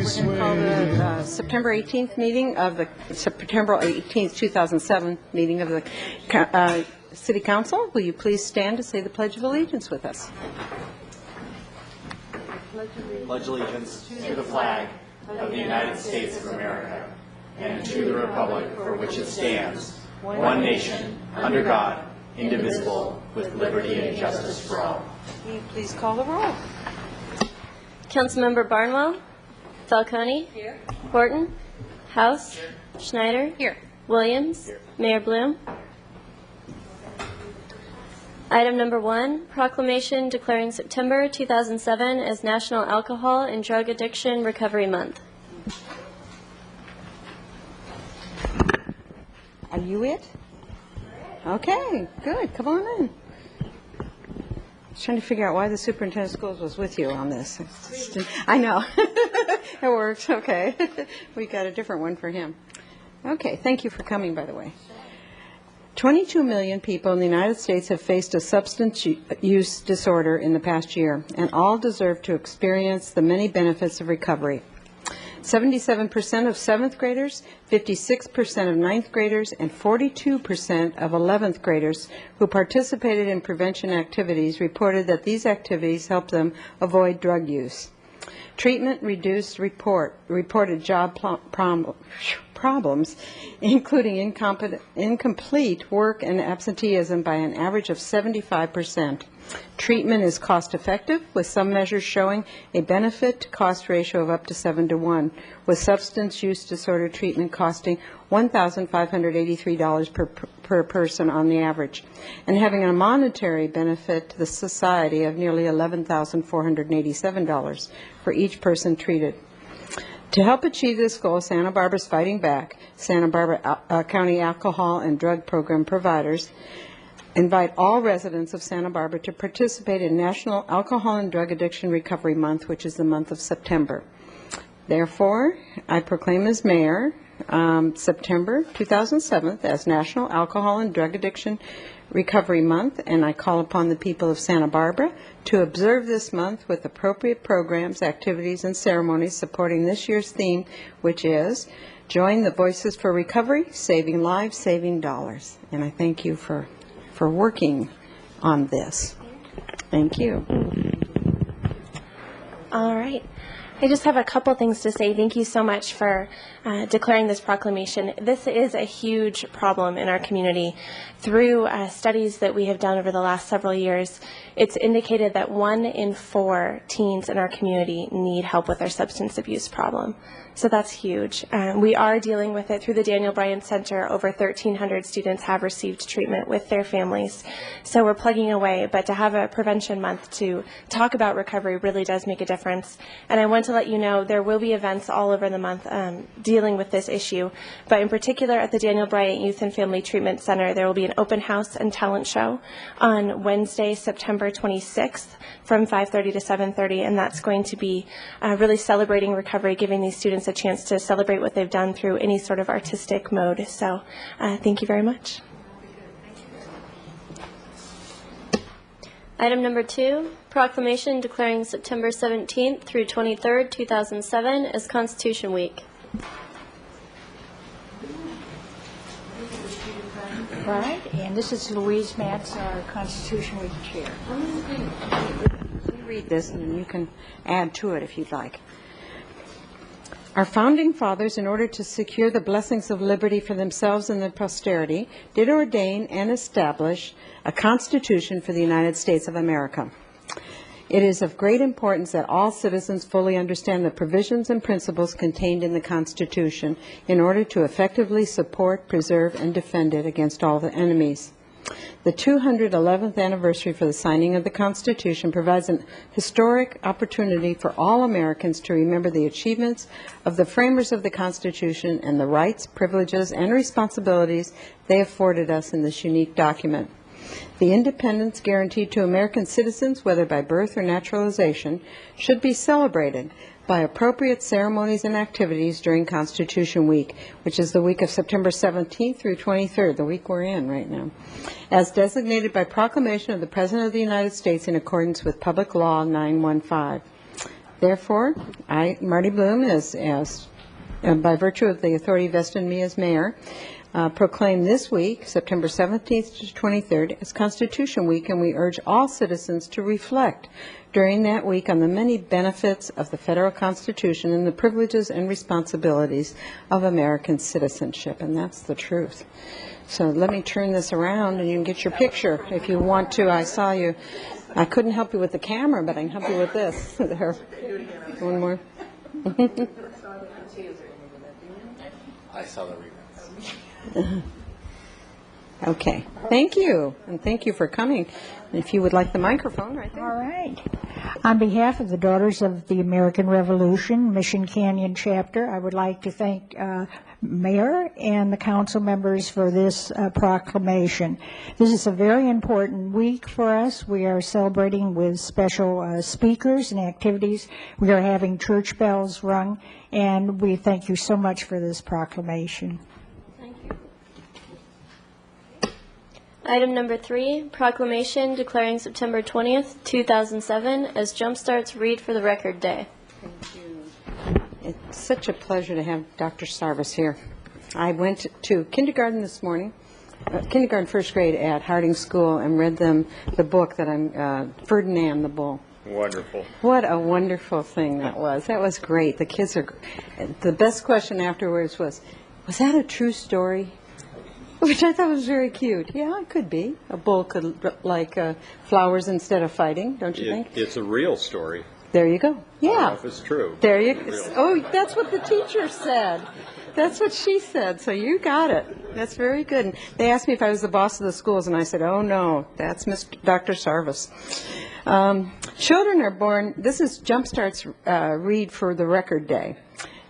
We're going to call the September 18th meeting of the September 18th, 2007 meeting of the City Council. Will you please stand to say the Pledge of Allegiance with us? Pledge allegiance to the flag of the United States of America and to the republic for which it stands, one nation, under God, indivisible, with liberty and justice for all. Will you please call the roll? Councilmember Barnwell. Falcone. Here. Horton. House. Here. Schneider. Here. Williams. Here. Mayor Bloom. Item number 1, proclamation declaring September 2007 as National Alcohol and Drug Addiction Recovery Month. Are you it? Okay, good. Come on in. I was trying to figure out why the superintendent of schools was with you on this. I know. It worked. Okay. We got a different one for him. Okay, thank you for coming, by the way. 22 million people in the United States have faced a substance use disorder in the past year, and all deserve to experience the many benefits of recovery. 77% of 7th graders, 56% of 9th graders, and 42% of 11th graders who participated in prevention activities reported that these activities helped them avoid drug use. Treatment reduced reported job problems, including incomplete work and absenteeism by an average of 75%. Treatment is cost-effective, with some measures showing a benefit-to-cost ratio of up to 7-to-1, with substance use disorder treatment costing $1,583 per person on the average, and having a monetary benefit to the society of nearly $11,487 for each person treated. To help achieve this goal, Santa Barbara's Fighting Back, Santa Barbara County Alcohol and Drug Program providers, invite all residents of Santa Barbara to participate in National Alcohol and Drug Addiction Recovery Month, which is the month of September. Therefore, I proclaim as mayor September 2007 as National Alcohol and Drug Addiction Recovery Month, and I call upon the people of Santa Barbara to observe this month with appropriate programs, activities, and ceremonies supporting this year's theme, which is Join the Voices for Recovery, Saving Lives, Saving Dollars. And I thank you for working on this. Thank you. All right. I just have a couple things to say. Thank you so much for declaring this proclamation. This is a huge problem in our community. Through studies that we have done over the last several years, it's indicated that 1 in 4 teens in our community need help with their substance abuse problem. So that's huge. We are dealing with it through the Daniel Bryan Center. Over 1,300 students have received treatment with their families. So we're plugging away, but to have a prevention month to talk about recovery really does make a difference. And I want to let you know there will be events all over the month dealing with this issue. But in particular at the Daniel Bryan Youth and Family Treatment Center, there will be an open house and talent show on Wednesday, September 26th from 5:30 to 7:30. And that's going to be really celebrating recovery, giving these students a chance to celebrate what they've done through any sort of artistic mode. So thank you very much. Item number 2, proclamation declaring September 17th through 23rd, 2007 as Constitution Week. Right, and this is Louise Matz, our Constitution Week chair. Let me read this, and then you can add to it if you'd like. Our founding fathers, in order to secure the blessings of liberty for themselves and their posterity, did ordain and establish a Constitution for the United States of America. It is of great importance that all citizens fully understand the provisions and principles contained in the Constitution in order to effectively support, preserve, and defend it against all the enemies. The 211th anniversary for the signing of the Constitution provides an historic opportunity for all Americans to remember the achievements of the framers of the Constitution and the rights, privileges, and responsibilities they afforded us in this unique document. The independence guaranteed to American citizens, whether by birth or naturalization, should be celebrated by appropriate ceremonies and activities during Constitution Week, which is the week of September 17th through 23rd, the week we're in right now, as designated by proclamation of the President of the United States in accordance with Public Law 915. Therefore, I, Marty Bloom, by virtue of the authority vested in me as mayor, proclaim this week, September 17th to 23rd, as Constitution Week, and we urge all citizens to reflect during that week on the many benefits of the federal Constitution and the privileges and responsibilities of American citizenship, and that's the truth. So let me turn this around and you can get your picture if you want to. I saw you. I couldn't help you with the camera, but I can help you with this. There. One more. I saw the reruns. Okay. Thank you. And thank you for coming. If you would like the microphone right there. All right. On behalf of the Daughters of the American Revolution, Mission Canyon Chapter, I would like to thank Mayor and the council members for this proclamation. This is a very important week for us. We are celebrating with special speakers and activities. We are having church bells rung, and we thank you so much for this proclamation. Item number 3, proclamation declaring September 20th, 2007 as Jumpstart's Read for the Record Day. Thank you. It's such a pleasure to have Dr. Sarvis here. I went to kindergarten this morning, kindergarten first grade at Harding School, and read them the book that I'm, Ferdinand the Bull. Wonderful. What a wonderful thing that was. That was great. The kids are, the best question afterwards was that a true story? Which I thought was very cute. Yeah, it could be. A bull could like flowers instead of fighting, don't you think? It's a real story. There you go. I don't know Yeah. if it's true. There you go. Oh, that's what the teacher said. That's what she said. So you got it. That's very good. And they asked me if I was the boss of the schools, and I said, oh, no, that's Dr. Sarvis. Children are born, this is Jumpstart's Read for the Record Day.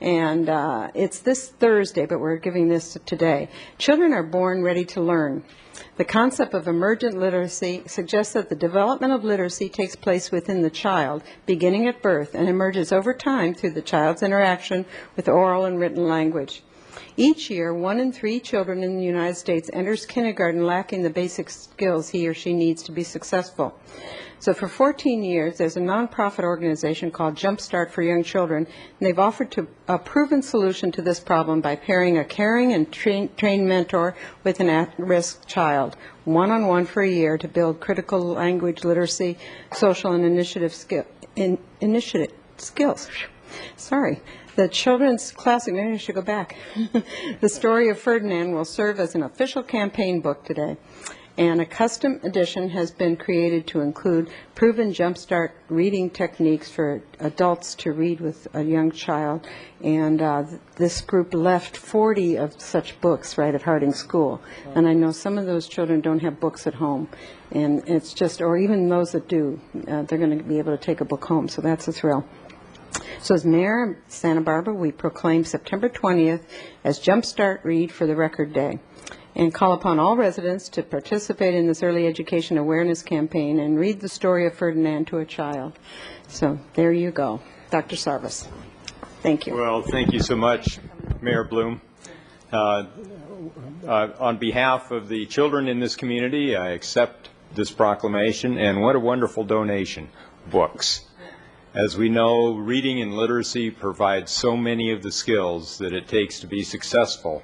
And it's this Thursday, but we're giving this today. Children are born ready to learn. The concept of emergent literacy suggests that the development of literacy takes place within the child, beginning at birth, and emerges over time through the child's interaction with oral and written language. Each year, 1 in 3 children in the United States enters kindergarten lacking the basic skills he or she needs to be successful. So for 14 years, there's a nonprofit organization called Jumpstart for Young Children, and they've offered a proven solution to this problem by pairing a caring and trained mentor with an at-risk child, one-on-one for a year to build critical language literacy, social and initiative skills. Sorry. The children's classic, maybe I should go back. The Story of Ferdinand will serve as an official campaign book today. And a custom edition has been created to include proven Jumpstart reading techniques for adults to read with a young child. And this group left 40 of such books right at Harding School. And I know some of those children don't have books at home. And it's just, or even those that do, they're going to be able to take a book home. So that's a thrill. So as Mayor of Santa Barbara, we proclaim September 20th as Jumpstart Read for the Record Day, and call upon all residents to participate in this early education awareness campaign and read the story of Ferdinand to a child. So there you go. Dr. Sarvis. Thank you. Well, thank you so much, Mayor Bloom. On behalf of the children in this community, I accept this proclamation, and what a wonderful donation, books. As we know, reading and literacy provide so many of the skills that it takes to be successful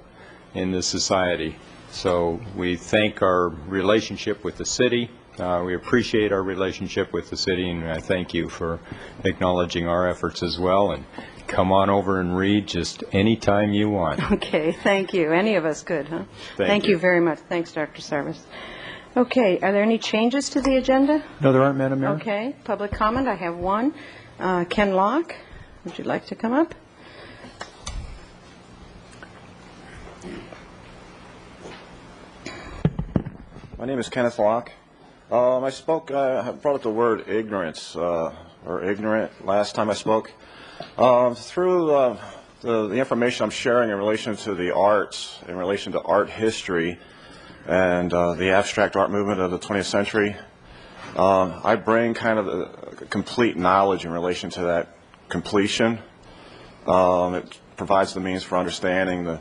in this society. So we thank our relationship with the city. We appreciate our relationship with the city, and I thank you for acknowledging our efforts as well. And come on over and read just any time you want. Okay, thank you. Any of us could, huh? Thank you you. very much. Thanks, Dr. Sarvis. Okay, are there any changes to the agenda? No, there aren't, Madam Mayor. Okay, public comment. I have one. Ken Locke, would you like to come up? My name is Kenneth Locke. I brought up the word ignorance, or ignorant, last time I spoke. Through the information I'm sharing in relation to the arts, in relation to art history, and the abstract art movement of the 20th century, I bring kind of a complete knowledge in relation to that completion. It provides the means for understanding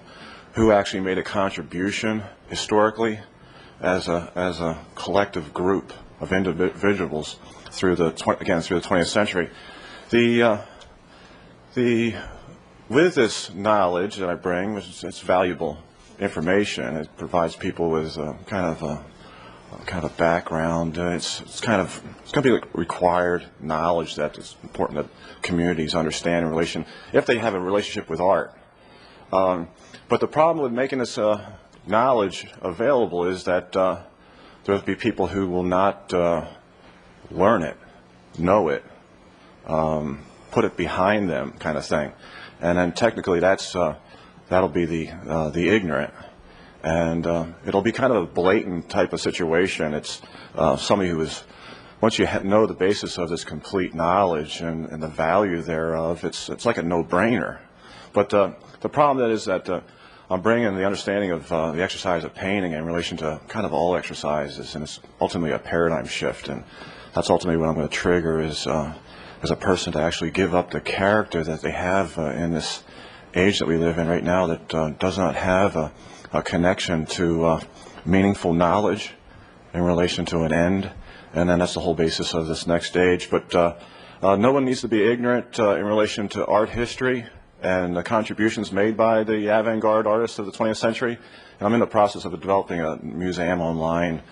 who actually made a contribution historically as a collective group of individuals through the 20th century. The With this knowledge that I bring, it's valuable information. It provides people with kind of a background. It's going to be like required knowledge that is important that communities understand in relation, if they have a relationship with art. But the problem with making this knowledge available is that there'll be people who will not learn it, know it, put it behind them, kind of thing. And then technically that'll be the ignorant. And it'll be kind of a blatant type of situation. It's somebody who is, once you know the basis of this complete knowledge and the value thereof, it's like a no-brainer. But the problem is that I'm bringing the understanding of the exercise of painting in relation to kind of all exercises, and it's ultimately a paradigm shift. And that's ultimately what I'm going to trigger is as a person to actually give up the character that they have in this age that we live in right now that does not have a connection to meaningful knowledge in relation to an end. And then that's the whole basis of this next stage. But no one needs to be ignorant in relation to art history and the contributions made by the avant-garde artists of the 20th century. And I'm in the process of developing a museum online.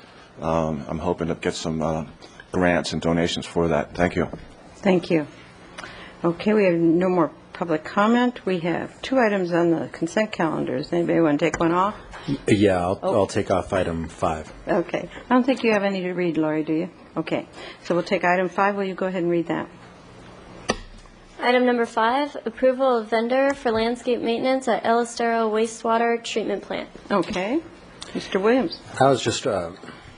I'm hoping to get some grants and donations for that. Thank you. Thank you. Okay, we have no more public comment. We have 2 items on the consent calendar. Does anybody want to take one off? Yeah, I'll take off item 5. Okay. I don't think you have any to read, Lori, do you? Okay. So we'll take item 5. Will you go ahead and read that? Item number 5, approval of vendor for landscape maintenance at El Estero Wastewater Treatment Plant. Okay. Mr. Williams. I was just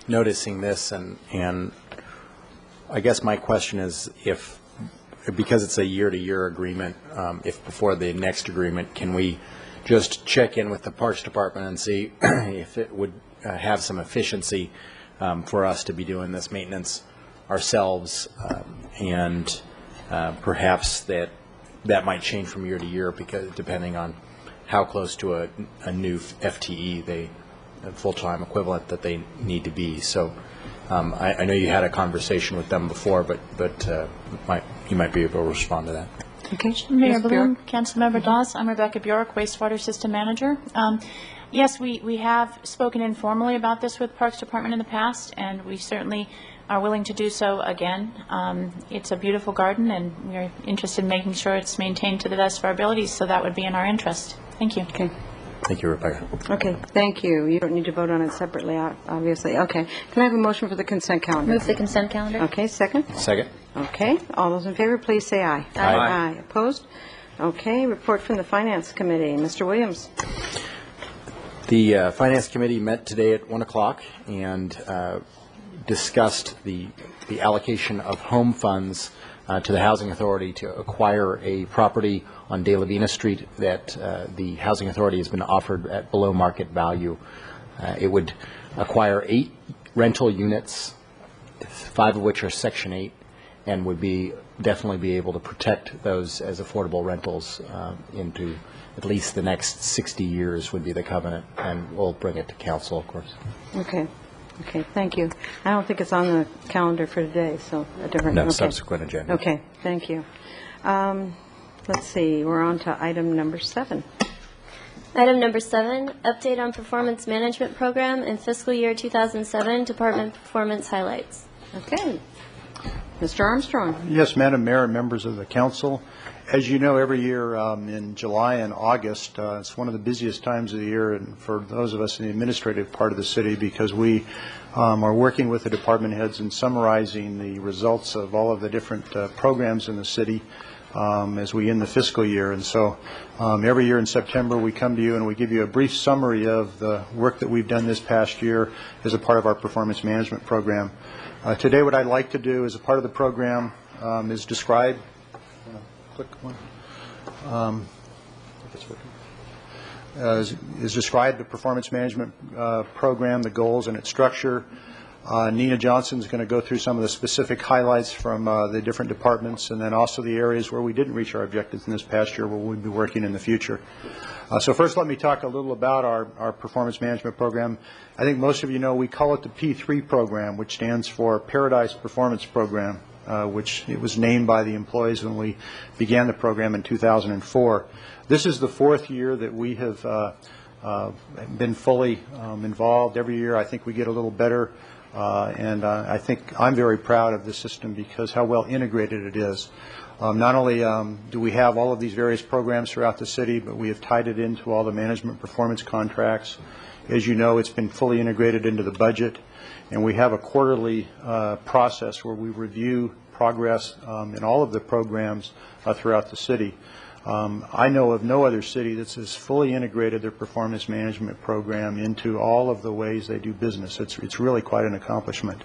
noticing this, and I guess my question is if, because it's a year-to-year agreement, if before the next agreement, can we just check in with the Parks Department and see if it would have some efficiency for us to be doing this maintenance ourselves, and perhaps that might change from year to year because depending on how close to a new FTE, a full-time equivalent that they need to be. So I know you had a conversation with them before, but you might be able to respond to that. Okay. Mayor Ms. Bloom, Bjork. Councilmember Dawes, I'm Rebecca Bjork, Wastewater System Manager. Yes, we have spoken informally about this with Parks Department in the past, and we certainly are willing to do so again. It's a beautiful garden, and we're interested in making sure it's maintained to the best of our abilities, so that would be in our interest. Thank you. Okay. Thank you, Rebecca. Okay, thank you. You don't need to vote on it separately, obviously. Okay. Can I have a motion for the consent calendar? Move the consent calendar. Okay, second? Second. Okay. All those in favor, please say aye. Aye. Opposed? Okay. Report from the Finance Committee. Mr. Williams. The Finance Committee met today at 1 o'clock and discussed the allocation of home funds to the Housing Authority to acquire a property on De La Vina Street that the Housing Authority has been offered at below market value. It would acquire 8 rental units, 5 of which are Section 8, and would definitely be able to protect those as affordable rentals into at least the next 60 years would be the covenant, and we'll bring it to council, of course. Okay. Okay, thank you. I don't think it's on the calendar for today, so a different... No, okay. subsequent agenda. Okay, thank you. Let's see, we're on to item number 7. Item number 7, update on performance management program and fiscal year 2007 department performance highlights. Okay. Mr. Armstrong. Yes, Madam Mayor and members of the council. As you know, every year in July and August, it's one of the busiest times of the year and for those of us in the administrative part of the city because we are working with the department heads and summarizing the results of all of the different programs in the city as we end the fiscal year. And so every year in September we come to you and we give you a brief summary of the work that we've done this past year as a part of our performance management program. Today what I'd like to do as a part of the program is describe is describe the performance management program, the goals, and its structure. Nina Johnson is going to go through some of the specific highlights from the different departments, and then also the areas where we didn't reach our objectives in this past year, where we'll be working in the future. So first, let me talk a little about our performance management program. I think most of you know we call it the P3 program, which stands for Paradise Performance Program. which it was named by the employees when we began the program in 2004. This is the fourth year that we have been fully involved. Every year I think we get a little better, and I think I'm very proud of the system because how well integrated it is. Not only do we have all of these various programs throughout the city, but we have tied it into all the management performance contracts. As you know, it's been fully integrated into the budget, and we have a quarterly process where we review progress in all of the programs throughout the city. I know of no other city that's as fully integrated their performance management program into all of the ways they do business. It's really quite an accomplishment.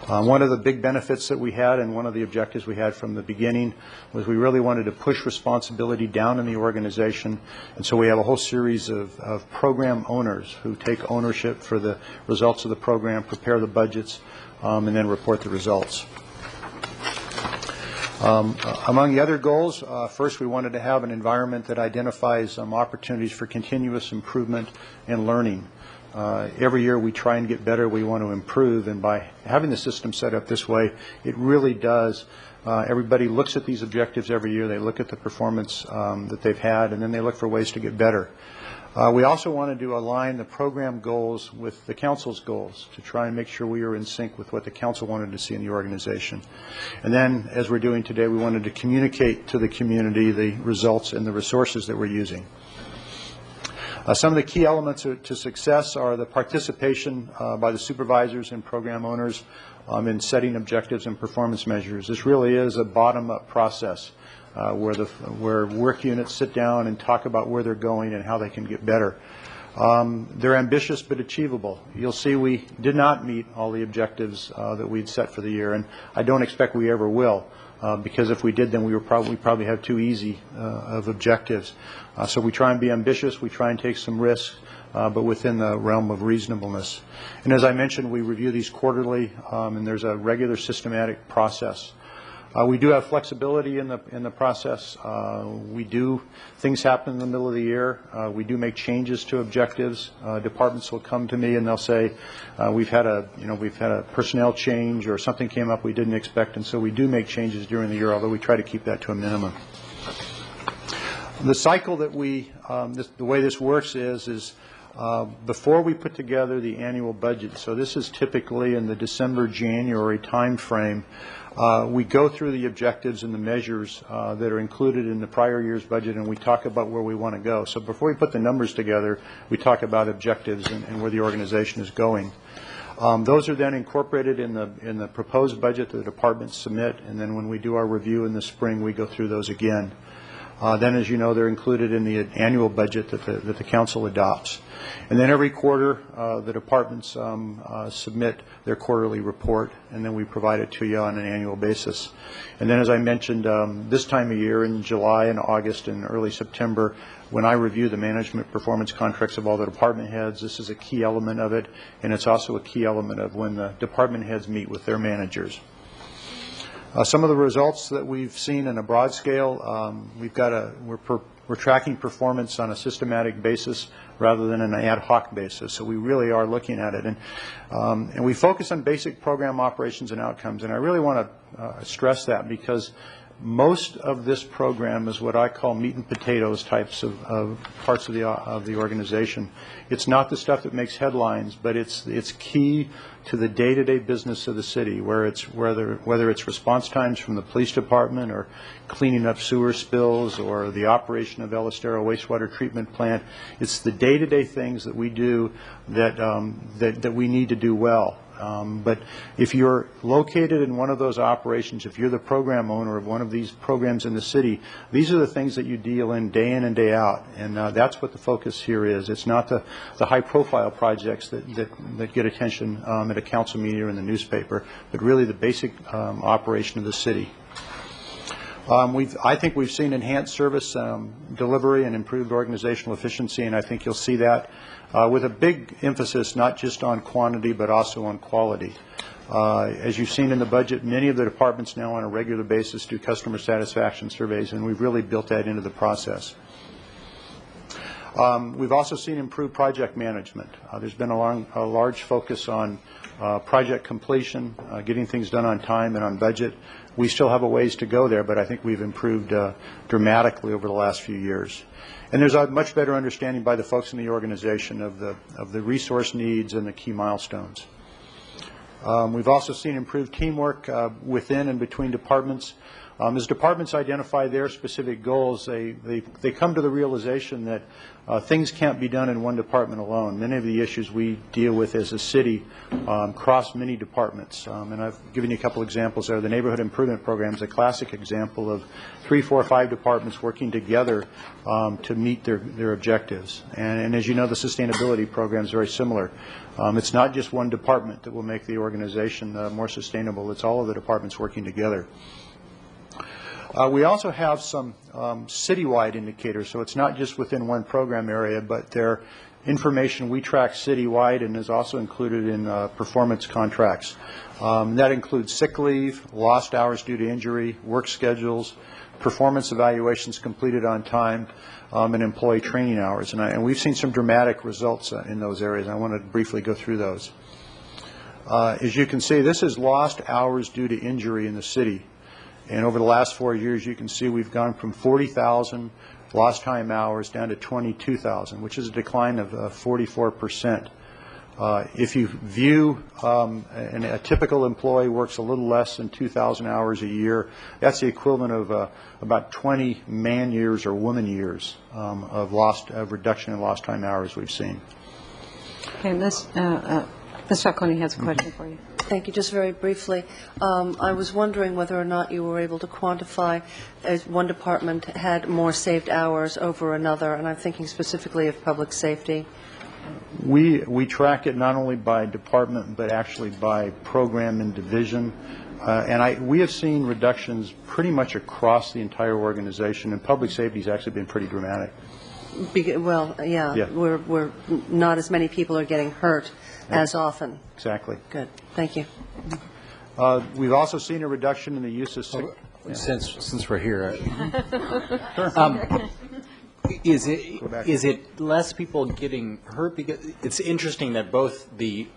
One of the big benefits that we had and one of the objectives we had from the beginning was we really wanted to push responsibility down in the organization, and so we have a whole series of program owners who take ownership for the results of the program, prepare the budgets, and then report the results. Among the other goals, first we wanted to have an environment that identifies opportunities for continuous improvement and learning. Every year we try and get better, we want to improve, and by having the system set up this way, it really does. Everybody looks at these objectives every year, they look at the performance that they've had, and then they look for ways to get better. We also wanted to align the program goals with the council's goals to try and make sure we are in sync with what the council wanted to see in the organization. And then, as we're doing today, we wanted to communicate to the community the results and the resources that we're using. Some of the key elements to success are the participation by the supervisors and program owners in setting objectives and performance measures. This really is a bottom-up process. Where work units sit down and talk about where they're going and how they can get better. They're ambitious but achievable. You'll see we did not meet all the objectives that we'd set for the year, and I don't expect we ever will, because if we did, then we probably have too easy of objectives. So we try and be ambitious, we try and take some risks, but within the realm of reasonableness. And as I mentioned, we review these quarterly, and there's a regular systematic process. We do have flexibility in the process. Things happen in the middle of the year. We do make changes to objectives. Departments will come to me and they'll say, we've had a personnel change or something came up we didn't expect, and so we do make changes during the year, although we try to keep that to a minimum. The cycle that the way this works is before we put together the annual budget, so this is typically in the December-January time frame, we go through the objectives and the measures that are included in the prior year's budget, and we talk about where we want to go. So before we put the numbers together, we talk about objectives and where the organization is going. Those are then incorporated in the proposed budget that the departments submit, and then when we do our review in the spring, we go through those again. Then, as you know, they're included in the annual budget that the council adopts. And then every quarter, the departments submit their quarterly report, and then we provide it to you on an annual basis. And then, as I mentioned, this time of year, in July and August and early September, when I review the management performance contracts of all the department heads, this is a key element of it, and it's also a key element of when the department heads meet with their managers. Some of the results that we've seen in a broad scale, we're tracking performance on a systematic basis rather than an ad hoc basis. So we really are looking at it, and we focus on basic program operations and outcomes. And I really want to stress that because most of this program is what I call meat and potatoes types of parts of the organization. It's not the stuff that makes headlines, but it's key to the day-to-day business of the city, whether it's response times from the police department or cleaning up sewer spills or the operation of El Estero wastewater treatment plant. It's the day-to-day things that we do that we need to do well. But if you're located in one of those operations, if you're the program owner of one of these programs in the city, these are the things that you deal in and day out, and that's what the focus here is. It's not the high-profile projects that get attention at a council meeting or in the newspaper, but really the basic operation of the city. I think we've seen enhanced service delivery and improved organizational efficiency, and I think you'll see that with a big emphasis not just on quantity but also on quality. As you've seen in the budget, many of the departments now on a regular basis do customer satisfaction surveys, and we've really built that into the process. We've also seen improved project management. There's been a large focus on project completion, getting things done on time and on budget. we still have a ways to go there, but I think we've improved dramatically over the last few years. And there's a much better understanding by the folks in the organization of the resource needs and the key milestones. We've also seen improved teamwork within and between departments. As departments identify their specific goals, they come to the realization that things can't be done in one department alone. Many of the issues we deal with as a city cross many departments. And I've given you a couple examples there. The neighborhood improvement program is a classic example of 3, 4, 5 departments working together to meet their objectives. And as you know, the sustainability program is very similar. It's not just one department that will make the organization more sustainable. It's all of the departments working together. We also have some citywide indicators, so it's not just within one program area, but they're information we track citywide and is also included in performance contracts. That includes sick leave, lost hours due to injury, work schedules, performance evaluations completed on time, and employee training hours. And we've seen some dramatic results in those areas. I want to briefly go through those. As you can see, this is lost hours due to injury in the city. And over the last 4 years, you can see we've gone from 40,000 lost time hours down to 22,000, which is a decline of 44%. If you view a typical employee works a little less than 2,000 hours a year, that's the equivalent of about 20 man years or woman years of reduction in lost time hours we've seen. Okay, Ms. Falcone has a question for you. Thank you. Just very briefly, I was wondering whether or not you were able to quantify as one department had more saved hours over another, and I'm thinking specifically of public safety. We track it not only by department, but actually by program and division. We have seen reductions pretty much across the entire organization, and public safety has actually been pretty dramatic. Well, yeah. We're not as many people are getting hurt as often. Exactly. Good. Thank you. We've also seen a reduction in the use of sick. Since we're here, is it less people getting hurt? Because it's interesting that both the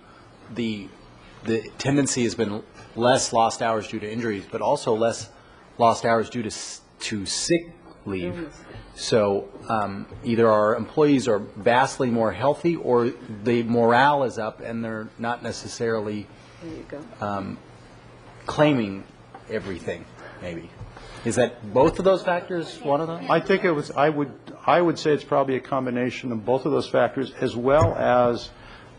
tendency has been less lost hours due to injuries, but also less lost hours due to sick leave. So either our employees are vastly more healthy, or the morale is up, and they're not necessarily claiming everything. Maybe is that both of those factors one of them? I think it was. I would say it's probably a combination of both of those factors, as well as,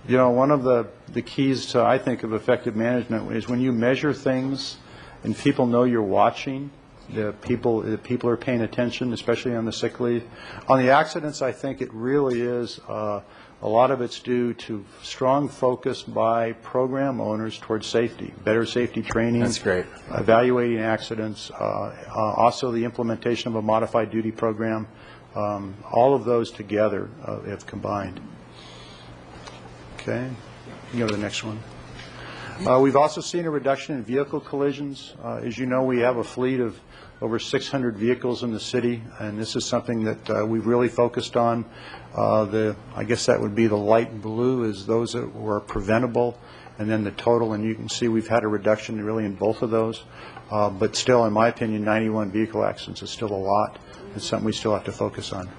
you know, one of the keys to, I think, of effective management is when you measure things and people know you're watching. The people are paying attention, especially on the sick leave. On the accidents, I think it really is a lot of it's due to strong focus by program owners towards safety, better safety training. That's great. Evaluating accidents, also the implementation of a modified duty program. All of those together have combined. Okay, you can go to the next one. We've also seen a reduction in vehicle collisions. As you know, we have a fleet of over 600 vehicles in the city, and this is something that we've really focused on. I guess that would be the light blue is those that were preventable, and then the total, and you can see we've had a reduction really in both of those. But still, in my opinion, 91 vehicle accidents is still a lot. It's something we still have to focus on.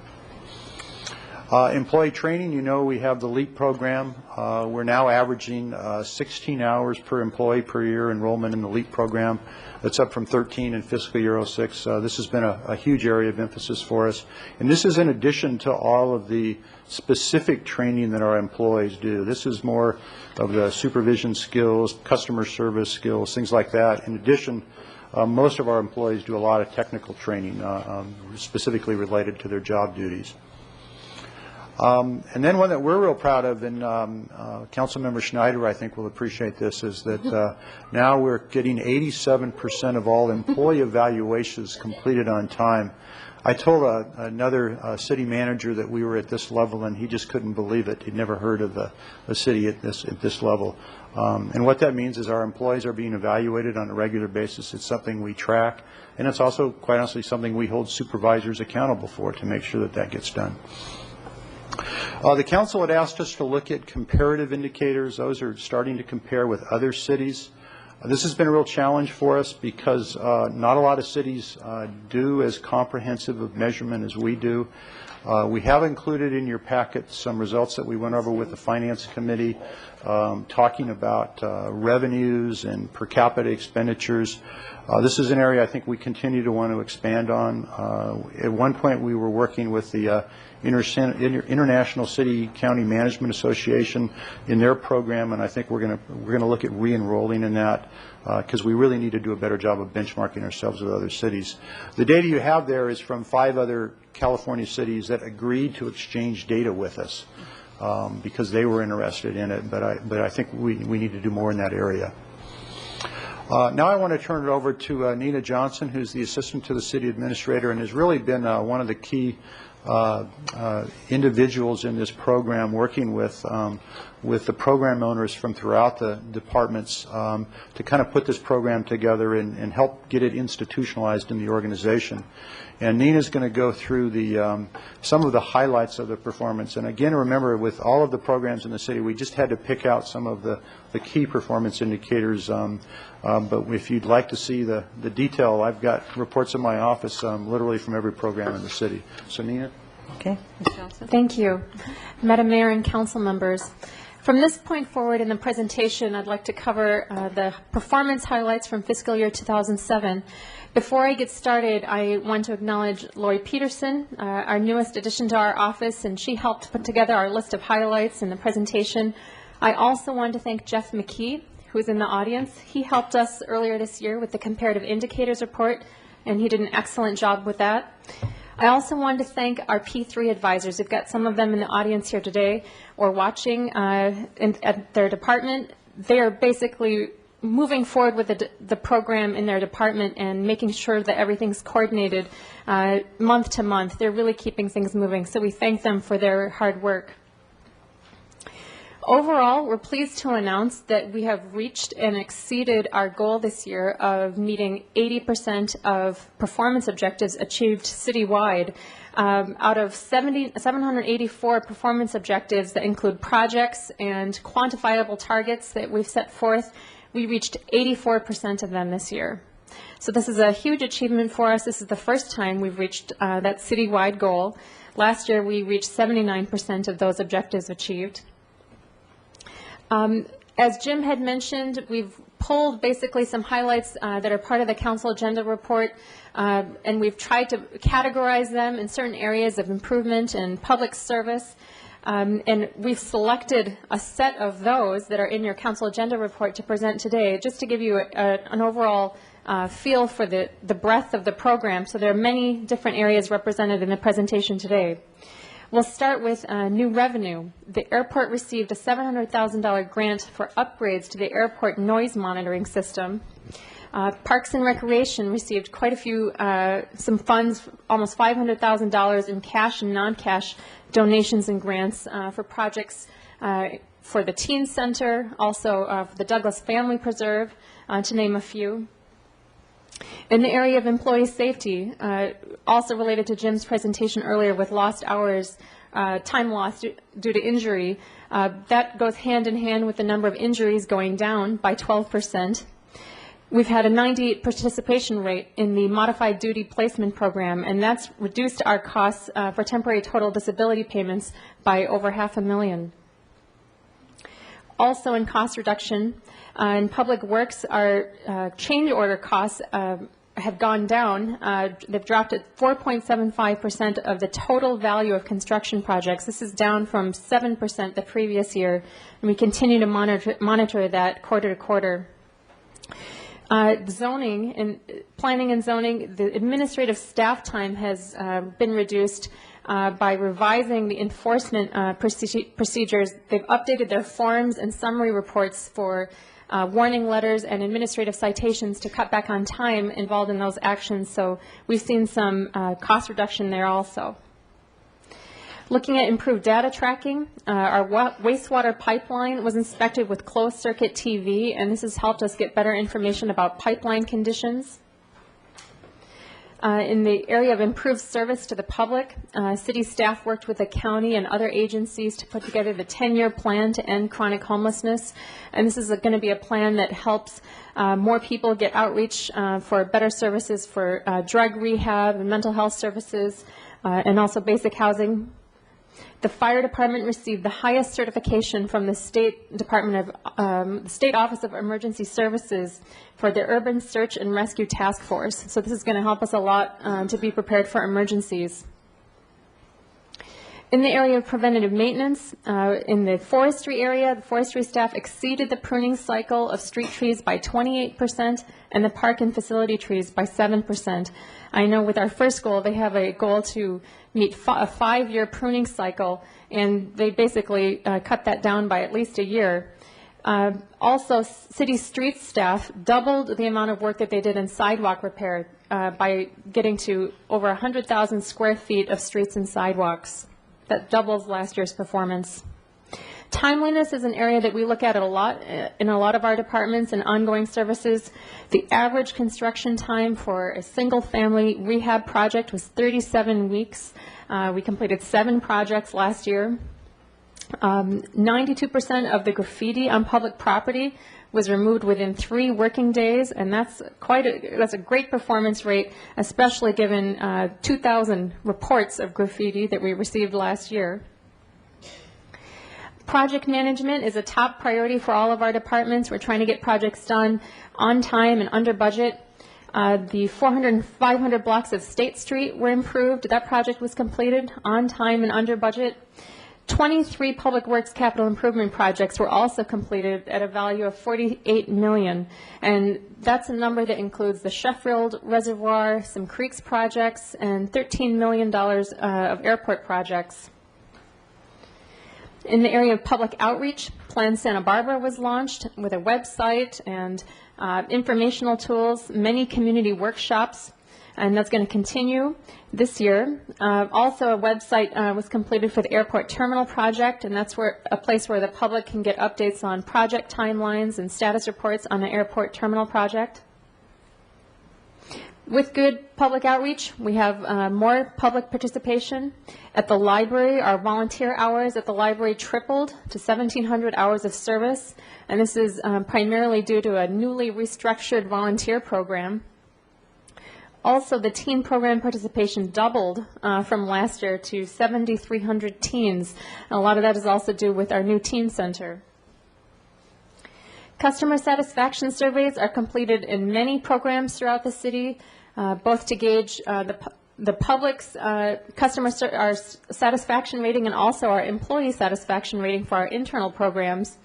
Employee training, you know, we have the LEAP program. We're now averaging 16 hours per employee per year enrollment in the LEAP program. That's up from 13 in fiscal year 06. This has been a huge area of emphasis for us. And this is in addition to all of the specific training that our employees do. This is more of the supervision skills, customer service skills, things like that. In addition, most of our employees do a lot of technical training, specifically related to their job duties. And then one that we're real proud of, and Councilmember Schneider, I think, will appreciate this, is that now we're getting 87% of all employee evaluations completed on time. I told another city manager that we were at this level, and he just couldn't believe it. He'd never heard of a city at this level. And what that means is our employees are being evaluated on a regular basis. It's something we track, and it's also, quite honestly, something we hold supervisors accountable for to make sure that that gets done. The council had asked us to look at comparative indicators. Those are starting to compare with other cities. This has been a real challenge for us because not a lot of cities do as comprehensive of measurement as we do. We have included in your packet some results that we went over with the Finance Committee, talking about revenues and per capita expenditures. This is an area I think we continue to want to expand on. At one point, we were working with the International City County Management Association in their program, and I think we're going to look at re-enrolling in that because we really need to do a better job of benchmarking ourselves with other cities. The data you have there is from 5 other California cities that agreed to exchange data with us because they were interested in it, but I think we need to do more in that area. Now I want to turn it over to Nina Johnson, who's the assistant to the city administrator and has really been one of the key individuals in this program, working with the program owners from throughout the departments to kind of put this program together and help get it institutionalized in the organization. And Nina's going to go through the some of the highlights of the performance. And again, remember, with all of the programs in the city, we just had to pick out some of the key performance indicators. But if you'd like to see the detail, I've got reports in my office literally from every program in the city. So Nina? Okay, Ms. Johnson. Thank you. Madam Mayor and council members, from this point forward in the presentation, I'd like to cover the performance highlights from fiscal year 2007. Before I get started, I want to acknowledge Lori Peterson, our newest addition to our office, and she helped put together our list of highlights in the presentation. I also want to thank Jeff McKee, who's in the audience. He helped us earlier this year with the comparative indicators report, and he did an excellent job with that. I also wanted to thank our P3 advisors. We've got some of them in the audience here today or watching at their department. They are basically moving forward with the program in their department and making sure that everything's coordinated month to month. They're really keeping things moving, so we thank them for their hard work. Overall, we're pleased to announce that we have reached and exceeded our goal this year of meeting 80% of performance objectives achieved citywide. Out of 784 performance objectives that include projects and quantifiable targets that we've set forth, we reached 84% of them this year. So this is a huge achievement for us. This is the first time we've reached that citywide goal. Last year, we reached 79% of those objectives achieved. As Jim had mentioned, we've pulled basically some highlights that are part of the council agenda report, and we've tried to categorize them in certain areas of improvement and public service. And we've selected a set of those that are in your council agenda report to present today, just to give you an overall feel for the breadth of the program. So there are many different areas represented in the presentation today. We'll start with new revenue. The airport received a $700,000 grant for upgrades to the airport noise monitoring system. Parks and Recreation received quite a few, some funds, almost $500,000 in cash and non-cash donations and grants for projects for the Teen Center, also for the Douglas Family Preserve, to name a few. In the area of employee safety, also related to Jim's presentation earlier with lost hours, time lost due to injury, that goes hand in hand with the number of injuries going down by 12%. We've had a 98% participation rate in the modified duty placement program, and that's reduced our costs for temporary total disability payments by over $500,000. Also in cost reduction, in public works, our change order costs have gone down. They've dropped at 4.75% of the total value of construction projects. This is down from 7% the previous year, and we continue to monitor that quarter to quarter. Zoning and planning and zoning, the administrative staff time has been reduced by revising the enforcement procedures. They've updated their forms and summary reports for warning letters and administrative citations to cut back on time involved in those actions. So we've seen some cost reduction there also. Looking at improved data tracking, our wastewater pipeline was inspected with closed circuit TV, and this has helped us get better information about pipeline conditions. In the area of improved service to the public, city staff worked with the county and other agencies to put together the 10-year plan to end chronic homelessness. And this is going to be a plan that helps more people get outreach for better services for drug rehab and mental health services, and also basic housing. The fire department received the highest certification from the State Department of the State Office of Emergency Services for the Urban Search and Rescue Task Force. So this is going to help us a lot to be prepared for emergencies. In the area of preventative maintenance, in the forestry area, the forestry staff exceeded the pruning cycle of street trees by 28% and the park and facility trees by 7%. I know with our first goal, they have a goal to meet a 5-year pruning cycle, and they basically cut that down by at least a year. Also, city street staff doubled the amount of work that they did in sidewalk repair by getting to over 100,000 square feet of streets and sidewalks. That doubles last year's performance. Timeliness is an area that we look at a lot in a lot of our departments and ongoing services. The average construction time for a single-family rehab project was 37 weeks. We completed 7 projects last year. 92% of the graffiti on public property was removed within 3 working days, and that's a great performance rate, especially given 2,000 reports of graffiti that we received last year. Project management is a top priority for all of our departments. We're trying to get projects done on time and under budget. The 400 and 500 blocks of State Street were improved. That project was completed on time and under budget. 23 public works capital improvement projects were also completed at a value of $48 million, and that's a number that includes the Sheffield Reservoir, some creeks projects, and $13 million of airport projects. In the area of public outreach, Plan Santa Barbara was launched with a website and informational tools, many community workshops, and that's going to continue this year. Also, a website was completed for the airport terminal project, and that's a place where the public can get updates on project timelines and status reports on the airport terminal project. With good public outreach, we have more public participation. At the library, our volunteer hours at the library tripled to 1,700 hours of service, and this is primarily due to a newly restructured volunteer program. Also, the teen program participation doubled from last year to 7,300 teens. And a lot of that is also due with our new teen center. Customer satisfaction surveys are completed in many programs throughout the city, both to gauge the public's our satisfaction rating and also our employee satisfaction rating for our internal programs.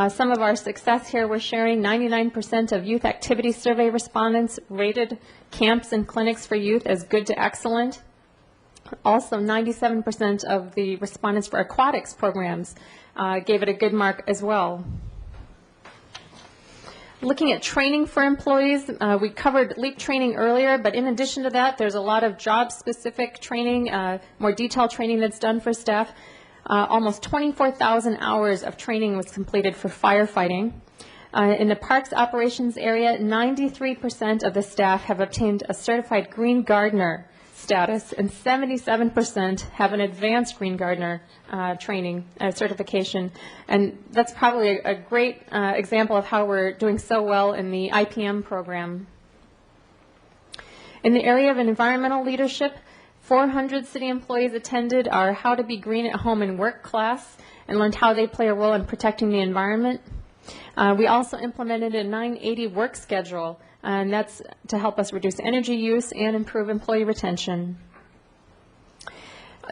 Some of our success here, we're sharing 99% of youth activity survey respondents rated camps and clinics for youth as good to excellent. Also, 97% of the respondents for aquatics programs gave it a good mark as well. Looking at training for employees, we covered LEAP training earlier, but in addition to that, there's a lot of job-specific training, more detailed training that's done for staff. Almost 24,000 hours of training was completed for firefighting. In the parks operations area, 93% of the staff have obtained a certified Green Gardener status, and 77% have an advanced Green Gardener training certification. And that's probably a great example of how we're doing so well in the IPM program. In the area of environmental leadership, 400 city employees attended our How to Be Green at Home and Work class and learned how they play a role in protecting the environment. We also implemented a 980 work schedule, and that's to help us reduce energy use and improve employee retention.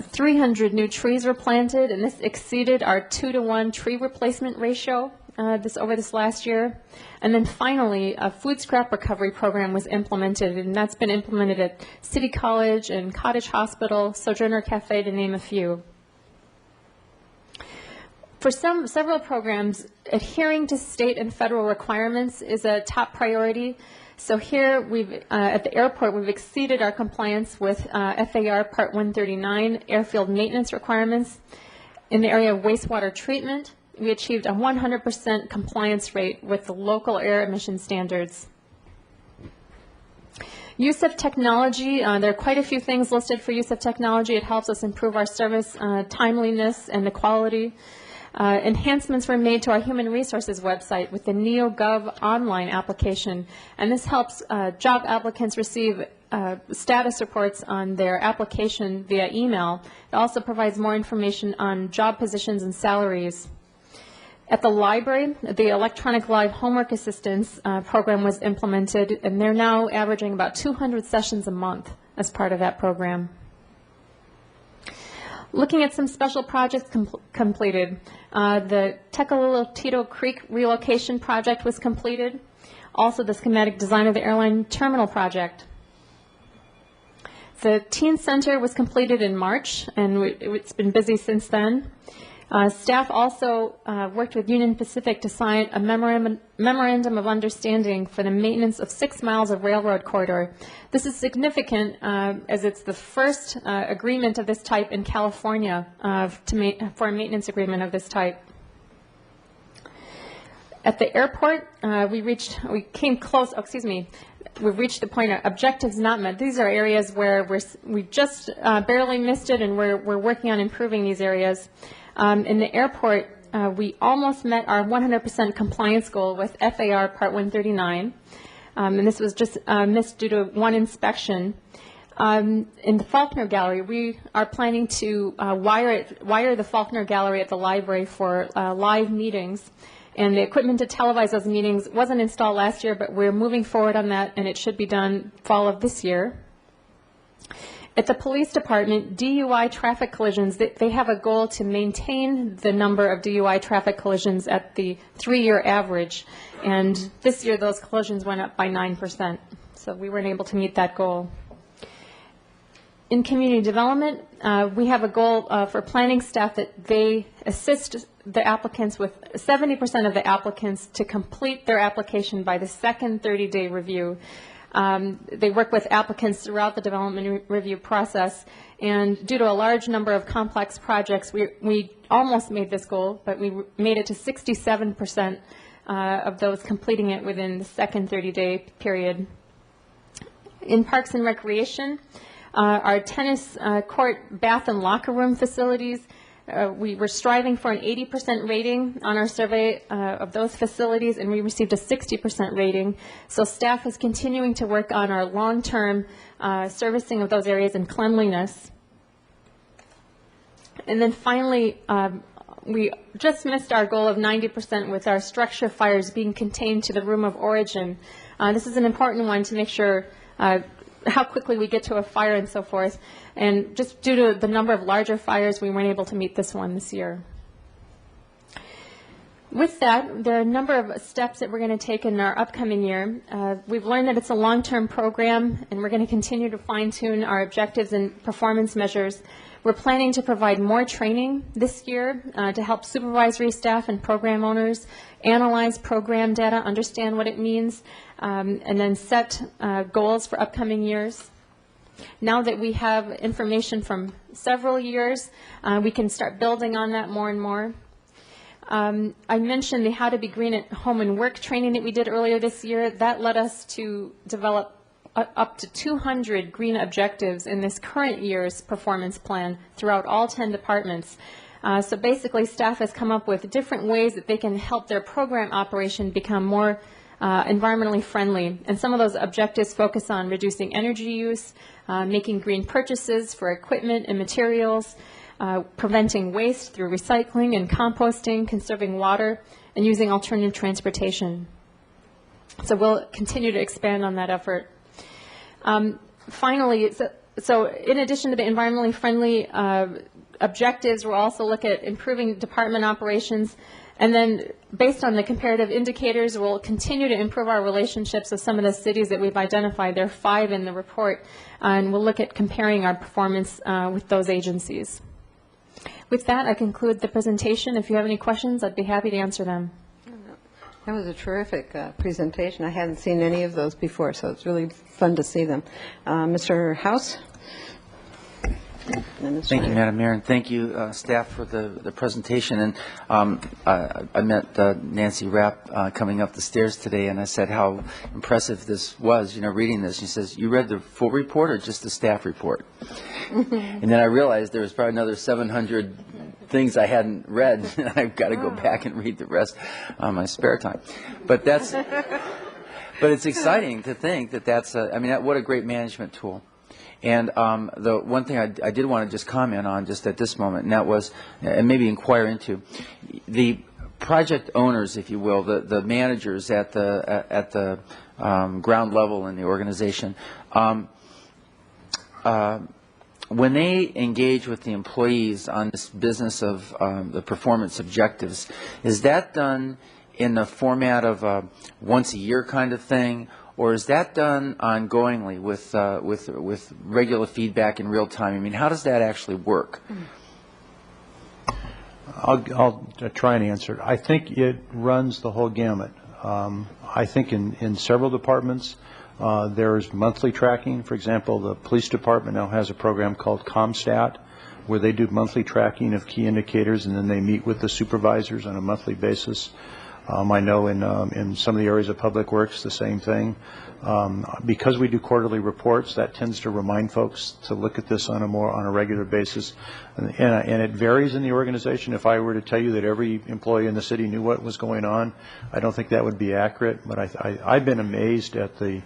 300 new trees were planted, and this exceeded our 2-to-1 tree replacement ratio over this last year. And then finally, a food scrap recovery program was implemented, and that's been implemented at City College and Cottage Hospital, Sojourner Cafe, to name a few. For several programs, adhering to state and federal requirements is a top priority. So here, at the airport, we've exceeded our compliance with FAR Part 139 airfield maintenance requirements. In the area of wastewater treatment, we achieved a 100% compliance rate with the local air emission standards. Use of technology, there are quite a few things listed for use of technology. It helps us improve our service timeliness and the quality. Enhancements were made to our Human Resources website with the NeoGov online application, and this helps job applicants receive status reports on their application via email. It also provides more information on job positions and salaries. At the library, the Electronic Live Homework Assistance program was implemented, and they're now averaging about 200 sessions a month as part of that program. Looking at some special projects completed, the Tecolollotito Creek relocation project was completed. Also, the schematic design of the airline terminal project. The Teen Center was completed in March, and it's been busy since then. Staff also worked with Union Pacific to sign a memorandum of understanding for the maintenance of 6 miles of railroad corridor. This is significant as it's the first agreement of this type in California for a maintenance agreement of this type. At the airport, we reached the point of objectives not met. These are areas where we just barely missed it, and we're working on improving these areas. In the airport, we almost met our 100% compliance goal with FAR Part 139, and this was just missed due to one inspection. In the Faulkner Gallery, we are planning to wire the Faulkner Gallery at the library for live meetings, and the equipment to televise those meetings wasn't installed last year, but we're moving forward on that, and it should be done fall of this year. At the police department, DUI traffic collisions, they have a goal to maintain the number of DUI traffic collisions at the 3-year average. And this year, those collisions went up by 9%. So we weren't able to meet that goal. In community development, we have a goal for planning staff that they assist the applicants with 70% of the applicants to complete their application by the second 30-day review. They work with applicants throughout the development review process, and due to a large number of complex projects, we almost made this goal, but we made it to 67% of those completing it within the second 30-day period. In Parks and Recreation, our tennis court, bath, and locker room facilities, we were striving for an 80% rating on our survey of those facilities, and we received a 60% rating. So staff is continuing to work on our long-term servicing of those areas and cleanliness. And then finally, we just missed our goal of 90% with our structure fires being contained to the room of origin. This is an important one to make sure how quickly we get to a fire and so forth. And just due to the number of larger fires, we weren't able to meet this one this year. With that, there are a number of steps that we're going to take in our upcoming year. We've learned that it's a long-term program, and we're going to continue to fine-tune our objectives and performance measures. We're planning to provide more training this year to help supervisory staff and program owners analyze program data, understand what it means, and then set goals for upcoming years. Now that we have information from several years, we can start building on that more and more. I mentioned the How to Be Green at Home and Work training that we did earlier this year. That led us to develop up to 200 green objectives in this current year's performance plan throughout all 10 departments. So basically, staff has come up with different ways that they can help their program operation become more environmentally friendly. And some of those objectives focus on reducing energy use, making green purchases for equipment and materials, preventing waste through recycling and composting, conserving water, and using alternative transportation. So we'll continue to expand on that effort. Finally, so in addition to the environmentally friendly objectives, we'll also look at improving department operations. And then based on the comparative indicators, we'll continue to improve our relationships with some of the cities that we've identified. There are 5 in the report, and we'll look at comparing our performance with those agencies. With that, I conclude the presentation. If you have any questions, I'd be happy to answer them. That was a terrific presentation. I hadn't seen any of those before, so it's really fun to see them. Mr. House? Thank you, Madam Mayor, and thank you, staff, for the presentation. And I met Nancy Rapp coming up the stairs today, and I said how impressive this was, reading this. She says, "You read the full report or just the staff report?" And then I realized there was probably another 700 things I hadn't read, and I've got to go back and read the rest on my spare time. But but it's exciting to think that's what a great management tool. And the one thing I did want to just comment on just at this moment, and that was, and maybe inquire into, the project owners, if you will, the managers at the ground level in the organization, when they engage with the employees on this business of the performance objectives, is that done in the format of a once-a-year kind of thing, or is that done ongoingly with regular feedback in real time? I mean, how does that actually work? I'll try and answer it. I think it runs the whole gamut. I think in several departments there's monthly tracking. For example, the police department now has a program called ComStat, where they do monthly tracking of key indicators, and then they meet with the supervisors on a monthly basis. I know in some of the areas of public works, the same thing. Because we do quarterly reports, that tends to remind folks to look at this on a regular basis. And it varies in the organization. If I were to tell you that every employee in the city knew what was going on, I don't think that would be accurate. But I've been amazed at the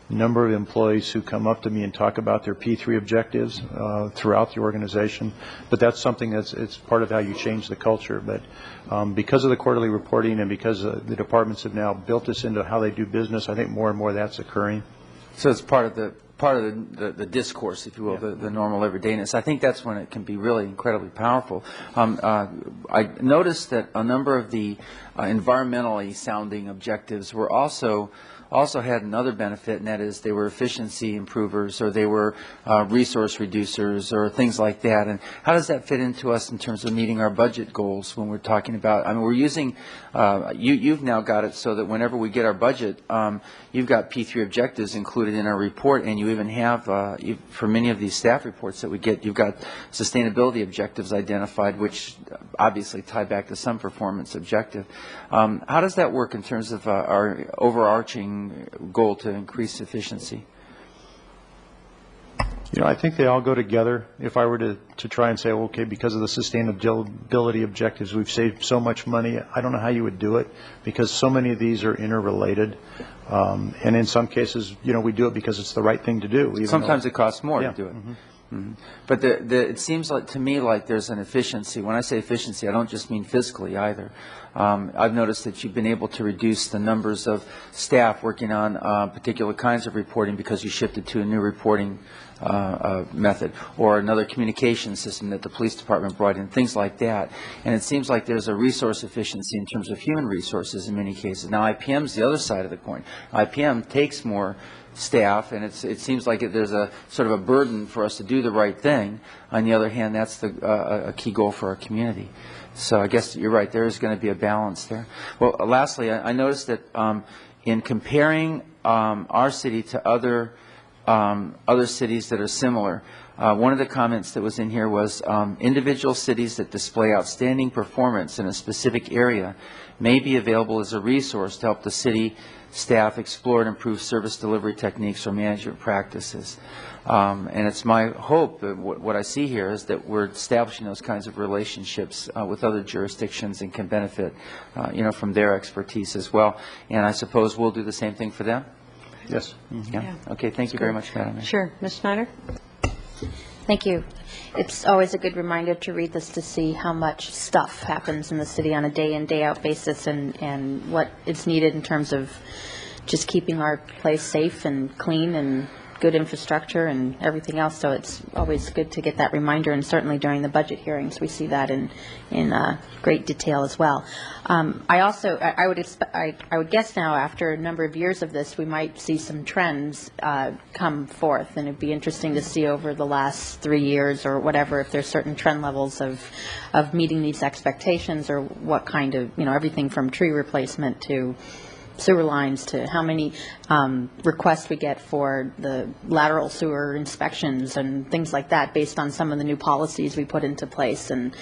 number of employees who come up to me and talk about their P3 objectives throughout the organization. But that's something it's part of how you change the culture. But because of the quarterly reporting and because the departments have now built this into how they do business, I think more and more that's occurring. So it's part of the discourse, if you will, the normal everydayness. I think that's when it can be really incredibly powerful. I noticed that a number of the environmentally sounding objectives were also had another benefit, and that is they were efficiency improvers, or they were resource reducers, or things like that. And how does that fit into us in terms of meeting our budget goals when we're talking about, we're using, you've now got it so that whenever we get our budget, you've got P3 objectives included in our report, and you even have, for many of these staff reports that we get, you've got sustainability objectives identified, which obviously tie back to some performance objective. How does that work in terms of our overarching goal to increase efficiency? I think they all go together. If I were to try and say, okay, because of the sustainability objectives, we've saved so much money, I don't know how you would do it, because so many of these are interrelated. And in some cases, we do it because it's the right thing to do. Sometimes it costs more to do it. Mm-hmm. Mm-hmm. But it seems to me like there's an efficiency. When I say efficiency, I don't just mean physically either. I've noticed that you've been able to reduce the numbers of staff working on particular kinds of reporting because you shifted to a new reporting method, or another communication system that the police department brought in, things like that. And it seems like there's a resource efficiency in terms of human resources in many cases. Now, IPM's the other side of the coin. IPM takes more staff, and it seems like there's a sort of a burden for us to do the right thing. On the other hand, that's a key goal for our community. So I guess you're right, there is going to be a balance there. Well, lastly, I noticed that in comparing our city to other cities that are similar, one of the comments that was in here was individual cities that display outstanding performance in a specific area may be available as a resource to help the city staff explore and improve service delivery techniques or management practices. And it's my hope that what I see here is that we're establishing those kinds of relationships with other jurisdictions and can benefit, from their expertise as well. And I suppose we'll do the same thing for them? Yes. Mm-hmm. Yeah. Okay, thank you very much, Madam Mayor. Sure. Ms. Schneider? Thank you. It's always a good reminder to read this to see how much stuff happens in the city on a day-in, day-out basis, and what is needed in terms of just keeping our place safe and clean and good infrastructure and everything else. So it's always good to get that reminder, and certainly during the budget hearings we see that in great detail as well. I would guess now, after a number of years of this, we might see some trends come forth, and it'd be interesting to see over the last 3 years or whatever if there's certain trend levels of meeting these expectations, or what kind of, everything from tree replacement to sewer lines to how many requests we get for the lateral sewer inspections and things like that based on some of the new policies we put into place. And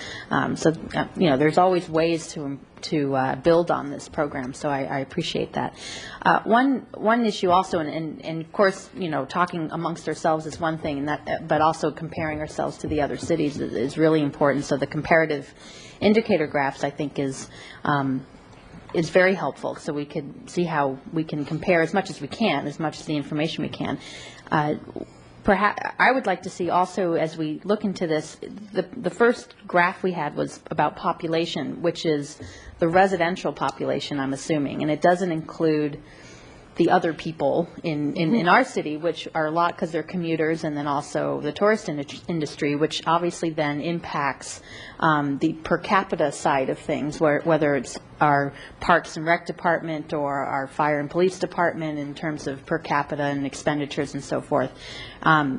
there's always ways to build on this program, so I appreciate that. One issue also, and of course, talking amongst ourselves is one thing, and but also comparing ourselves to the other cities is really important. So the comparative indicator graphs, I think, is very helpful, so we could see how we can compare as much as we can, as much as the information we can. Perhaps I would like to see also, as we look into this, the first graph we had was about population, which is the residential population, I'm assuming, and it doesn't include the other people in our city, which are a lot because they're commuters, and then also the tourist industry, which obviously then impacts the per capita side of things, whether it's our Parks and Rec department or our Fire and Police department in terms of per capita and expenditures and so forth.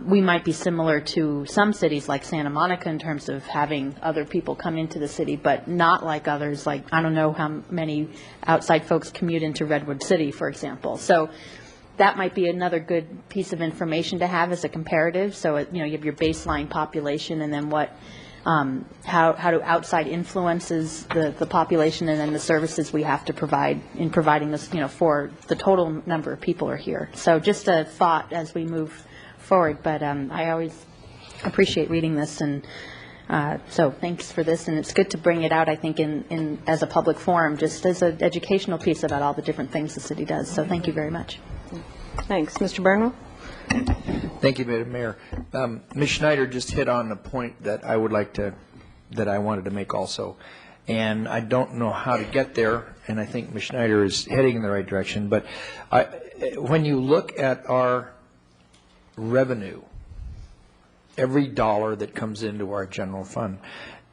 We might be similar to some cities like Santa Monica in terms of having other people come into the city, but not like others. Like, I don't know how many outside folks commute into Redwood City, for example. So that might be another good piece of information to have as a comparative. So, you have your baseline population, and then how do outside influences the population, and then the services we have to provide in providing this, for the total number of people are here. So just a thought as we move forward, but I always appreciate reading this, and so thanks for this, and it's good to bring it out, I think, in as a public forum, just as an educational piece about all the different things the city does. So thank you very much. Thanks. Mr. Burnwell? Thank you, Madam Mayor. Ms. Schneider just hit on a point that I wanted to make also. And I don't know how to get there, and I think Ms. Schneider is heading in the right direction. But when you look at our revenue, every dollar that comes into our general fund,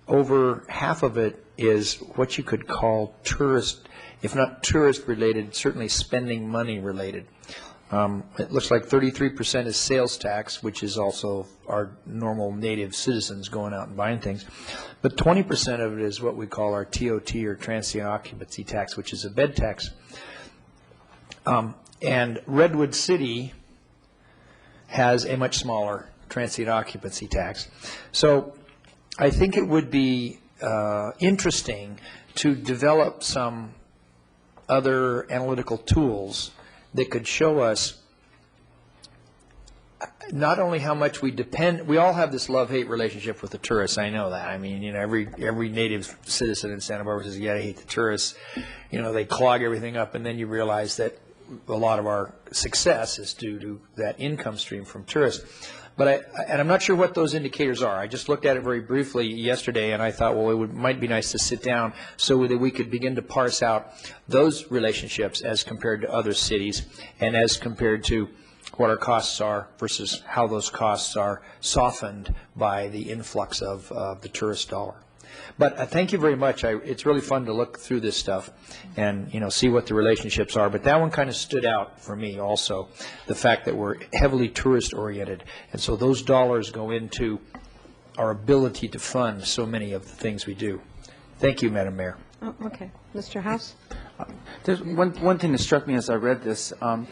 over half of it is what you could call tourist, if not tourist related, certainly spending money related. It looks like 33% is sales tax, which is also our normal native citizens going out and buying things. But 20% of it is what we call our TOT, or transient occupancy tax, which is a bed tax. And Redwood City has a much smaller transient occupancy tax. So I think it would be interesting to develop some other analytical tools that could show us not only how much we depend. We all have this love-hate relationship with the tourists. I know that. I mean, every native citizen in Santa Barbara says, "Yeah, I hate the tourists." They clog everything up, and then you realize that a lot of our success is due to that income stream from tourists. But I'm not sure what those indicators are. I just looked at it very briefly yesterday, and I thought, well, might be nice to sit down so that we could begin to parse out those relationships as compared to other cities, and as compared to what our costs are versus how those costs are softened by the influx of the tourist dollar. But thank you very much. It's really fun to look through this stuff and see what the relationships are. But that one kind of stood out for me also, the fact that we're heavily tourist oriented, and so those dollars go into our ability to fund so many of the things we do. Thank you, Madam Mayor. Oh, okay. Mr. House? There's one thing that struck me as I read this, and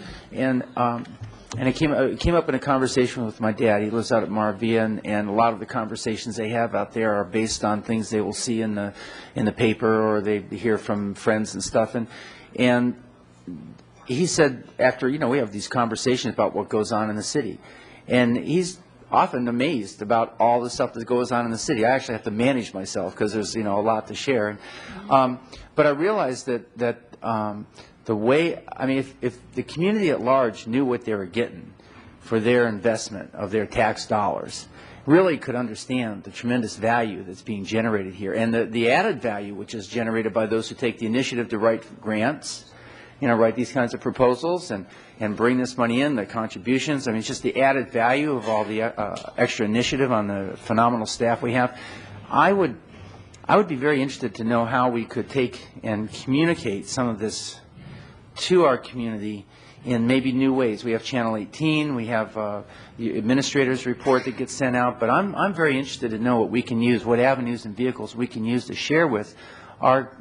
it came up in a conversation with my dad. He lives out at Maravilla, and a lot of the conversations they have out there are based on things they will see in the paper, or they hear from friends and stuff. And he said, after we have these conversations about what goes on in the city, and he's often amazed about all the stuff that goes on in the city. I actually have to manage myself because there's a lot to share. But I realized that the way, if the community at large knew what they were getting for their investment of their tax dollars, really could understand the tremendous value that's being generated here, and the added value which is generated by those who take the initiative to write grants, write these kinds of proposals and bring this money in, the contributions. It's just the added value of all the extra initiative on the phenomenal staff we have. I would be very interested to know how we could take and communicate some of this to our community in maybe new ways. We have Channel 18, we have the administrator's report that gets sent out, but I'm very interested to know what we can use, what avenues and vehicles we can use to share with our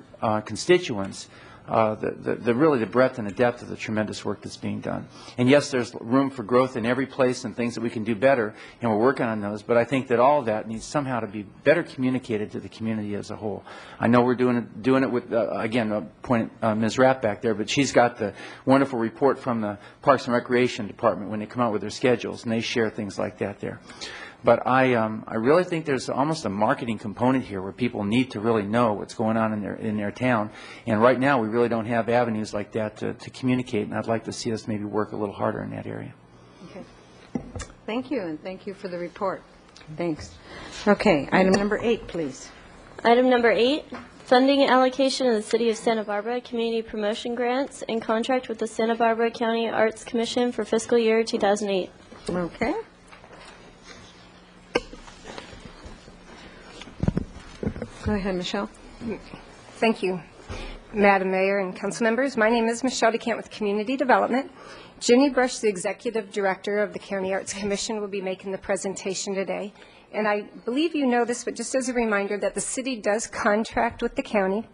constituents really the breadth and the depth of the tremendous work that's being done. And yes, there's room for growth in every place and things that we can do better, and we're working on those, but I think that all of that needs somehow to be better communicated to the community as a whole. I know we're doing it with, again, point Ms. Rapp back there, but she's got the wonderful report from the Parks and Recreation Department when they come out with their schedules, and they share things like that there. But I really think there's almost a marketing component here where people need to really know what's going on in their town. And right now, we really don't have avenues like that to communicate, and I'd like to see us maybe work a little harder in that area. Okay. Thank you, and thank you for the report. Thanks. Okay, item number 8, please. Item number 8, funding allocation of the City of Santa Barbara Community Promotion Grants in contract with the Santa Barbara County Arts Commission for fiscal year 2008. Okay. Go ahead, Michelle. Thank you, Madam Mayor and council members. My name is Michelle DeCant with Community Development. Ginny Brush, the Executive Director of the County Arts Commission, will be making the presentation today. And I believe you know this, but just as a reminder that the city does contract with the county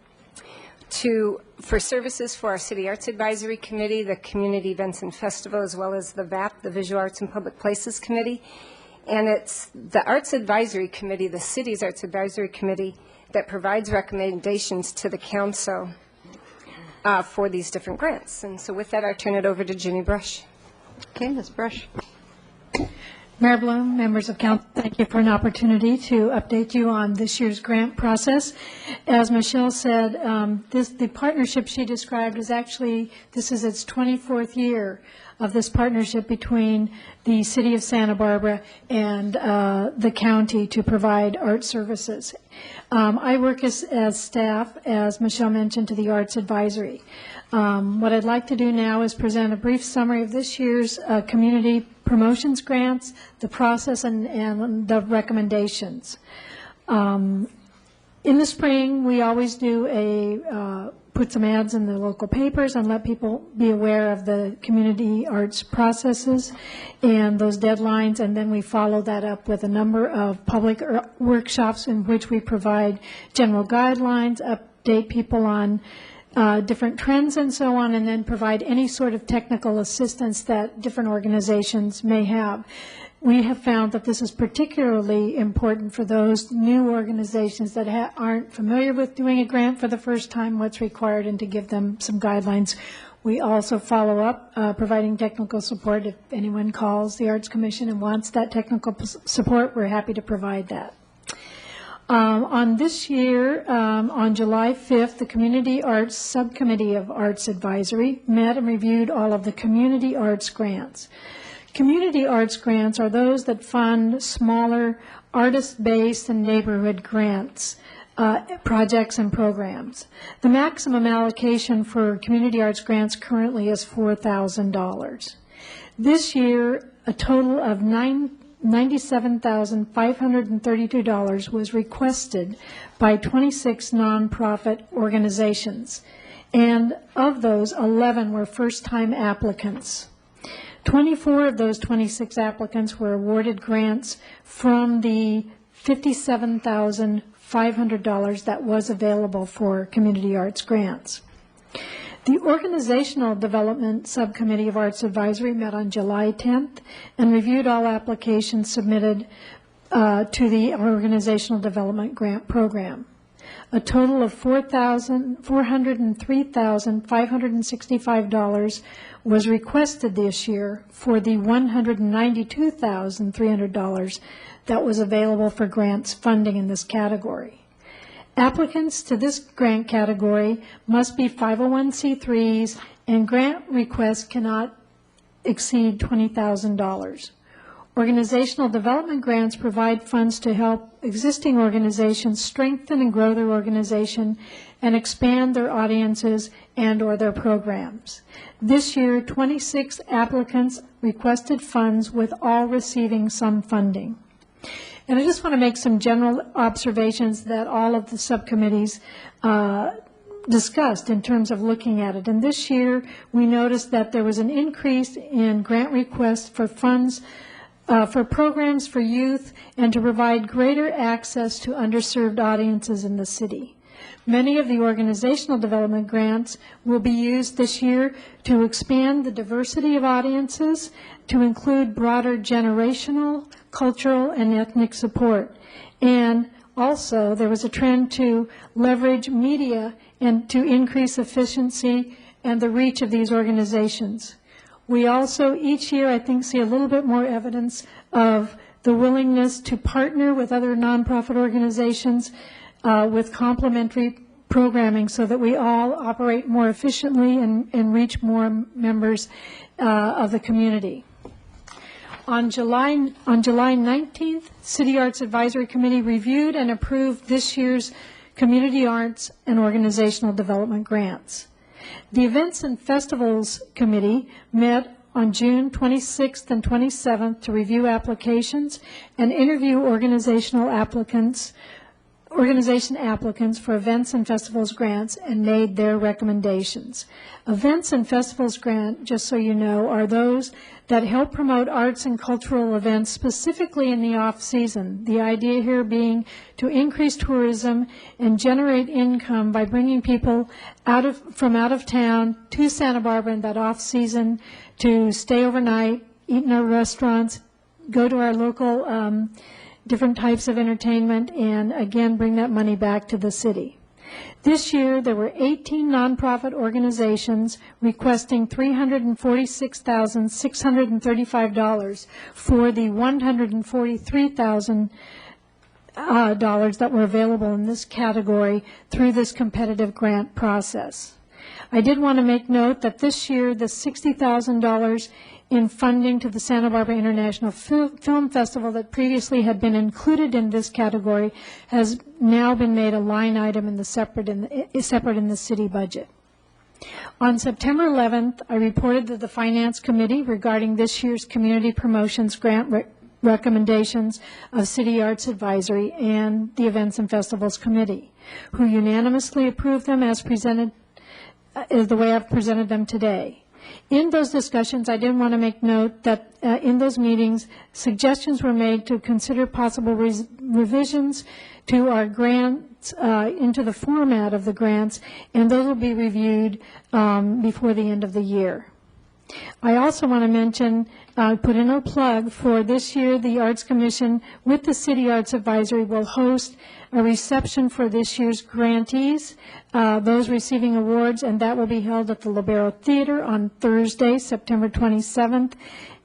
for services for our City Arts Advisory Committee, the Community Events and Festival, as well as the VAP, the Visual Arts and Public Places Committee. And it's the Arts Advisory Committee, the city's Arts Advisory Committee, that provides recommendations to the council for these different grants. And so with that, I turn it over to Ginny Brush. Okay, Ms. Brush. Mayor Bloom, members of council, thank you for an opportunity to update you on this year's grant process. As Michelle said, the partnership she described is actually, this is its 24th year of this partnership between the City of Santa Barbara and the county to provide art services. I work as staff, as Michelle mentioned, to the Arts Advisory. What I'd like to do now is present a brief summary of this year's community promotions grants, the process, and the recommendations. In the spring, we always do put some ads in the local papers and let people be aware of the community arts processes and those deadlines, and then we follow that up with a number of public workshops in which we provide general guidelines, update people on different trends and so on, and then provide any sort of technical assistance that different organizations may have. We have found that this is particularly important for those new organizations that aren't familiar with doing a grant for the first time, what's required, and to give them some guidelines. We also follow up, providing technical support. If anyone calls the Arts Commission and wants that technical support, we're happy to provide that. On this year, on July 5th, the Community Arts Subcommittee of Arts Advisory met and reviewed all of the community arts grants. Community arts grants are those that fund smaller artist-based and neighborhood grants, projects and programs. The maximum allocation for community arts grants currently is $4,000. This year, a total of $97,532 was requested by 26 nonprofit organizations, and of those, 11 were first-time applicants. 24 of those 26 applicants were awarded grants from the $57,500 that was available for community arts grants. The Organizational Development Subcommittee of Arts Advisory met on July 10th and reviewed all applications submitted to the Organizational Development Grant Program. A total of $403,565 was requested this year for the $192,300 that was available for grants funding in this category. Applicants to this grant category must be 501c3s, and grant requests cannot exceed $20,000. Organizational development grants provide funds to help existing organizations strengthen and grow their organization and expand their audiences and/or their programs. This year, 26 applicants requested funds, with all receiving some funding. And I just want to make some general observations that all of the subcommittees discussed in terms of looking at it. And this year, we noticed that there was an increase in grant requests for funds for programs for youth and to provide greater access to underserved audiences in the city. Many of the organizational development grants will be used this year to expand the diversity of audiences to include broader generational, cultural, and ethnic support. And also, there was a trend to leverage media and to increase efficiency and the reach of these organizations. We also, each year, I think, see a little bit more evidence of the willingness to partner with other nonprofit organizations with complementary programming so that we all operate more efficiently and reach more members of the community. On July 19th, City Arts Advisory Committee reviewed and approved this year's Community Arts and Organizational Development grants. The Events and Festivals Committee met on June 26th and 27th to review applications and interview organization applicants for events and festivals grants and made their recommendations. Events and festivals grant, just so you know, are those that help promote arts and cultural events specifically in the off-season. The idea here being to increase tourism and generate income by bringing people from out of town to Santa Barbara in that off-season to stay overnight, eat in our restaurants, go to our local different types of entertainment, and again bring that money back to the city. This year there were 18 nonprofit organizations requesting $346,635 for the $143,000 that were available in this category through this competitive grant process. I did want to make note that this year the $60,000 in funding to the Santa Barbara International Film Festival that previously had been included in this category has now been made a line item in the separate in the city budget. On September 11th, I reported to the Finance Committee regarding this year's Community Promotions Grant recommendations of City Arts Advisory and the Events and Festivals Committee, who unanimously approved them as presented, the way I've presented them today. In those discussions, I did want to make note that in those meetings, suggestions were made to consider possible revisions to our grants, into the format of the grants, and those will be reviewed before the end of the year. I also want to mention, put in a plug for this year, the Arts Commission with the City Arts Advisory will host a reception for this year's grantees, those receiving awards, and that will be held at the Libero Theater on Thursday, September 27th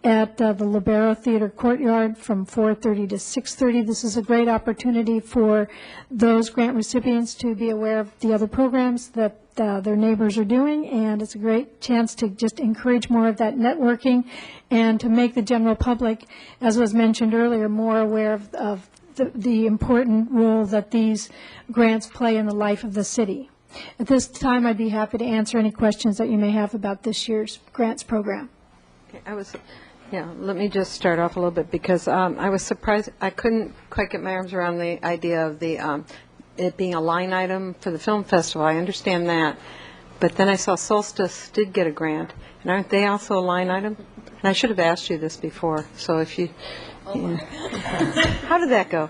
at the Libero Theater Courtyard from 4:30 to 6:30. This is a great opportunity for those grant recipients to be aware of the other programs that their neighbors are doing, and it's a great chance to just encourage more of that networking and to make the general public, as was mentioned earlier, more aware of the important role that these grants play in the life of the city. At this time, I'd be happy to answer any questions that you may have about this year's grants program. Okay, let me just start off a little bit because I was surprised. I couldn't quite get my arms around the idea of it being a line item for the film festival. I understand that. But then I saw Solstice did get a grant. And aren't they also a line item? And I should have asked you this before. So if you... How did that go?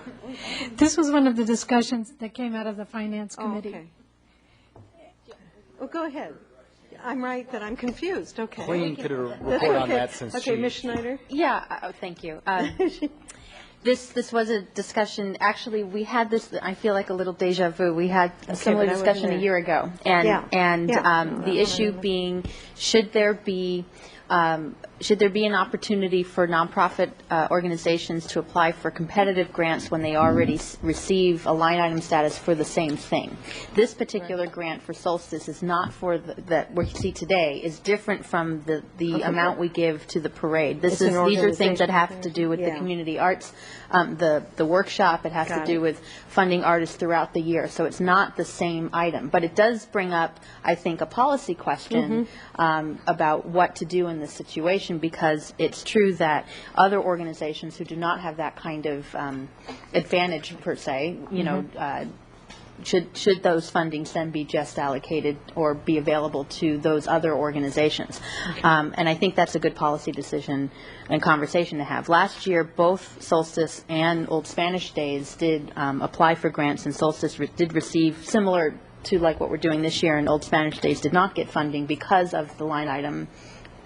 This was one of the discussions that came out of the Finance Committee. Okay. Well, go ahead. I'm right that I'm confused. Okay. Colleen could report on that since Okay, Ms. Schneider? Yeah, thank you. This was a discussion, actually, we had this, I feel like a little deja vu. We had a similar discussion a year ago. And the issue being, should there be an opportunity for nonprofit organizations to apply for competitive grants when they already receive a line item status for the same thing? This particular grant for Solstice is not for that we see today, is different from the amount we give to the parade. These are things that have to do with the community arts, the workshop. It has to do with funding artists throughout the year. So it's not the same item. But it does bring up, I think, a policy question about what to do in this situation, because it's true that other organizations who do not have that kind of advantage per se, should those fundings then be just allocated or be available to those other organizations? And I think that's a good policy decision and conversation to have. Last year, both Solstice and Old Spanish Days did apply for grants, and Solstice did receive similar to like what we're doing this year, and Old Spanish Days did not get funding because of the line item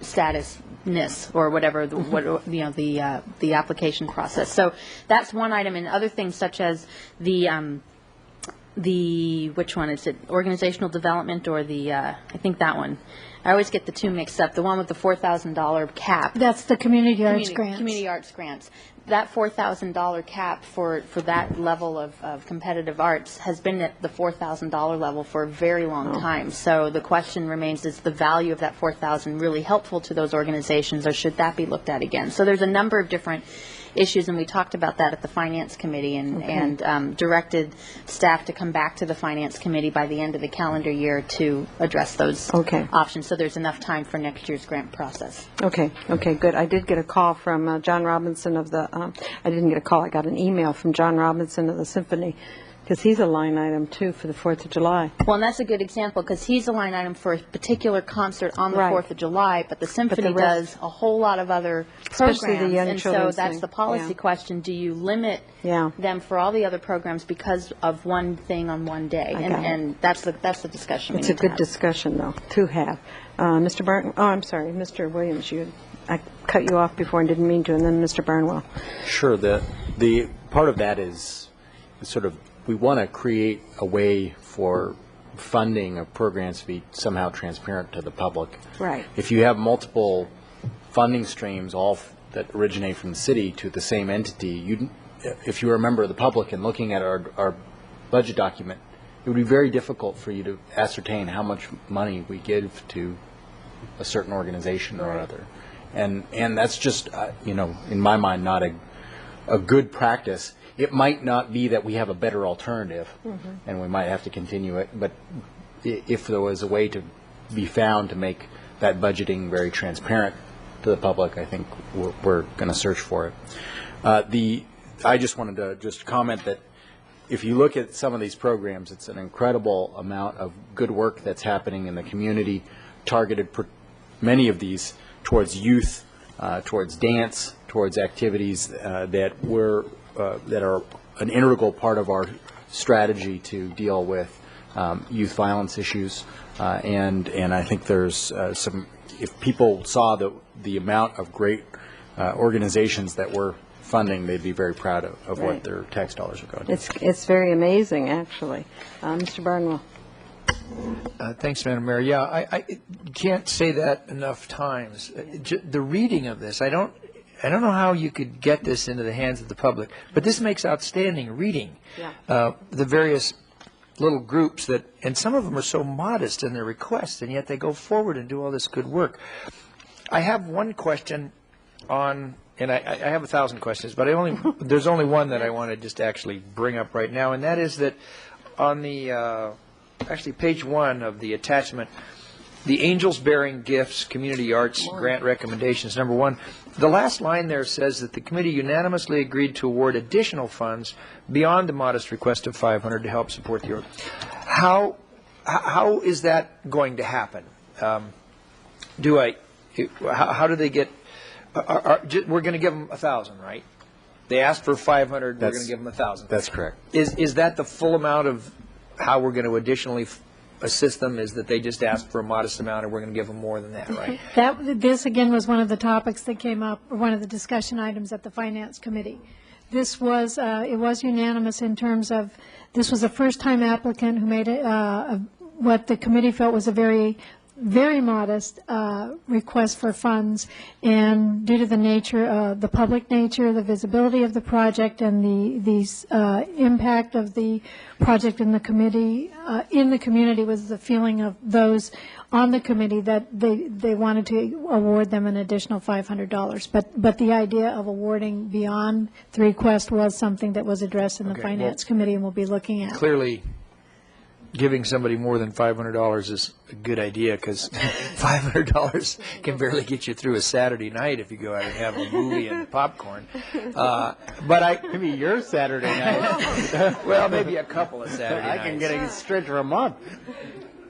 statusness or whatever the application process. So that's one item, and other things such as the which one is it, organizational development or the I think that one. I always get the two mixed up. The one with the $4,000 cap. That's the community arts grants. Community arts grants. That $4,000 cap for that level of competitive arts has been at the $4,000 level for a very long time. So the question remains, is the value of that $4,000 really helpful to those organizations, or should that be looked at again? So there's a number of different issues, and we talked about that at the Finance Committee and directed staff to come back to the Finance Committee by the end of the calendar year to address those options, so there's enough time for next year's grant process. Okay, good. I did get a call from John Robinson of the, I didn't get a call, I got an email from John Robinson of the Symphony, because he's a line item, too, for the 4th of July. Well, and that's a good example, because he's a line item for a particular concert on the 4th of July, but the Symphony does a whole lot of other programs. Especially the young and so children's that's thing. the policy question. Do you limit them for all the other programs because of one thing on one day? And that's the discussion we It's need a to good have. discussion, though, to have. Mr. Barton, I'm sorry, Mr. Williams, I cut you off before and didn't mean to, and then Mr. Barnwell. Sure. The part of that is sort of, we want to create a way for funding of programs to be somehow transparent to the public. Right. If you have multiple funding streams, all that originate from the city to the same entity, if you were a member of the public and looking at our budget document, it would be very difficult for you to ascertain how much money we give to a certain organization or other. And that's just, in my mind, not a good practice. It might not be that we have a better alternative, and we might have to continue it, but if there was a way to be found to make that budgeting very transparent to the public, I think we're going to search for it. I just wanted to just comment that if you look at some of these programs, it's an incredible amount of good work that's happening in the community, targeted many of these towards youth, towards dance, towards activities that are an integral part of our strategy to deal with youth violence issues. And I think there's if people saw the amount of great organizations that we're funding, they'd be very proud of what their tax dollars are going to. It's very amazing, actually. Mr. Barnwell. Thanks, Madam Mayor. Yeah, I can't say that enough times. The reading of this, I don't know how you could get this into the hands of the public, but this makes outstanding reading. The various little groups and some of them are so modest in their requests, and yet they go forward and do all this good work. I have one question on, and I have 1,000 questions, but there's only one that I want to just actually bring up right now, and that is that on the, actually page 1 of the attachment, the Angels Bearing Gifts Community Arts Grant Recommendations, number 1, the last line there says that the committee unanimously agreed to award additional funds beyond the modest request of $500 to help support the org. How is that going to happen? How do they get? We're going to give them 1,000, right? They asked for 500. We're going to give them 1,000. That's correct. Is that the full amount of how we're going to additionally assist them? Is that they just asked for a modest amount, and we're going to give them more than that, right? This, again, was one of the topics that came up, or one of the discussion items at the Finance Committee. This was, it was unanimous in terms of, this was a first-time applicant who made what the committee felt was a very modest request for funds, and due to the nature, the public nature, the visibility of the project, and the impact of the project in the committee, in the community, was the feeling of those on the committee that they wanted to award them an additional $500. But the idea of awarding beyond the request was something that was addressed in the Finance Committee, and we'll be looking at. Clearly, giving somebody more than $500 is a good idea, because $500 can barely get you through a Saturday night if you go out and have a movie and popcorn. Maybe your Saturday night. Well, maybe a couple of Saturday nights. I can get a stretch for a month.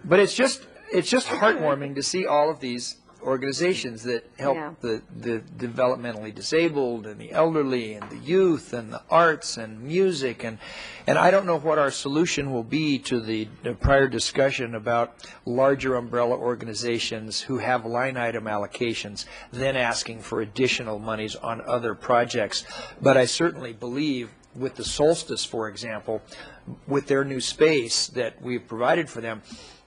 But it's just heartwarming to see all of these organizations that help the developmentally disabled and the elderly and the youth and the arts and music, and I don't know what our solution will be to the prior discussion about larger umbrella organizations who have line item allocations then asking for additional monies on other projects. But I certainly believe with the Solstice, for example, with their new space that we've provided for them,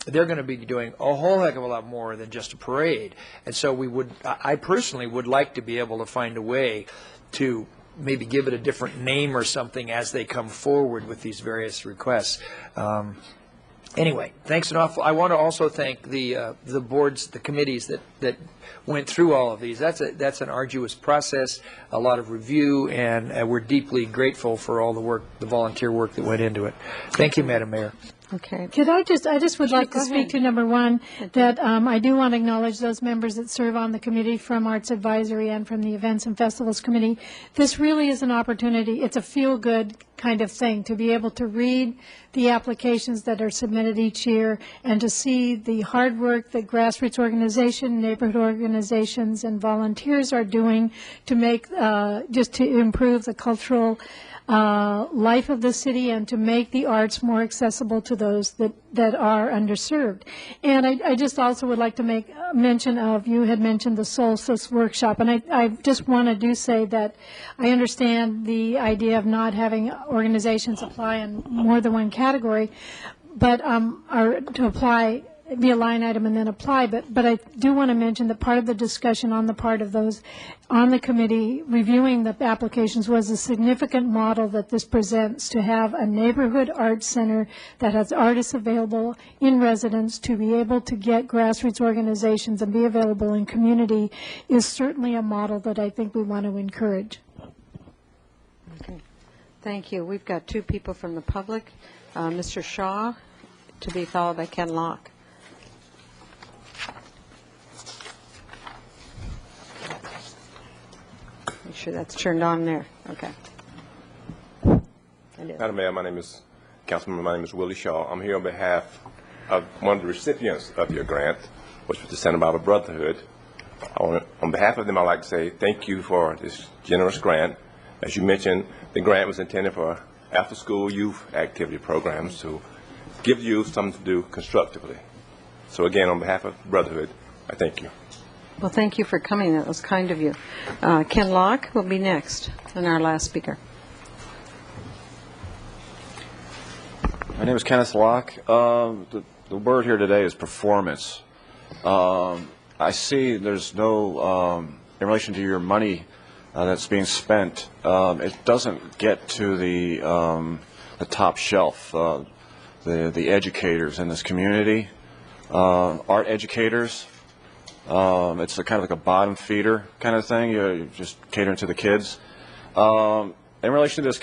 they're going to be doing a whole heck of a lot more than just a parade. And so I personally would like to be able to find a way to maybe give it a different name or something as they come forward with these various requests. Anyway, thanks an awful. I want to also thank the boards, the committees that went through all of these. That's an arduous process, a lot of review, and we're deeply grateful for all the work, the volunteer work that went into it. Thank you, Madam Mayor. Okay. Could I just would like to speak to number one, that I do want to acknowledge those members that serve on the committee from Arts Advisory and from the Events and Festivals Committee. This really is an opportunity. It's a feel-good kind of thing to be able to read the applications that are submitted each year and to see the hard work that grassroots organizations, neighborhood organizations, and volunteers are doing to make, just to improve the cultural life of the city and to make the arts more accessible to those that are underserved. And I just also would like to make mention of, you had mentioned the Solstice Workshop, and I just want to say that I understand the idea of not having organizations apply in more than one category, but or to apply, be a line item and then apply, but I do want to mention that part of the discussion on the part of those on the committee reviewing the applications was a significant model that this presents, to have a neighborhood arts center that has artists available in residence to be able to get grassroots organizations and be available in community is certainly a model that I think we want to encourage. Okay. Thank you. We've got two people from the public, Mr. Shaw, to be followed by Ken Locke. Make sure that's turned on there. Okay. Madam Mayor, my name is Willie Shaw. I'm here on behalf of one of the recipients of your grant, which was the Santa Barbara Brotherhood. On behalf of them, I'd like to say thank you for this generous grant. As you mentioned, the grant was intended for after-school youth activity programs to give youth something to do constructively. So again, on behalf of Brotherhood, I thank you. Well, thank you for coming. That was kind of you. Ken Locke will be next, and our last speaker. My name is Kenneth Locke. The word here today is performance. I see there's no, in relation to your money that's being spent, it doesn't get to the top shelf. The educators in this community, art educators. It's kind of like a bottom feeder kind of thing. You're just catering to the kids. In relation to this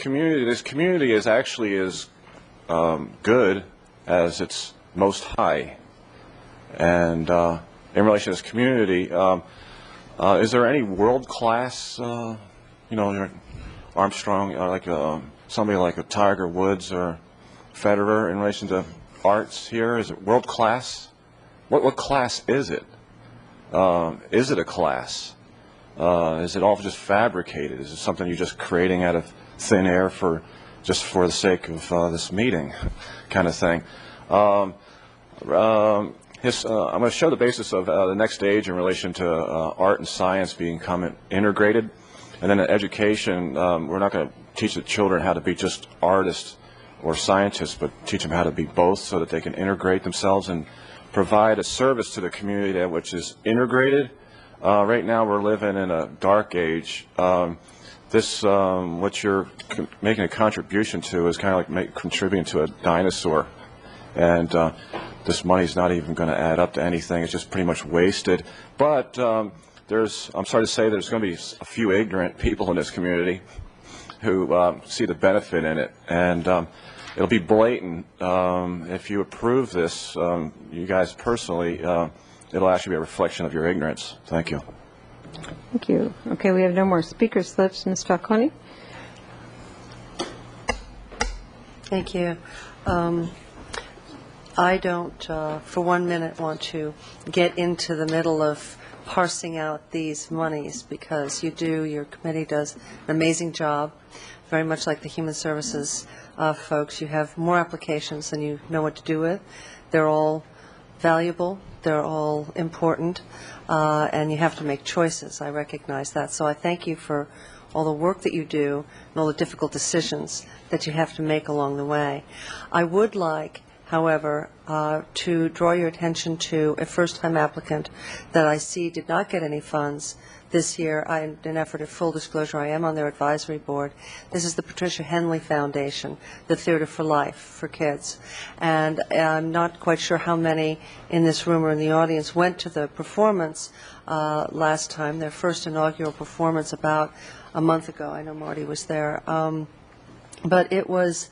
community is actually as good as its most high. And in relation to this community, is there any world-class, Armstrong, like somebody like a Tiger Woods or Federer in relation to arts here? Is it world-class? What class is it? Is it a class? Is it all just fabricated? Is it something you're just creating out of thin air just for the sake of this meeting kind of thing? I'm going to show the basis of the next stage in relation to art and science becoming integrated. And then in education, we're not going to teach the children how to be just artists or scientists, but teach them how to be both so that they can integrate themselves and provide a service to the community which is integrated. Right now we're living in a dark age. What you're making a contribution to is kind of like contributing to a dinosaur. And this money's not even going to add up to anything. It's just pretty much wasted. But I'm sorry to say there's going to be a few ignorant people in this community who see the benefit in it. And it'll be blatant. If you approve this, you guys personally, it'll actually be a reflection of your ignorance. Thank you. Thank you. Okay, we have no more speaker slips. Ms. Falcone? Thank you. I don't, for 1 minute, want to get into the middle of parsing out these monies, because you do, your committee does an amazing job, very much like the Human Services folks. You have more applications than you know what to do with. They're all valuable, they're all important, and you have to make choices. I recognize that. So I thank you for all the work that you do and all the difficult decisions that you have to make along the way. I would like, however, to draw your attention to a first-time applicant that I see did not get any funds this year. In an effort of full disclosure, I am on their advisory board. This is the Patricia Henley Foundation, the Theater for Life for kids. And I'm not quite sure how many in this room or in the audience went to the performance last time, their first inaugural performance about a month ago. I know Marty was there. But it was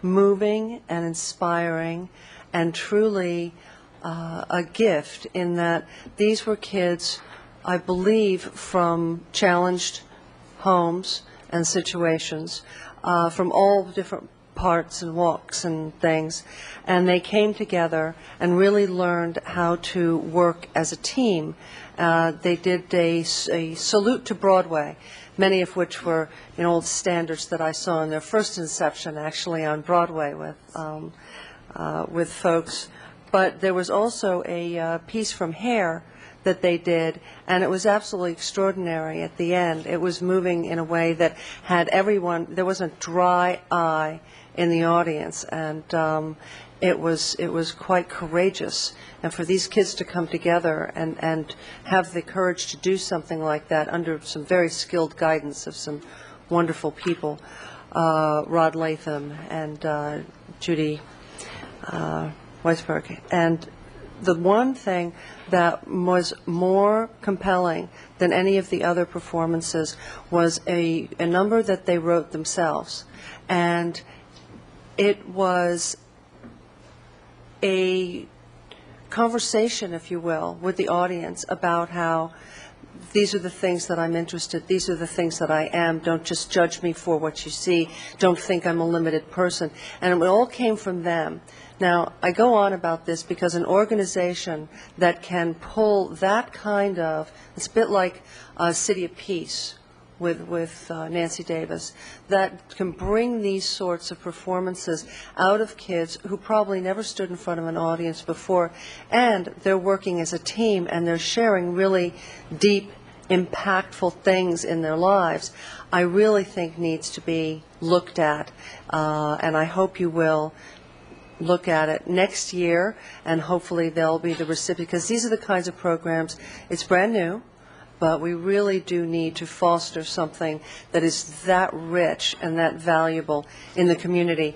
moving and inspiring and truly a gift, in that these were kids, I believe, from challenged homes and situations, from all different parts and walks and things, and they came together and really learned how to work as a team. They did a salute to Broadway, many of which were old standards that I saw in their first inception, actually on Broadway with folks. But there was also a piece from Hair that they did, and it was absolutely extraordinary at the end. It was moving in a way that had everyone, there wasn't a dry eye in the audience, and it was quite courageous. And for these kids to come together and have the courage to do something like that under some very skilled guidance of some wonderful people, Rod Latham and Judy Weisberg. And the one thing that was more compelling than any of the other performances was a number that they wrote themselves. And it was a conversation, if you will, with the audience about how these are the things that I'm interested, these are the things that I am, don't just judge me for what you see, don't think I'm a limited person. And it all came from them. Now, I go on about this because an organization that can pull that kind of, it's a bit like City of Peace with Nancy Davis, that can bring these sorts of performances out of kids who probably never stood in front of an audience before, and they're working as a team and they're sharing really deep, impactful things in their lives, I really think needs to be looked at, and I hope you will look at it next year, and hopefully they'll be the recipient, because these are the kinds of programs, it's brand new, but we really do need to foster something that is that rich and that valuable in the community,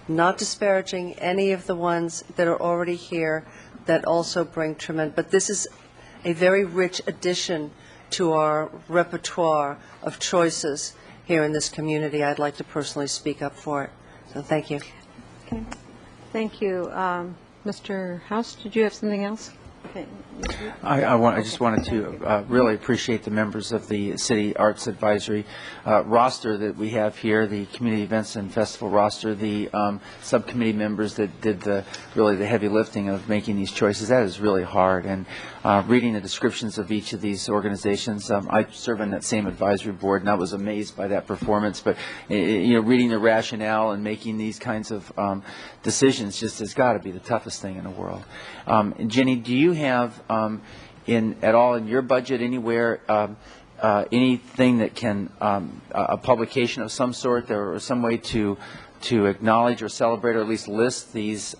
not disparaging any of the ones that are already here that also bring tremendous, but this is a very rich addition to our repertoire of choices here in this community. I'd like to personally speak up for it. So thank you. Okay. Thank you. Mr. House, did you have something else? Okay. I just wanted to really appreciate the members of the City Arts Advisory roster that we have here, the Community Events and Festival roster, the subcommittee members that did really the heavy lifting of making these choices. That is really hard. And reading the descriptions of each of these organizations, I serve on that same advisory board, and I was amazed by that performance. But reading the rationale and making these kinds of decisions just has got to be the toughest thing in the world. Jenny, do you have at all in your budget anywhere anything that can a publication of some sort or some way to acknowledge or celebrate or at least list these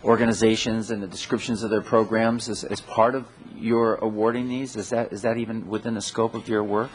organizations and the descriptions of their programs as part of your awarding these? Is that even within the scope of your work?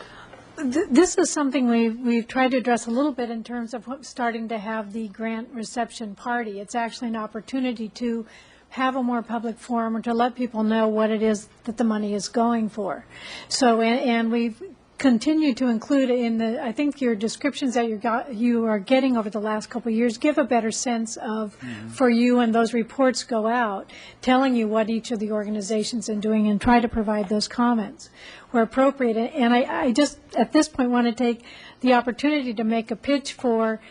This is something we've tried to address a little bit in terms of starting to have the grant reception party. It's actually an opportunity to have a more public forum or to let people know what it is that the money is going for. So, and we've continue to include in the, I think your descriptions that you are getting over the last couple of years give a better sense of, for you, and those reports go out, telling you what each of the organizations are doing, and try to provide those comments where appropriate. And I just, at this point, want to take the opportunity to make a pitch for,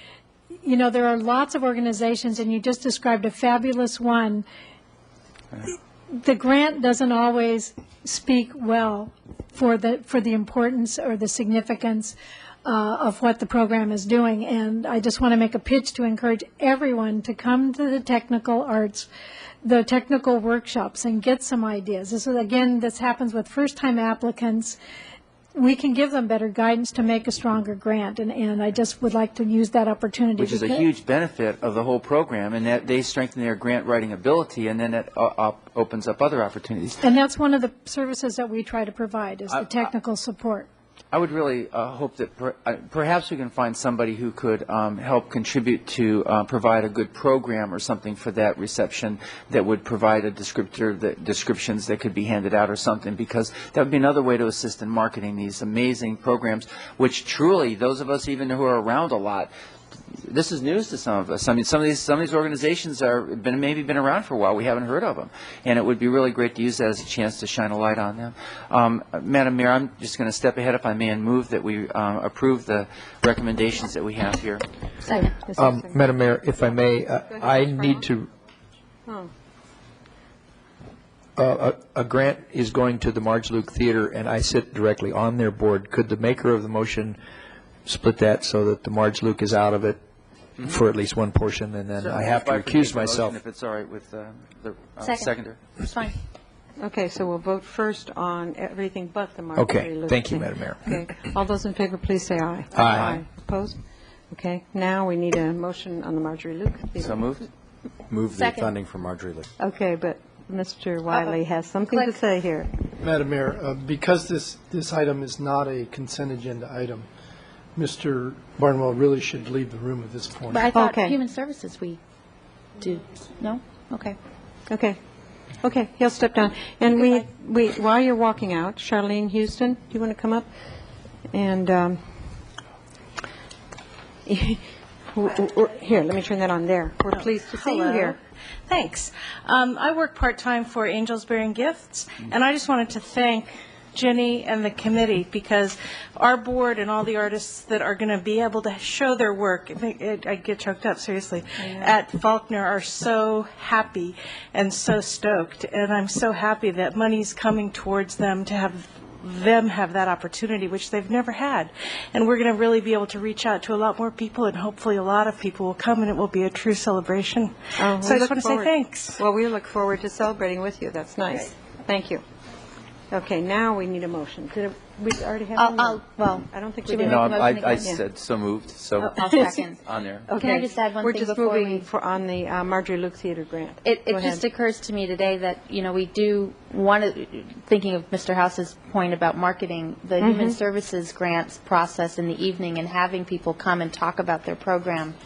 there are lots of organizations, and you just described a fabulous one. The grant doesn't always speak well for the importance or the significance of what the program is doing. And I just want to make a pitch to encourage everyone to come to the technical arts, the technical workshops, and get some ideas. This happens with first-time applicants. We can give them better guidance to make a stronger grant, and I just would like to use that opportunity. Which is a huge benefit of the whole program, and that they strengthen their grant writing ability, and then it opens up other opportunities. And that's one of the services that we try to provide, is the technical support. I would really hope that perhaps we can find somebody who could help contribute to provide a good program or something for that reception that would provide a descriptions that could be handed out or something, because that would be another way to assist in marketing these amazing programs, which truly, those of us even who are around a lot, this is news to some of us. I mean, some of these organizations maybe been around for a while. We haven't heard of them, and it would be really great to use that as a chance to shine a light on them. Madam Mayor, I'm just going to step ahead, if I may, and move that we approve the recommendations that we have here. Second. Madam Mayor, if I may, I need to. A grant is going to the Marge Luke Theater, and I sit directly on their board. Could the maker of the motion split that so that the Marge Luke is out of it for at least one portion, and then I have to recuse myself? If it's all right with the Seconder. It's fine. Okay, so we'll vote first on everything but the Marjorie Okay, Luke thank you, thing. Madam Mayor. Okay, all those in favor, please say aye. Aye. Opposed? Okay, now we need a motion on the Marjorie Luke. So moved. Move the Second. funding for Marjorie Luke. Okay, but Mr. Wiley has something to say here. Madam Mayor, because this item is not a consent agenda item, Mr. Barnwell really should leave the room at this point. But I thought Okay. Human Services we do. No? Okay. Okay, he'll step down. And we while you're walking out, Charlene Houston, do you want to come up? And here, let me turn that on there. We're pleased to see you Hello. here. Thanks. I work part-time for Angels Bearing Gifts, and I just wanted to thank Jenny and the committee, because our board and all the artists that are going to be able to show their work, I get choked up, seriously, at Faulkner are so happy and so stoked, and I'm so happy that money's coming towards them to have that opportunity, which they've never had. And we're going to really be able to reach out to a lot more people, and hopefully a lot of people will come, and it will be a true celebration. So I just want to say thanks. Well, we look forward to celebrating with you. That's nice. Thank you. Okay, now we need a motion. Did we already have one? Well, I don't think should we we did. make a No, motion I again? said so moved, so I'll second. on there. Okay. Can I just add one We're thing just before moving we... on the Marjorie Luke Theater grant. It Go just ahead. occurs to me today that, we do want to, thinking of Mr. House's point about marketing, the Human Services grants process in the evening and having people come and talk about their program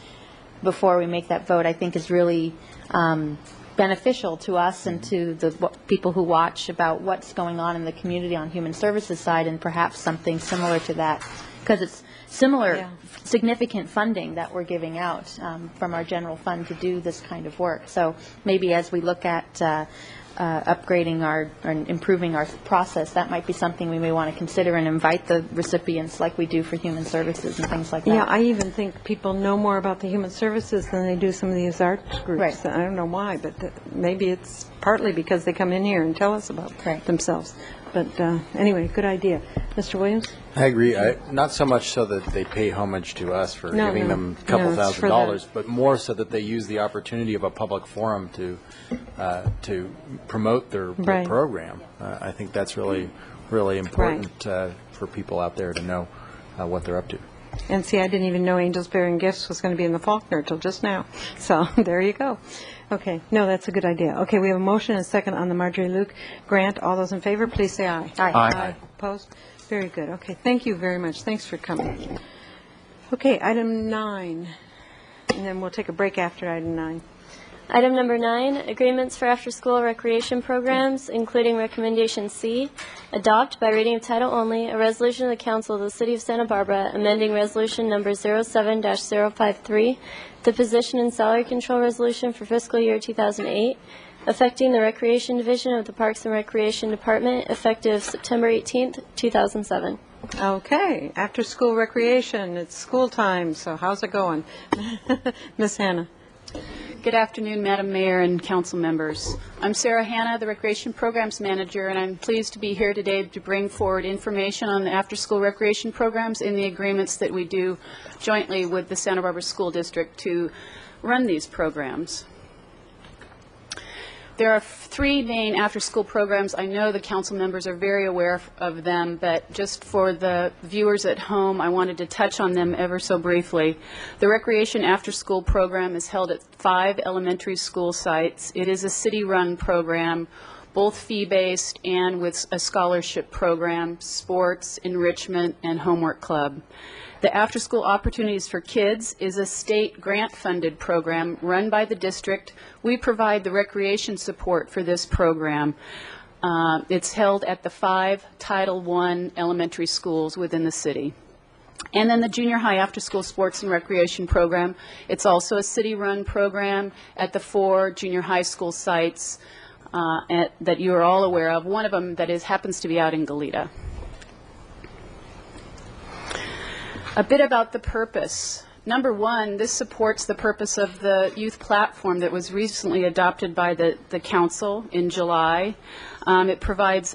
before we make that vote, I think is really beneficial to us and to the people who watch about what's going on in the community on Human Services side, and perhaps something similar to that, because it's similar, significant funding that we're giving out from our general fund to do this kind of work. So maybe as we look at upgrading or improving our process, that might be something we may want to consider and invite the recipients like we do for Human Services and things like that. Yeah, I even think people know more about the Human Services than they do some of these arts groups. Right. I don't know why, but maybe it's partly because they come in here and tell us about themselves. But anyway, good idea. Mr. Williams? I agree. Not so much so that they pay homage to us for No, giving no. them a couple No, it's for $1,000s, but more so that they use the opportunity of a public forum to promote their Right. program. I think that's really important for people out there to know what they're up to. And see, I didn't even know Angels Bearing Gifts was going to be in the Faulkner till just now. So there you go. Okay, no, that's a good idea. Okay, we have a motion and a second on the Marjorie Luke grant. All those in favor, please say aye. Aye. Aye. Opposed? Very good. Okay, thank you very much. Thanks for coming. Okay, item 9, and then we'll take a break after item 9. Item number 9, agreements for after-school recreation programs, including recommendation C, adopt by reading of title only a resolution of the Council of the City of Santa Barbara amending resolution number 07-053, the position and salary control resolution for fiscal year 2008, affecting the Recreation Division of the Parks and Recreation Department, effective September 18th, 2007. Okay, after-school recreation, it's school time, so how's it going? Ms. Hannah. Good afternoon, Madam Mayor and council members. I'm Sarah Hanna, the Recreation Programs Manager, and I'm pleased to be here today to bring forward information on the after-school recreation programs and the agreements that we do jointly with the Santa Barbara School District to run these programs. There are 3 main after-school programs. I know the council members are very aware of them, but just for the viewers at home, I wanted to touch on them ever so briefly. The Recreation After-School program is held at 5 elementary school sites. It is a city-run program, both fee-based and with a scholarship program, sports, enrichment, and homework club. The After School Opportunities for Kids is a state grant-funded program run by the district. We provide the recreation support for this program. It's held at the 5 Title I elementary schools within the city. And then the Junior High After School Sports and Recreation program. It's also a city-run program at the 4 junior high school sites that you are all aware of. One of them that happens to be out in Goleta. A bit about the purpose. Number 1, this supports the purpose of the youth platform that was recently adopted by the council in July. It provides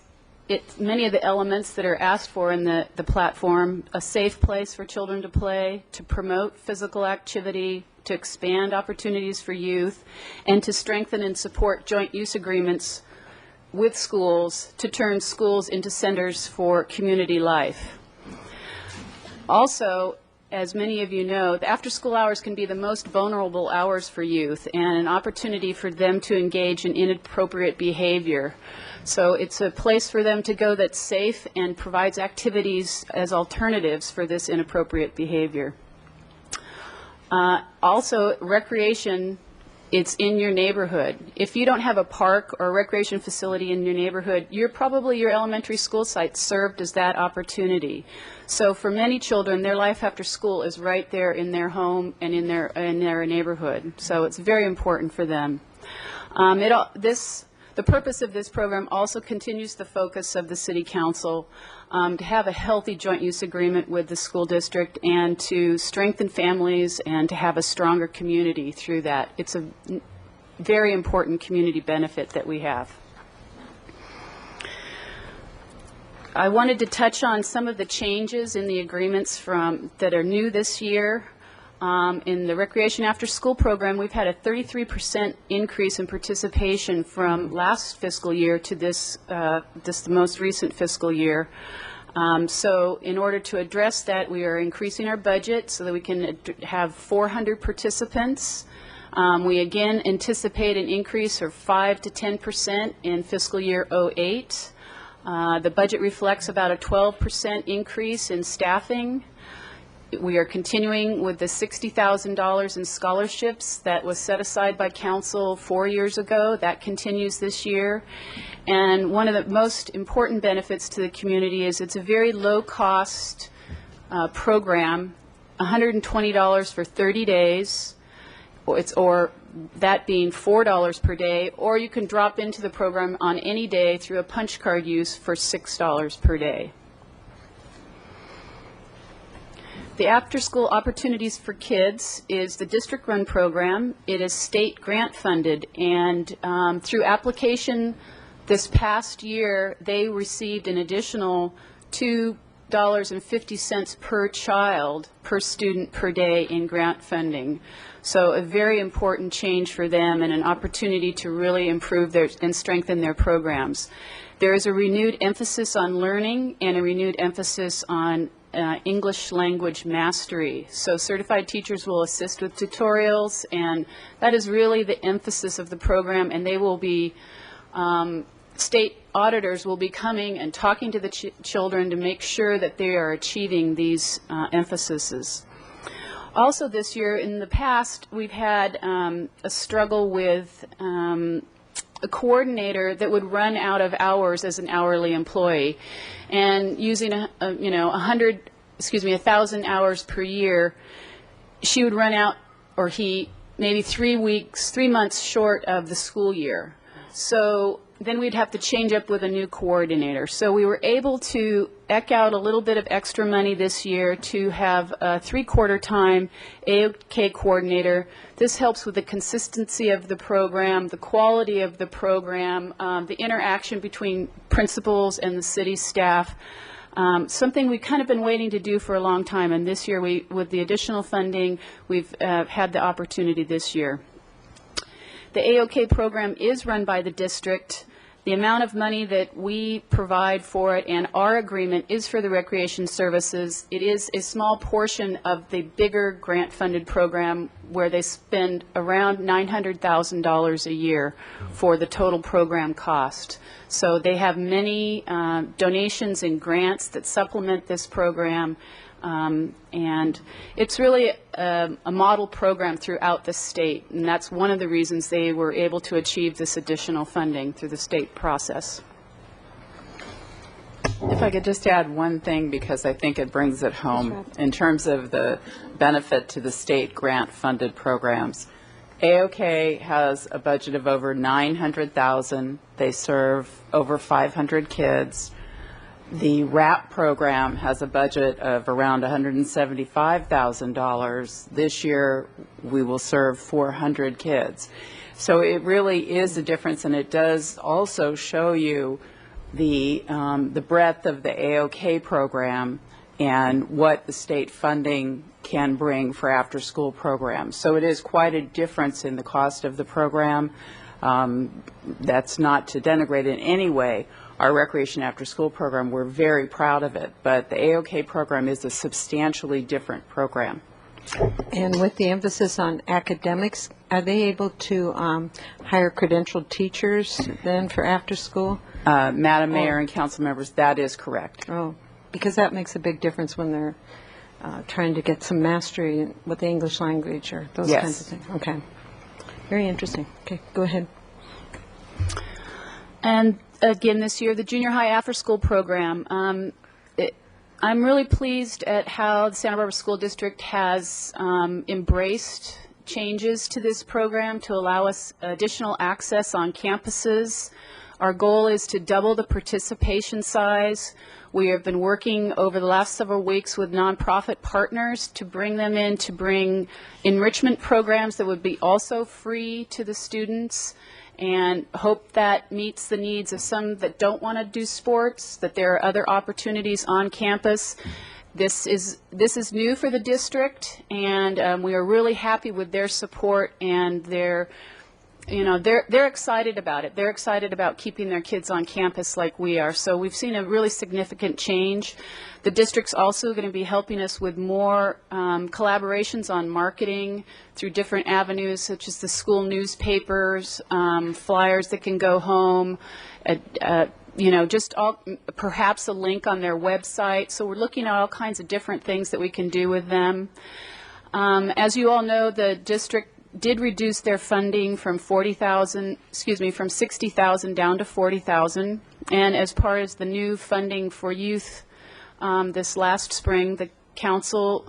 many of the elements that are asked for in the platform: a safe place for children to play, to promote physical activity, to expand opportunities for youth, and to strengthen and support joint use agreements with schools to turn schools into centers for community life. Also, as many of you know, the after-school hours can be the most vulnerable hours for youth and an opportunity for them to engage in inappropriate behavior. So it's a place for them to go that's safe and provides activities as alternatives for this inappropriate behavior. Also, recreation, it's in your neighborhood. If you don't have a park or a recreation facility in your neighborhood, your elementary school site served as that opportunity. So for many children, their life after school is right there in their home and in their neighborhood. So it's very important for them. The purpose of this program also continues the focus of the City Council to have a healthy joint use agreement with the school district and to strengthen families and to have a stronger community through that. It's a very important community benefit that we have. I wanted to touch on some of the changes in the agreements that are new this year. In the Recreation After School program, we've had a 33% increase in participation from last fiscal year to this the most recent fiscal year. So in order to address that, we are increasing our budget so that we can have 400 participants. We again anticipate an increase of 5 to 10% in fiscal year 08. The budget reflects about a 12% increase in staffing. We are continuing with the $60,000 in scholarships that was set aside by council 4 years ago. That continues this year. And one of the most important benefits to the community is it's a very low-cost program, $120 for 30 days, or that being $4 per day, or you can drop into the program on any day through a punch card use for $6 per day. The After School Opportunities for Kids is the district-run program. It is state grant-funded, and through application this past year, they received an additional $2.50 per child, per student, per day in grant funding. So a very important change for them and an opportunity to really improve and strengthen their programs. There is a renewed emphasis on learning and a renewed emphasis on English language mastery. So certified teachers will assist with tutorials, and that is really the emphasis of the program, and they will be, state auditors will be coming and talking to the children to make sure that they are achieving these emphases. Also this year, in the past, we've had a struggle with a coordinator that would run out of hours as an hourly employee, and using 1,000 hours per year, she would run out, or he, maybe 3 months short of the school year. So then we'd have to change up with a new coordinator. So we were able to eke out a little bit of extra money this year to have a 3/4 time AOK coordinator. This helps with the consistency of the program, the quality of the program, the interaction between principals and the city staff. Something we've kind of been waiting to do for a long time, and this year, with the additional funding, we've had the opportunity this year. The AOK program is run by the district. The amount of money that we provide for it and our agreement is for the recreation services. It is a small portion of the bigger grant-funded program where they spend around $900,000 a year for the total program cost. So they have many donations and grants that supplement this program. And it's really a model program throughout the state, and that's one of the reasons they were able to achieve this additional funding through the state process. If I could just add one thing, because I think it brings it home in terms of the benefit to the state grant-funded programs. AOK has a budget of over $900,000. They serve over 500 kids. The RAP program has a budget of around $175,000. This year, we will serve 400 kids. So it really is a difference, and it does also show you the breadth of the AOK program and what the state funding can bring for after-school programs. So it is quite a difference in the cost of the program. That's not to denigrate in any way our recreation after-school program. We're very proud of it, but the AOK program is a substantially different program. And with the emphasis on academics, are they able to hire credentialed teachers then for after-school? Madam Mayor and council members, that is correct. Oh, because that makes a big difference when they're trying to get some mastery with the English language or those Yes. kinds of things. Okay. Very interesting. Okay, go ahead. And again, this year, the junior high after-school program. I'm really pleased at how the Santa Barbara School District has embraced changes to this program to allow us additional access on campuses. Our goal is to double the participation size. We have been working over the last several weeks with nonprofit partners to bring them in, to bring enrichment programs that would be also free to the students, and hope that meets the needs of some that don't want to do sports, that there are other opportunities on campus. This is new for the district, and we are really happy with their support, and they're excited about it. They're excited about keeping their kids on campus like we are. So we've seen a really significant change. The district's also going to be helping us with more collaborations on marketing through different avenues, such as the school newspapers, flyers that can go home, perhaps a link on their website. So we're looking at all kinds of different things that we can do with them. As you all know, the district did reduce their funding from from 60,000 down to 40,000. And as part of the new funding for youth this last spring, the council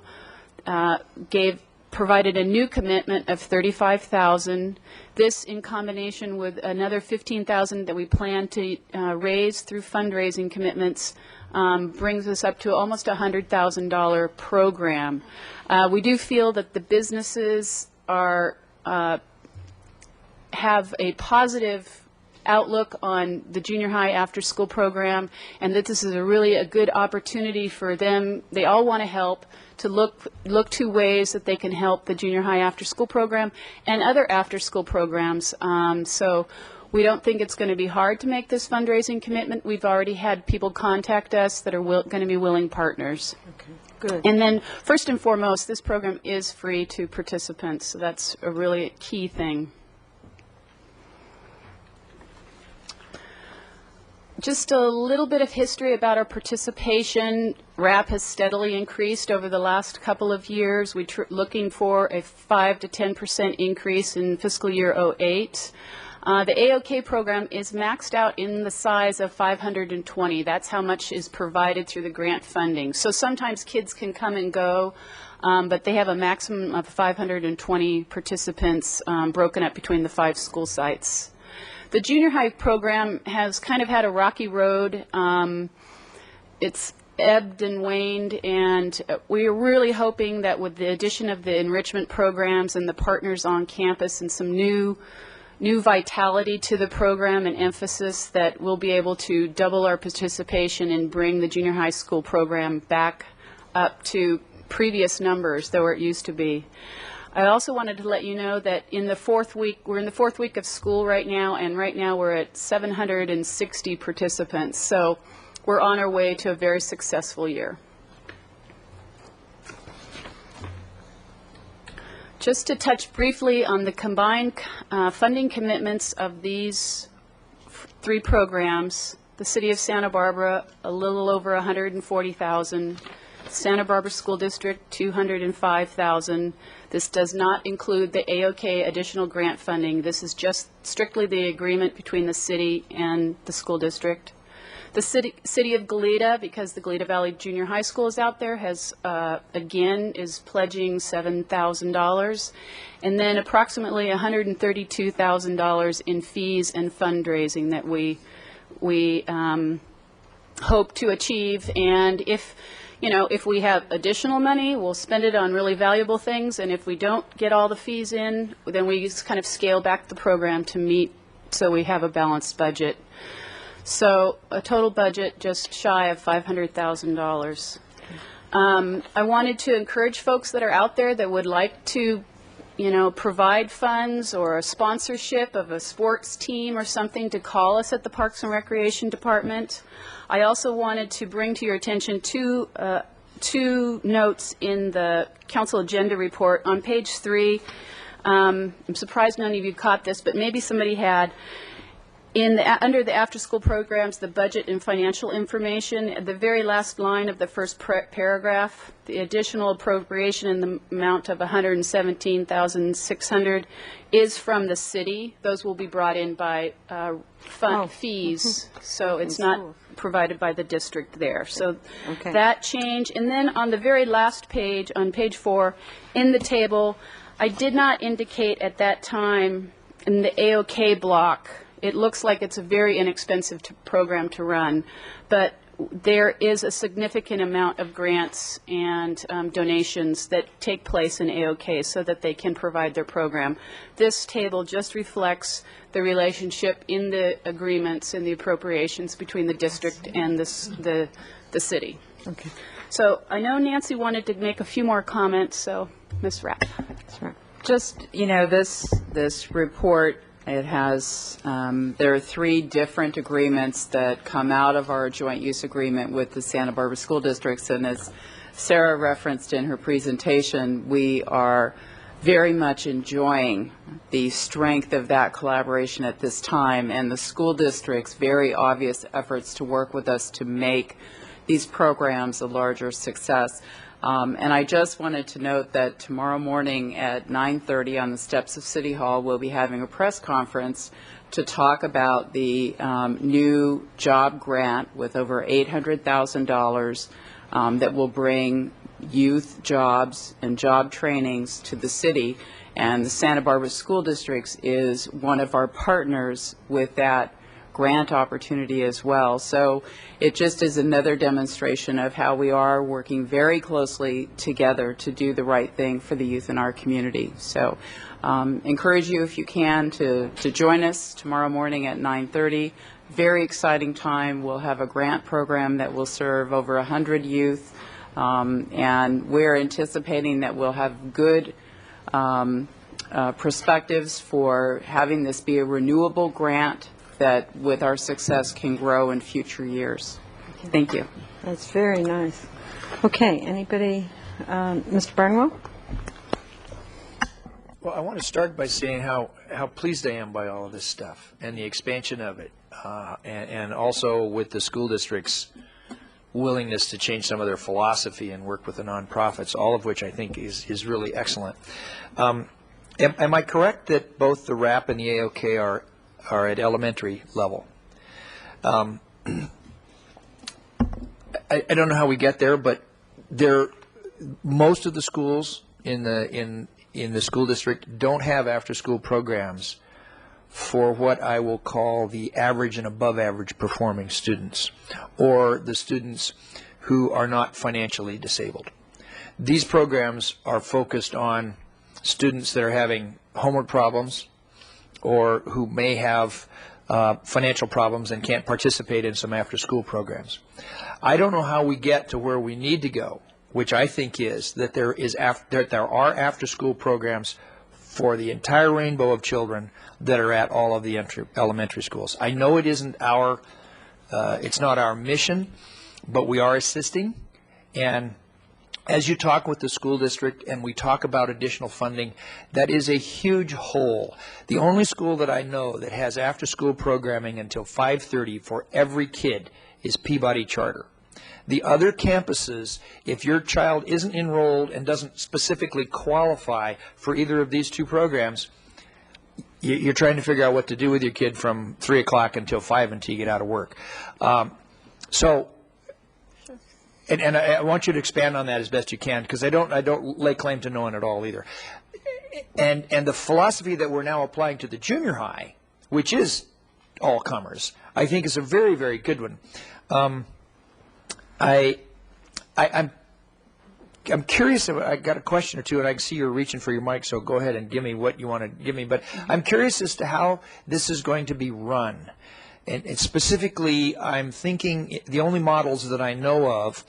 provided a new commitment of 35,000. This, in combination with another 15,000 that we plan to raise through fundraising commitments, brings us up to almost a $100,000 program. We do feel that the businesses have a positive outlook on the junior high after school program, and that this is really a good opportunity for them. They all want to help, to look to ways that they can help the junior high after school program and other after school programs. So we don't think it's going to be hard to make this fundraising commitment. We've already had people contact us that are going to be willing partners. Okay. Good. And then, first and foremost, this program is free to participants, so that's a really key thing. Just a little bit of history about our participation. RAP has steadily increased over the last couple of years. We're looking for a 5 to 10% increase in fiscal year '08. The AOK program is maxed out in the size of 520. That's how much is provided through the grant funding. So sometimes kids can come and go, but they have a maximum of 520 participants broken up between the 5 school sites. The junior high program has kind of had a rocky road. It's ebbed and waned, and we're really hoping that with the addition of the enrichment programs and the partners on campus and some new vitality to the program and emphasis, that we'll be able to double our participation and bring the junior high school program back up to previous numbers, though it used to be. I also wanted to let you know that in the 4th week, we're in the 4th week of school right now, and right now we're at 760 participants. So we're on our way to a very successful year. Just to touch briefly on the combined funding commitments of these 3 programs, the City of Santa Barbara, a little over $140,000. Santa Barbara School District, $205,000. This does not include the AOK additional grant funding. This is just strictly the agreement between the city and the school district. The city of Goleta, because the Goleta Valley Junior High School is out there, has again is pledging $7,000, and then approximately $132,000 in fees and fundraising that we hope to achieve. And if we have additional money, we'll spend it on really valuable things, and if we don't get all the fees in, then we just kind of scale back the program to meet, so we have a balanced budget. So a total budget just shy of $500,000. I wanted to encourage folks that are out there that would like to, provide funds or a sponsorship of a sports team or something, to call us at the Parks and Recreation Department. I also wanted to bring to your attention two notes in the council agenda report. On page 3, I'm surprised none of you caught this, but maybe somebody had. Under the after-school programs, the budget and financial information, at the very last line of the first paragraph, the additional appropriation in the amount of $117,600 is from the city. Those will be brought in by fees, so it's not provided by the district there. So that change. And then on the very last page, on page 4, in the table, I did not indicate at that time in the AOK block. It looks like it's a very inexpensive program to run, but there is a significant amount of grants and donations that take place in AOK so that they can provide their program. This table just reflects the relationship in the agreements and the appropriations between the district and the city. Okay. So I know Nancy wanted to make a few more comments, so Ms. Rapp. Just, this report, it has, there are 3 different agreements that come out of our joint use agreement with the Santa Barbara school districts, and as Sarah referenced in her presentation, we are very much enjoying the strength of that collaboration at this time, and the school district's very obvious efforts to work with us to make these programs a larger success. And I just wanted to note that tomorrow morning at 9:30 on the steps of City Hall, we'll be having a press conference to talk about the new job grant with over $800,000 that will bring youth jobs and job trainings to the city. And the Santa Barbara School Districts is one of our partners with that grant opportunity as well. So it just is another demonstration of how we are working very closely together to do the right thing for the youth in our community. So encourage you, if you can, to join us tomorrow morning at 9:30. Very exciting time. We'll have a grant program that will serve over 100 youth, and we're anticipating that we'll have good perspectives for having this be a renewable grant that with our success can grow in future years. Thank you. That's very nice. Okay, anybody, Mr. Barnwell? Well, I want to start by saying how pleased I am by all of this stuff and the expansion of it, and also with the school district's willingness to change some of their philosophy and work with the nonprofits, all of which I think is really excellent. Am I correct that both the RAP and the AOK are at elementary level? I don't know how we get there, but most of the schools in the school district don't have after-school programs for what I will call the average and above average performing students, or the students who are not financially disabled. These programs are focused on students that are having homework problems or who may have financial problems and can't participate in some after-school programs. I don't know how we get to where we need to go, which I think is that there are after-school programs for the entire rainbow of children that are at all of the elementary schools. I know it isn't it's not our mission, but we are assisting. And as you talk with the school district and we talk about additional funding, that is a huge hole. The only school that I know that has after-school programming until 5:30 for every kid is Peabody Charter. The other campuses, if your child isn't enrolled and doesn't specifically qualify for either of these two programs, you're trying to figure out what to do with your kid from 3 o'clock until 5 until you get out of work. And I want you to expand on that as best you can, because I don't lay claim to knowing it all either. And the philosophy that we're now applying to the junior high, which is all comers, I think is a very, very good one. I'm curious. I got a question or two, and I can see you're reaching for your mic, so go ahead and give me what you want to give me. But I'm curious as to how this is going to be run. And specifically, I'm thinking the only models that I know of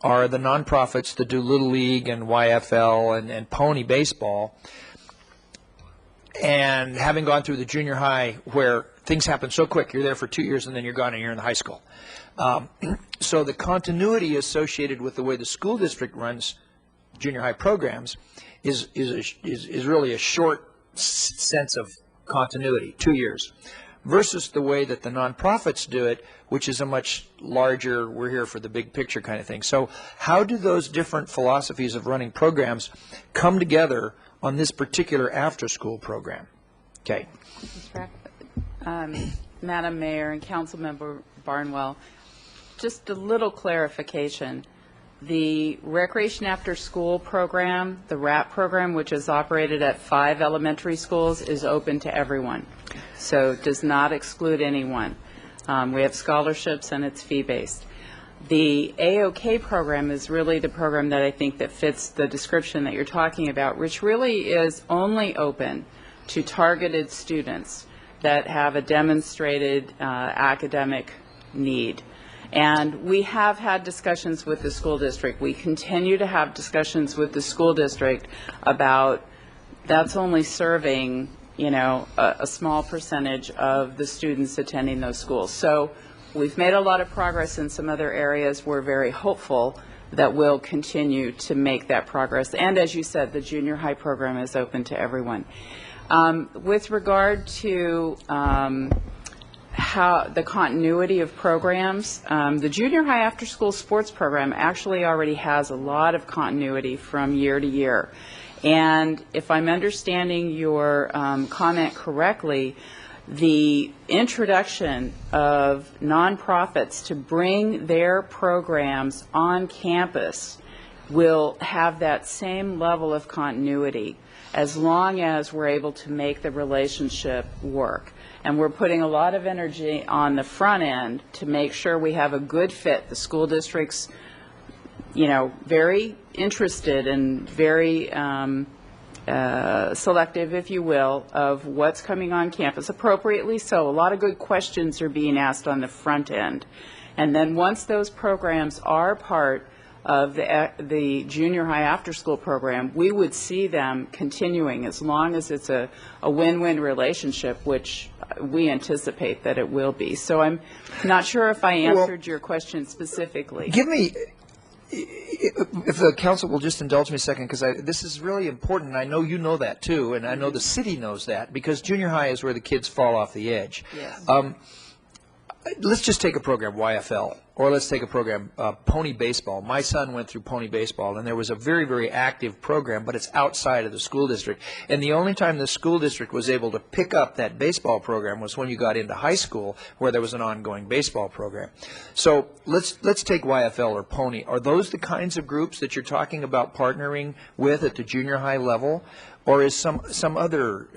are the nonprofits that do Little League and YFL and Pony Baseball. And having gone through the junior high where things happen so quick, you're there for 2 years and then you're gone and you're in the high school. So the continuity associated with the way the school district runs junior high programs is really a short sense of continuity, 2 years, versus the way that the nonprofits do it, which is a much larger, we're here for the big picture kind of thing. So how do those different philosophies of running programs come together on this particular after-school program? Okay. Madam Mayor and Councilmember Barnwell, just a little clarification. The Recreation After School program, the RAP program, which is operated at 5 elementary schools, is open to everyone. So does not exclude anyone. We have scholarships and it's fee-based. The AOK program is really the program that I think that fits the description that you're talking about, which really is only open to targeted students that have a demonstrated academic need. And we have had discussions with the school district. We continue to have discussions with the school district about that's only serving, a small percentage of the students attending those schools. So we've made a lot of progress in some other areas. We're very hopeful that we'll continue to make that progress. And as you said, the junior high program is open to everyone. With regard to how the continuity of programs, the junior high after school sports program actually already has a lot of continuity from year to year. And if I'm understanding your comment correctly, the introduction of nonprofits to bring their programs on campus will have that same level of continuity as long as we're able to make the relationship work. And we're putting a lot of energy on the front end to make sure we have a good fit. The school district's, very interested and very selective, if you will, of what's coming on campus, appropriately so. A lot of good questions are being asked on the front end. And then once those programs are part of the junior high after school program, we would see them continuing as long as it's a win-win relationship, which we anticipate that it will be. So I'm not sure if I answered your question specifically. Give me, if the council will just indulge me a second, because this is really important, and I know you know that too, and I know the city knows that, because junior high is where the kids fall off the edge. Yes. Let's just take a program, YFL, or let's take a program, Pony Baseball. My son went through Pony Baseball, and there was a very, very active program, but it's outside of the school district. And the only time the school district was able to pick up that baseball program was when you got into high school, where there was an ongoing baseball program. So let's take YFL or Pony. Are those the kinds of groups that you're talking about partnering with at the junior high level? Or is there some other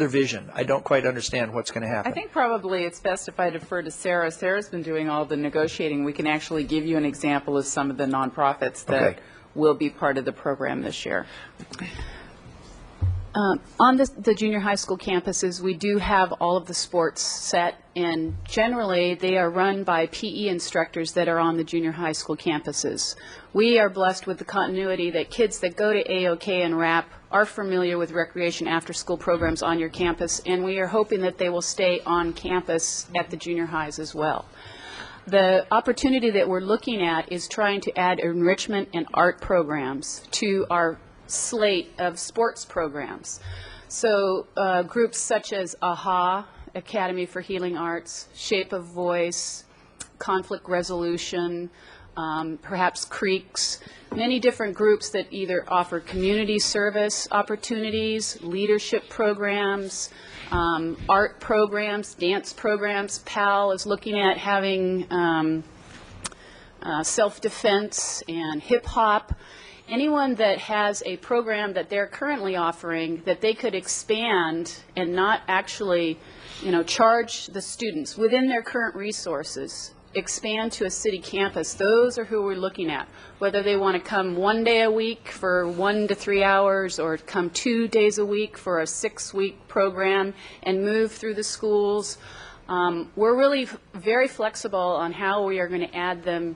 vision? I don't quite understand what's going to happen. I think probably it's best if I defer to Sarah. Sarah's been doing all the negotiating. We can actually give you an example of some of the nonprofits that will be part of the program this year. On the junior high school campuses, we do have all of the sports set, and generally they are run by PE instructors that are on the junior high school campuses. We are blessed with the continuity that kids that go to AOK and RAP are familiar with recreation after-school programs on your campus, and we are hoping that they will stay on campus at the junior highs as well. The opportunity that we're looking at is trying to add enrichment and art programs to our slate of sports programs. So groups such as AHA, Academy for Healing Arts, Shape of Voice, Conflict Resolution, perhaps Creeks, many different groups that either offer community service opportunities, leadership programs, art programs, dance programs. PAL is looking at having self-defense and hip-hop. Anyone that has a program that they're currently offering that they could expand and not actually, charge the students within their current resources, expand to a city campus, those are who we're looking at. Whether they want to come 1 day a week for 1 to 3 hours or come 2 days a week for a 6-week program and move through the schools. We're really very flexible on how we are going to add them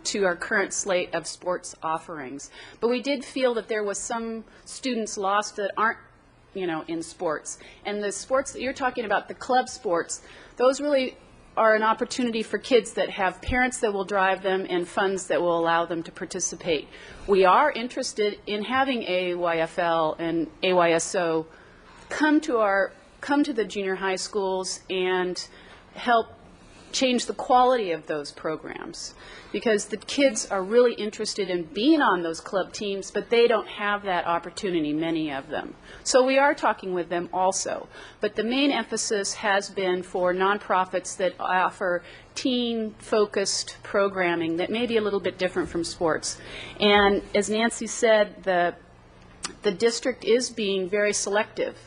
to our current slate of sports offerings. But we did feel that there was some students lost that aren't, in sports. And the sports that you're talking about, the club sports, those really are an opportunity for kids that have parents that will drive them and funds that will allow them to participate. We are interested in having AYFL and AYSO come to the junior high schools and help change the quality of those programs, because the kids are really interested in being on those club teams, but they don't have that opportunity, many of them. So we are talking with them also. But the main emphasis has been for nonprofits that offer teen-focused programming that may be a little bit different from sports. And as Nancy said, the district is being very selective,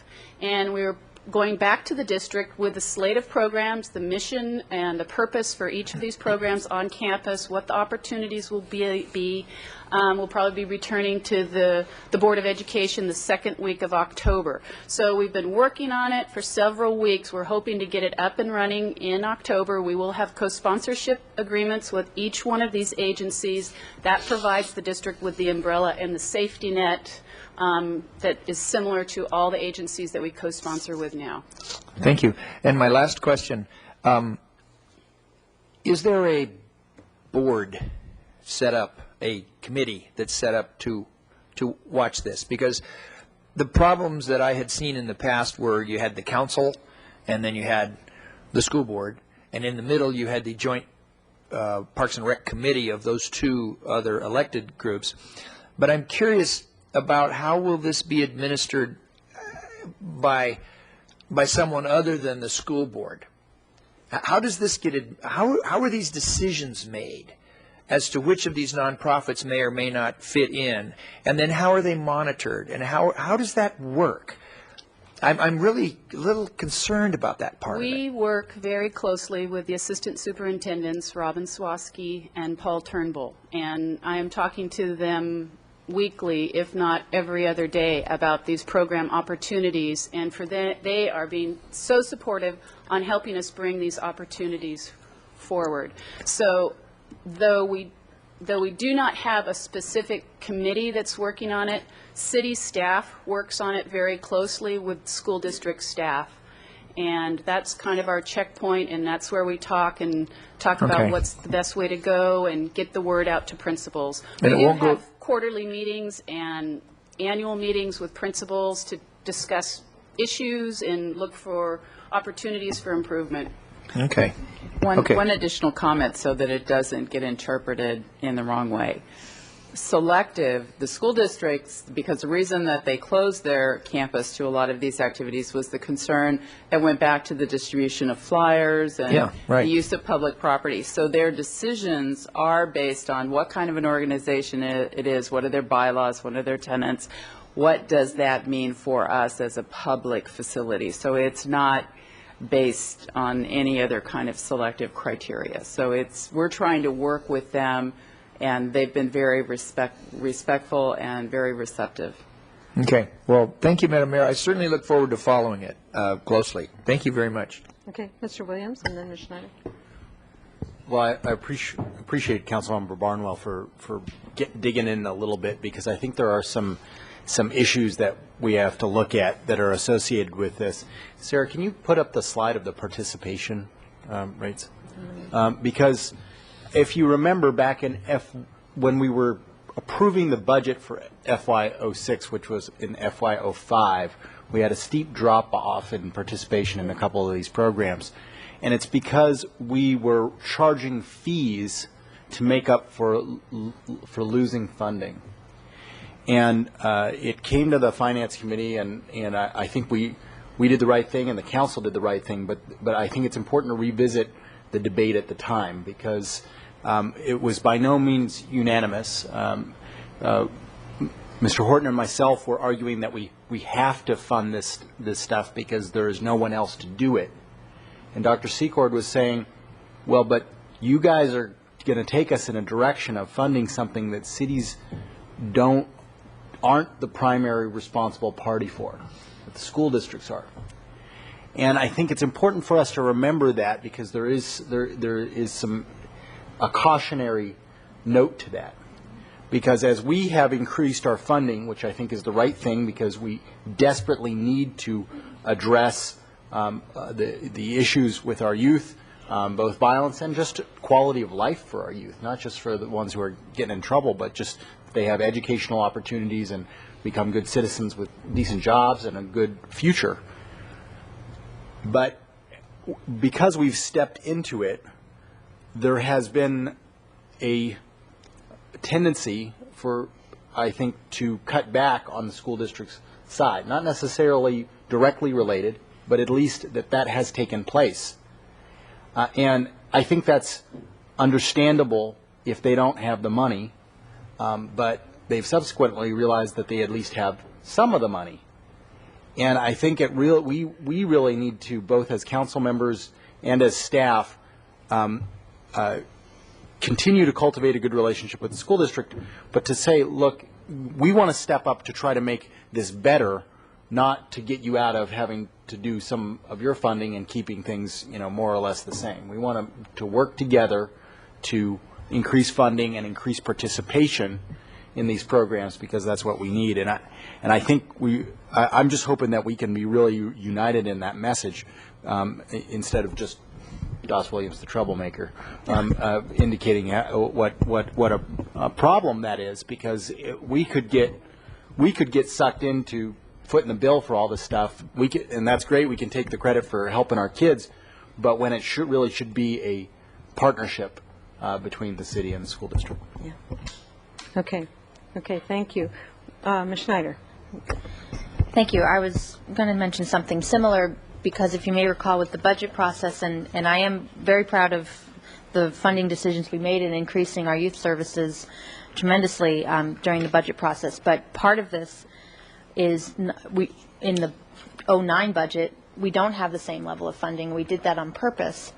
and we're going back to the district with a slate of programs, the mission and the purpose for each of these programs on campus, what the opportunities will be. We'll probably be returning to the Board of Education the second week of October. So we've been working on it for several weeks. We're hoping to get it up and running in October. We will have co-sponsorship agreements with each one of these agencies. That provides the district with the umbrella and the safety net that is similar to all the agencies that we co-sponsor with now. Thank you. And my last question, is there a board set up, a committee that's set up to watch this? Because the problems that I had seen in the past were you had the council, and then you had the school board, and in the middle you had the joint Parks and Rec committee of those two other elected groups. But I'm curious about how will this be administered by someone other than the school board? How does this how are these decisions made as to which of these nonprofits may or may not fit in? And then how are they monitored? And how does that work? I'm really a little concerned about that part of it. We work very closely with the assistant superintendents, Robin Swaski and Paul Turnbull, and I am talking to them weekly, if not every other day, about these program opportunities, and they are being so supportive on helping us bring these opportunities forward. So though we do not have a specific committee that's working on it, city staff works on it very closely with school district staff. and that's kind of our checkpoint, and that's where we talk Okay. about what's the best way to go and get the word out to principals. And it We do won't go- have quarterly meetings and annual meetings with principals to discuss issues and look for opportunities for improvement. Okay. One additional comment so that it doesn't get interpreted in the wrong way. Selective, the school districts, because the reason that they closed their campus to a lot of these activities was the concern that went back to the distribution of flyers and Yeah, right. the use of public property. So their decisions are based on what kind of an organization it is, what are their bylaws, what are their tenants, what does that mean for us as a public facility. So it's not based on any other kind of selective criteria. So we're trying to work with them, and they've been very respectful and very receptive. Okay. Well, thank you, Madam Mayor. I certainly look forward to following it closely. Thank you very much. Okay, Mr. Williams, and then Ms. Schneider. Well, I appreciate Councilmember Barnwell for digging in a little bit, because I think there are some issues that we have to look at that are associated with this. Sarah, can you put up the slide of the participation rates? Because if you remember back when we were approving the budget for FY06, which was in FY05, we had a steep drop off in participation in a couple of these programs. And it's because we were charging fees to make up for losing funding. And it came to the Finance Committee, and I think we did the right thing and the council did the right thing, but I think it's important to revisit the debate at the time, because it was by no means unanimous. Mr. Horton and myself were arguing that we have to fund this stuff because there is no one else to do it. And Dr. Secord was saying, well, but you guys are going to take us in a direction of funding something that cities aren't the primary responsible party for, that the school districts are. And I think it's important for us to remember that, because there is a cautionary note to that. Because as we have increased our funding, which I think is the right thing, because we desperately need to address the issues with our youth, both violence and just quality of life for our youth, not just for the ones who are getting in trouble, but just they have educational opportunities and become good citizens with decent jobs and a good future. But because we've stepped into it, there has been a tendency for, I think, to cut back on the school district's side. Not necessarily directly related, but at least that has taken place. And I think that's understandable if they don't have the money, but they've subsequently realized that they at least have some of the money. And I think we really need to, both as council members and as staff, continue to cultivate a good relationship with the school district, but to say, look, we want to step up to try to make this better, not to get you out of having to do some of your funding and keeping things, more or less the same. We want to work together to increase funding and increase participation in these programs, because that's what we need. And I think I'm just hoping that we can be really united in that message, instead of just Doss Williams, the troublemaker, indicating what a problem that is, because we could get sucked into footing the bill for all this stuff. And that's great. We can take the credit for helping our kids, but when it really should be a partnership between the city and the school district. Yeah. Okay. Thank you, Ms. Schneider. Thank you. I was going to mention something similar, because if you may recall with the budget process, and I am very proud of the funding decisions we made in increasing our youth services tremendously during the budget process. But part of this is in the 09 budget, we don't have the same level of funding. We did that on purpose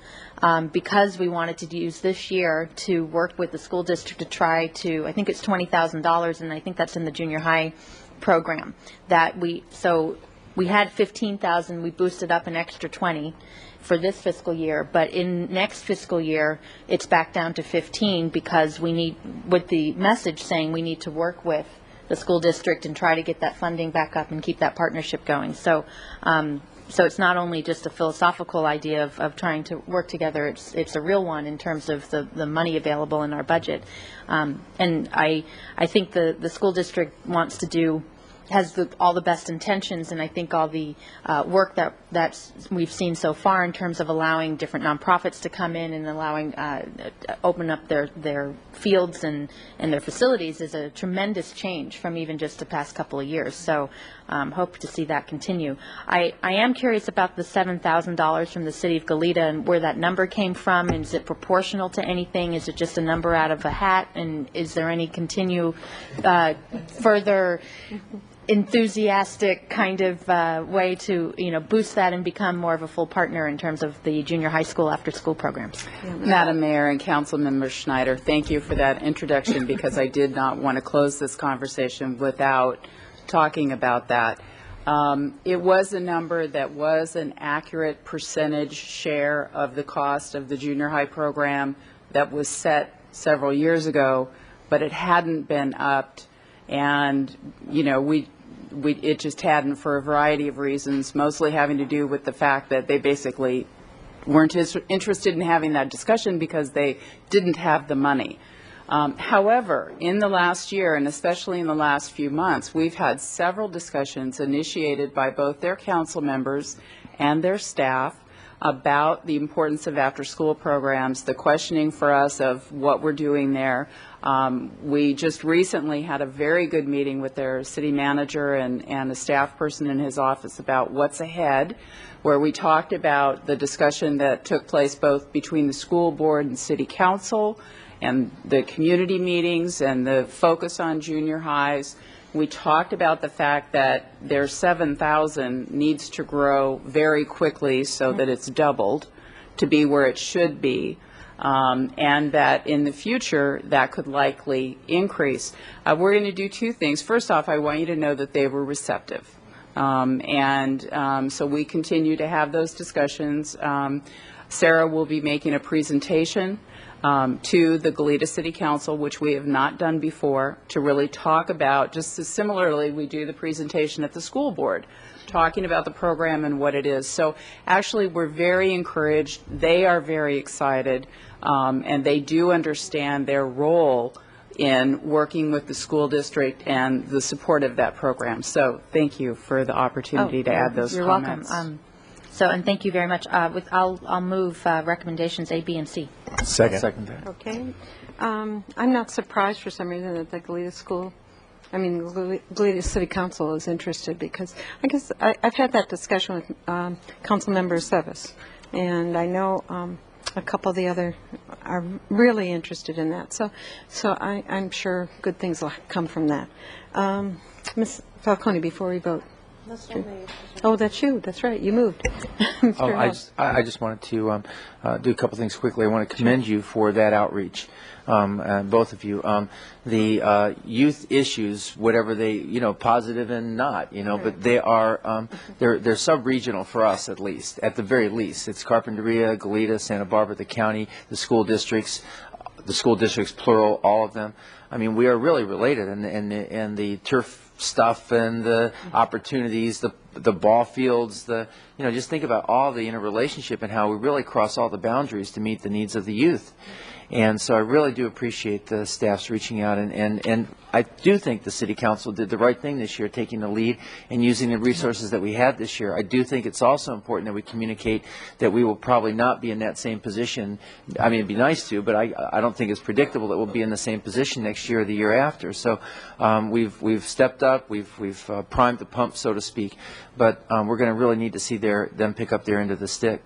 because we wanted to use this year to work with the school district to try to, I think it's $20,000, and I think that's in the junior high program, so we had 15,000, we boosted up an extra 20 for this fiscal year, but in next fiscal year, it's back down to 15, because we need, with the message saying we need to work with the school district and try to get that funding back up and keep that partnership going. So so it's not only just a philosophical idea of trying to work together, it's a real one in terms of the money available in our budget. And I think the school district wants to has all the best intentions, and I think all the work that we've seen so far in terms of allowing different nonprofits to come in and allowing open up their fields and their facilities is a tremendous change from even just the past couple of years. So hope to see that continue. I am curious about the $7,000 from the city of Goleta and where that number came from. And is it proportional to anything? Is it just a number out of a hat? And is there any further enthusiastic kind of way to boost that and become more of a full partner in terms of the junior high school after school programs? Madam Mayor and Councilmember Schneider, thank you for that introduction, because I did not want to close this conversation without talking about that. It was a number that was an accurate percentage share of the cost of the junior high program that was set several years ago, but it hadn't been upped. And, it just hadn't, for a variety of reasons, mostly having to do with the fact that they basically weren't interested in having that discussion because they didn't have the money. However, in the last year, and especially in the last few months, we've had several discussions initiated by both their council members and their staff about the importance of after-school programs, the questioning for us of what we're doing there. We just recently had a very good meeting with their city manager and a staff person in his office about what's ahead, where we talked about the discussion that took place both between the school board and city council and the community meetings and the focus on junior highs. We talked about the fact that their 7,000 needs to grow very quickly so that it's doubled to be where it should be, and that in the future that could likely increase. We're going to do two things. First off, I want you to know that they were receptive. So we continue to have those discussions. Sarah will be making a presentation to the Goleta City Council, which we have not done before, to really talk about, just as similarly we do the presentation at the school board, talking about the program and what it is. So actually we're very encouraged. They are very excited, and they do understand their role in working with the school district and the support of that program. So thank you for the opportunity to add those comments. You're welcome. And thank you very much. I'll move recommendations A, B, and C. Second. Okay. I'm not surprised for some reason that the Goleta City Council is interested, because I guess I've had that discussion with Councilmember Sevis, and I know a couple of the other are really interested in that. So I'm sure good things will come from that. Ms. Falcone, before we vote. Oh, that's you. That's right. You moved. I just wanted to do a couple things quickly. I want to commend you for that outreach, both of you. The youth issues, whatever they, positive and not, but they are, they're sub-regional for us at least, at the very least. It's Carpinteria, Goleta, Santa Barbara, the county, the school districts plural, all of them. I mean, we are really related, and the turf stuff and the opportunities, the ball fields, just think about all the interrelationship and how we really cross all the boundaries to meet the needs of the youth. And so I really do appreciate the staff's reaching out, and I do think the City Council did the right thing this year, taking the lead and using the resources that we had this year. I do think it's also important that we communicate that we will probably not be in that same position. I mean, it'd be nice to, but I don't think it's predictable that we'll be in the same position next year or the year after. So we've stepped up, we've primed the pump, so to speak, but we're going to really need to see them pick up their end of the stick.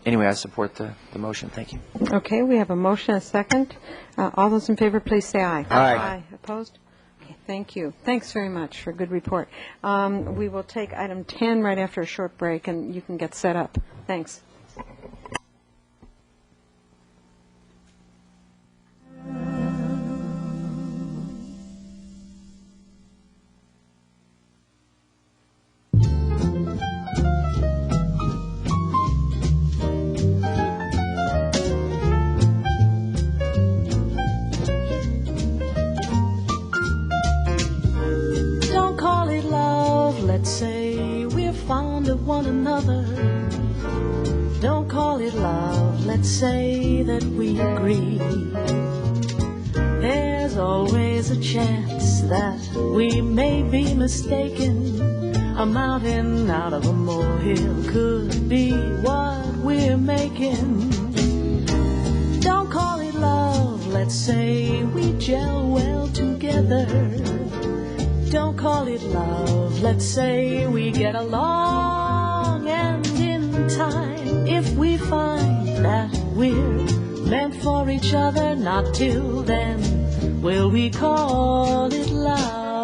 Anyway, I support the motion. Thank you. Okay, we have a motion, a second. All those in favor, please say aye. Aye. Opposed? Okay, thank you. Thanks very much for a good report. We will take item 10 right after a short break, and you can get set up. Thanks. Let's say we're fond of one love, let's say that we agree. There's always a chance that we may be mistaken. A mountain out of a molehill could be what we're making. Don't call it love, let's say we gel well together. Don't call it love, let's say we get along. And in time, if we find that we're meant for each other, not till then will we call it love.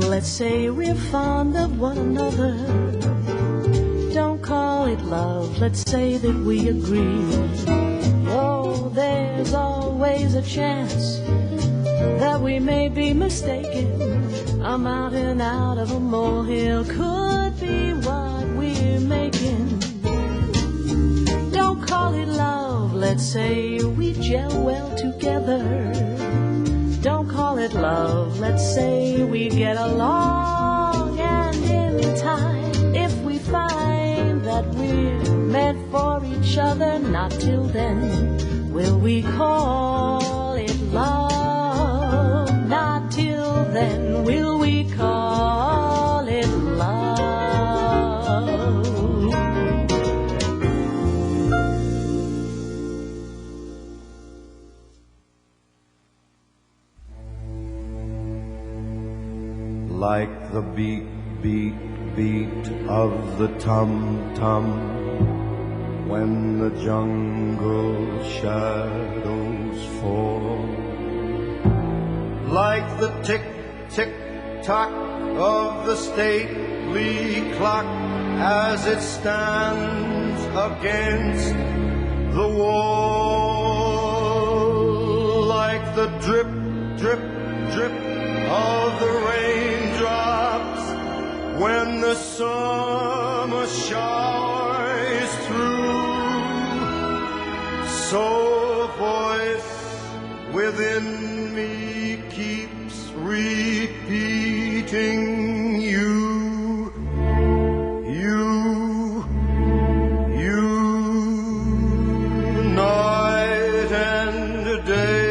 Let's say we're fond of one another. Don't call it love, let's say that we agree. Oh, there's always a chance that we may be mistaken. A mountain out of a molehill could be what we're making. Don't call it love, let's say we gel well together. Don't call it love, let's say we get along. And in time, if we find that we're meant for each other, not till then will we call it love. Not till then will we call it love. Like the beat, beat, beat of the tum-tum when the jungle shadows fall. Like the tick, tick, tock of the stately clock as it stands against the wall. Like the drip, drip, drip of the raindrops when the summer showers through. So a voice within me keeps repeating you, you, you, night and day.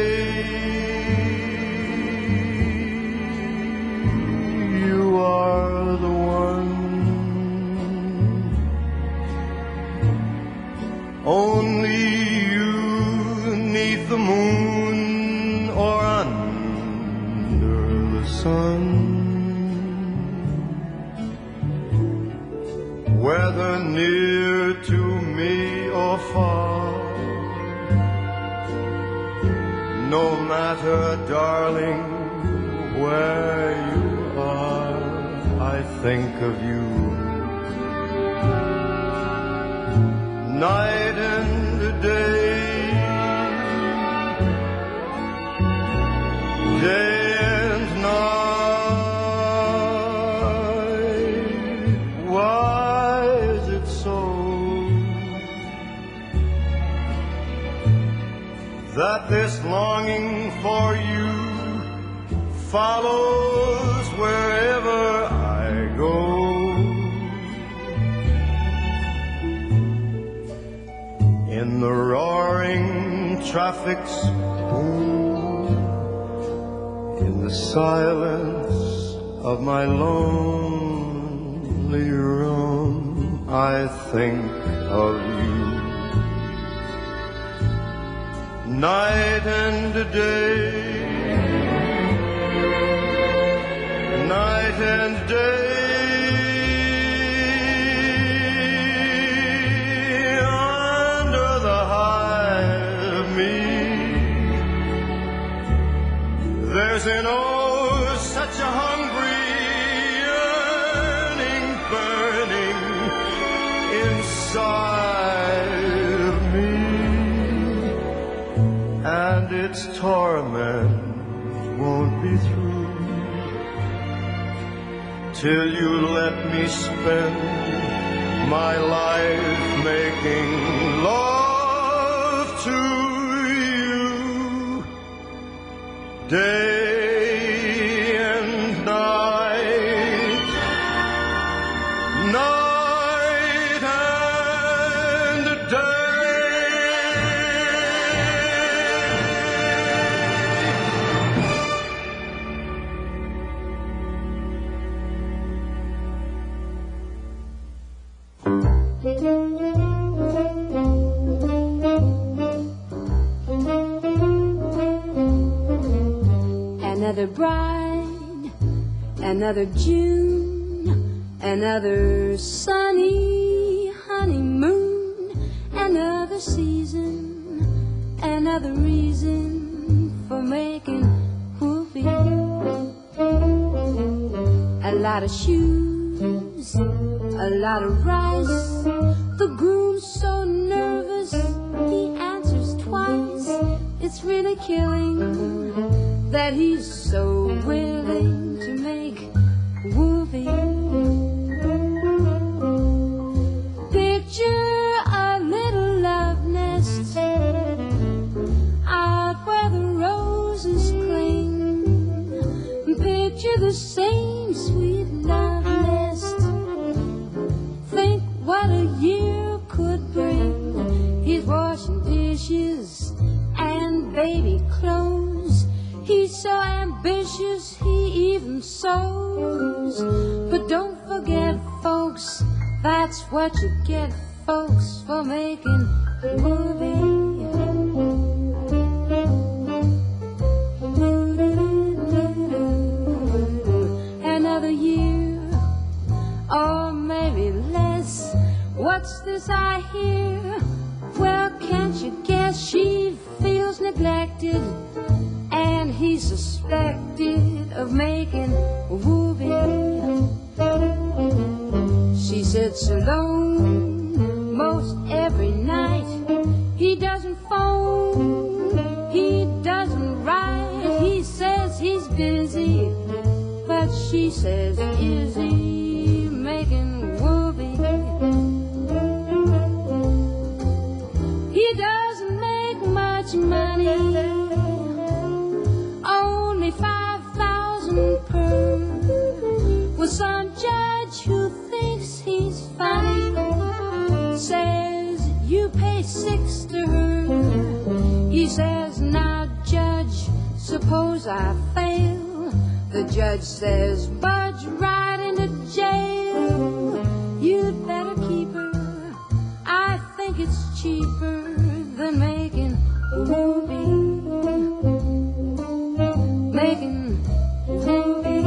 Only you, 'neath the moon or under the sun, whether near to me or far, no matter, darling, where you are, I think of you. Night and day, day and night. Why is it so that this longing for you follows wherever I go? In the roaring traffic's boom, in the silence of my lonely room, I think of you. Night and day, night and day under the high of me. There's an oh such a hungry yearning burning inside of me, and its torment won't be through till you let me spend my life making love to you day and night, night and Another bride, another June, another sunny honeymoon, another season, another reason for making whoopee. A lot of shoes, a lot of rice. The groom's so nervous, he answers twice. It's really killing that he's so willing to make whoopee. Picture a little love nest out where the roses cling. Picture the same sweet love nest. Think what a year could bring. He's washing dishes and baby clothes. He's so ambitious, he even sews. But don't forget, folks, that's what you get, folks, for making whoopee. Another year, or maybe less. What's this I hear? Well, can't you guess? She feels neglected, and he's suspected of making whoopee. She sits alone most every night. He doesn't phone, he doesn't write. He says he's busy, but she says, is he making whoopee? He doesn't make much money, only 5,000 per. With some judge who thinks he's funny, says you pay 6 to her. He says, now judge, suppose I fail. The judge says, budge right into jail. You'd better keep her, I think it's cheaper than making whoopee. Making whoopee.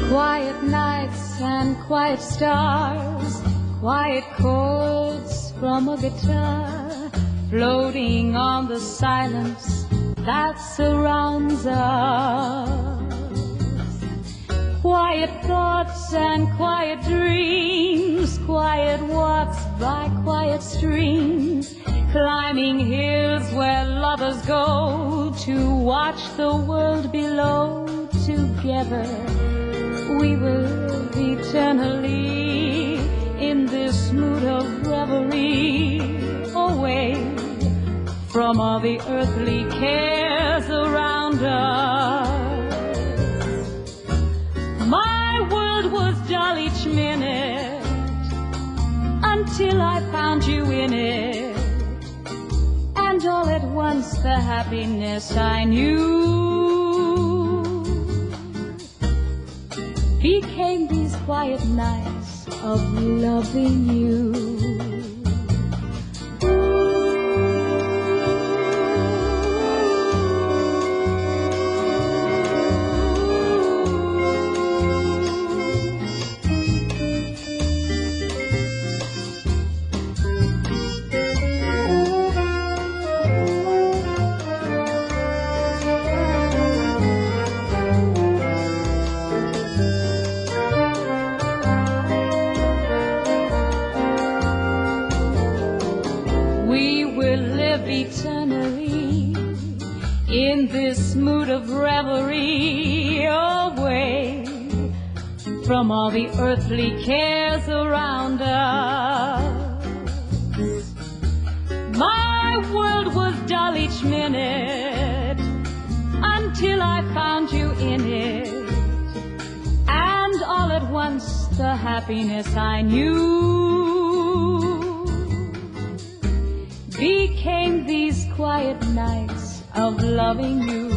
Quiet nights and quiet stars, quiet chords from a guitar, floating on the silence that surrounds us. Quiet thoughts and quiet dreams, quiet walks by quiet streams, climbing hills where lovers go to watch the world below. Together we will eternally in this mood of reverie, away from all the earthly cares around us. My world was dull each minute until I found you in it, and all at once the happiness I knew became these quiet nights of loving you. Eternally in this mood of revelry, away from all the earthly cares around us. My world was dull each minute until I found you in it, and all at once the happiness I knew became these quiet nights of loving you.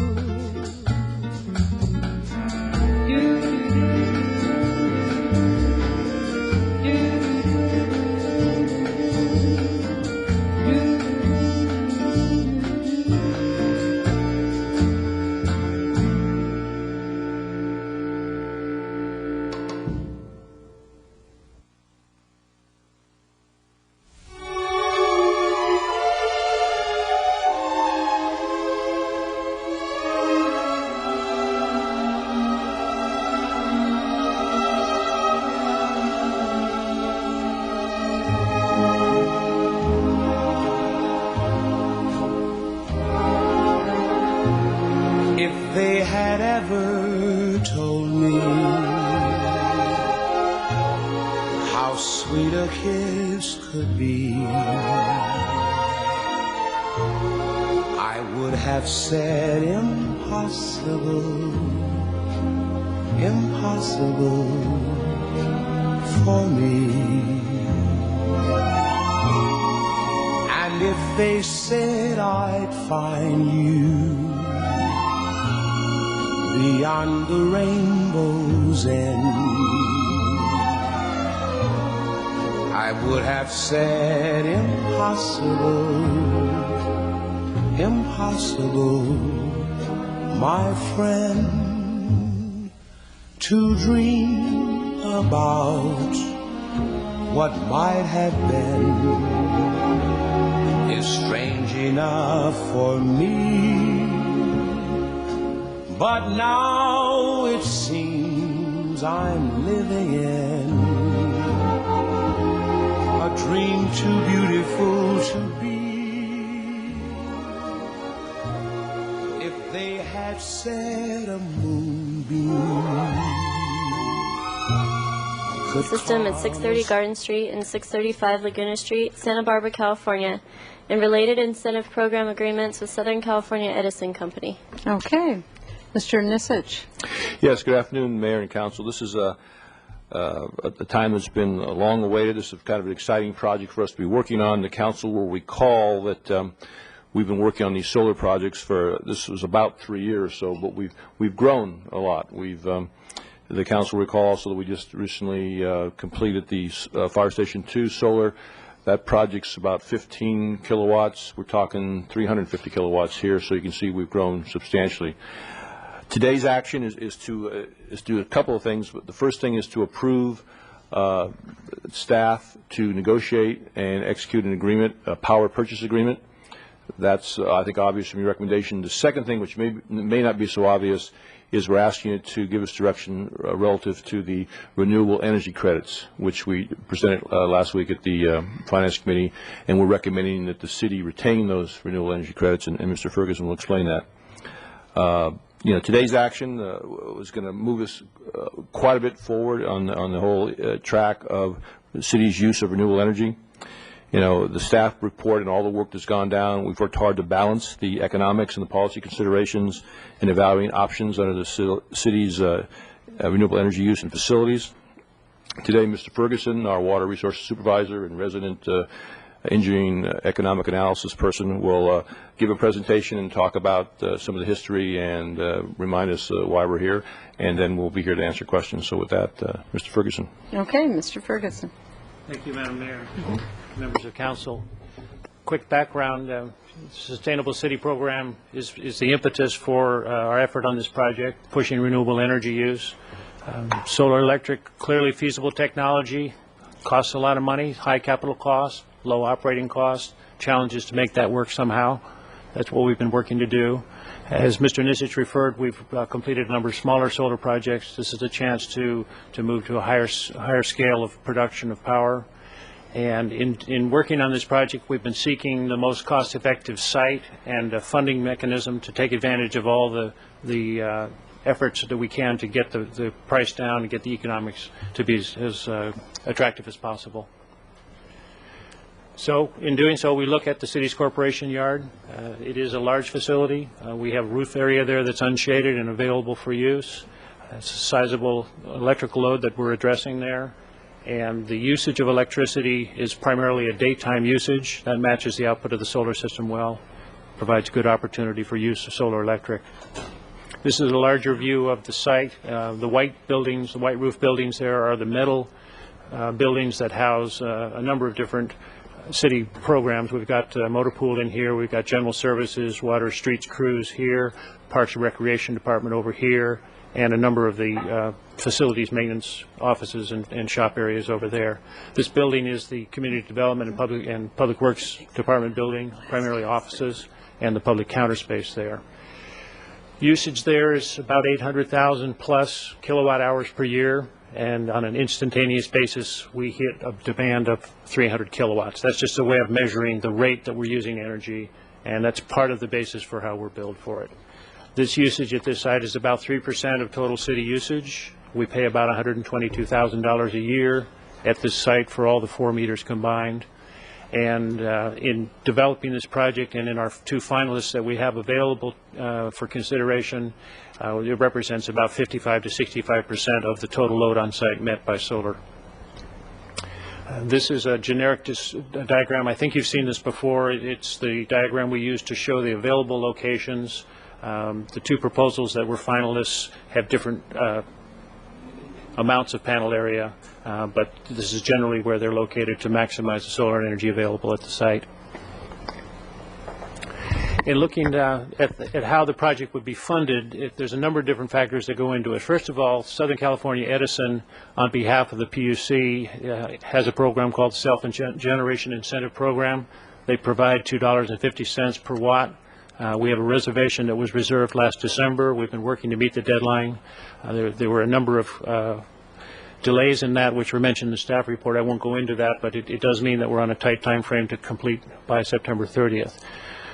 They had ever told me how sweet a kiss could be, I would have said impossible, impossible for me. And if they said I'd find you beyond the rainbow's end, I would have said impossible, impossible, my friend, to dream about what might have been is strange enough for me. But now it seems I'm living in a dream too beautiful to be. If they had said a moonbeam could System at 630 Garden Street and 635 Laguna Street, Santa Barbara, California, and related incentive program agreements with Southern California Edison Company. Okay. Mr. Nisich. Yes, good afternoon, Mayor and Council. This is a time that's been long awaited. This is kind of an exciting project for us to be working on. The Council will recall that we've been working on these solar projects for, this was about 3 years or so, but we've grown a lot. The Council will recall also that we just recently completed the Fire Station 2 solar. That project's about 15 kilowatts. We're talking 350 kilowatts here, so you can see we've grown substantially. Today's action is to do a couple of things. But the first thing is to approve staff to negotiate and execute an agreement, a power purchase agreement. That's, I think, obvious from your recommendation. The second thing, which may not be so obvious, is we're asking you to give us direction relative to the renewable energy credits, which we presented last week at the Finance Committee, and we're recommending that the city retain those renewable energy credits, and Mr. Ferguson will explain that. Today's action was going to move us quite a bit forward on the whole track of the city's use of renewable energy. The staff report and all the work that's gone down, we've worked hard to balance the economics and the policy considerations and evaluating options under the city's renewable energy use and facilities. Today, Mr. Ferguson, our water resources supervisor and resident engineering economic analysis person, will give a presentation and talk about some of the history and remind us why we're here, and then we'll be here to answer questions. So with that, Mr. Ferguson. Okay, Mr. Ferguson. Thank you, Madam Mayor, members of council. Quick background, Sustainable City Program is the impetus for our effort on this project, pushing renewable energy use. Solar electric, clearly feasible technology, costs a lot of money, high capital costs, low operating costs, challenges to make that work somehow. That's what we've been working to do. As Mr. Nisich referred, we've completed a number of smaller solar projects. This is a chance to move to a higher scale of production of power. And in working on this project, we've been seeking the most cost-effective site and a funding mechanism to take advantage of all the efforts that we can to get the price down and get the economics to be as attractive as possible. So in doing so, we look at the city's corporation yard. It is a large facility. We have roof area there that's unshaded and available for use. It's a sizable electrical load that we're addressing there. And the usage of electricity is primarily a daytime usage. That matches the output of the solar system well, provides good opportunity for use of solar electric. This is a larger view of the site. The white buildings, the white roof buildings there are the metal buildings that house a number of different city programs. We've got motor pool in here, we've got general services, water, streets, crews here, Parks and Recreation Department over here, and a number of the facilities maintenance offices and shop areas over there. This building is the Community Development and Public Works Department building, primarily offices, and the public counter space there. Usage there is about 800,000 plus kilowatt hours per year, and on an instantaneous basis we hit a demand of 300 kilowatts. That's just a way of measuring the rate that we're using energy, and that's part of the basis for how we're billed for it. This usage at this site is about 3% of total city usage. We pay about $122,000 a year at this site for all the 4 meters combined. And in developing this project and in our 2 finalists that we have available for consideration, it represents about 55 to 65% of the total load on site met by solar. This is a generic diagram. I think you've seen this before. It's the diagram we use to show the available locations. The 2 proposals that were finalists have different amounts of panel area, but this is generally where they're located to maximize the solar energy available at the site. In looking at how the project would be funded, there's a number of different factors that go into it. First of all, Southern California Edison, on behalf of the PUC, has a program called Self-Generation Incentive Program. They provide $2.50 per watt. We have a reservation that was reserved last December. We've been working to meet the deadline. There were a number of delays in that, which were mentioned in the staff report. I won't go into that, but it does mean that we're on a tight time frame to complete by September 30th.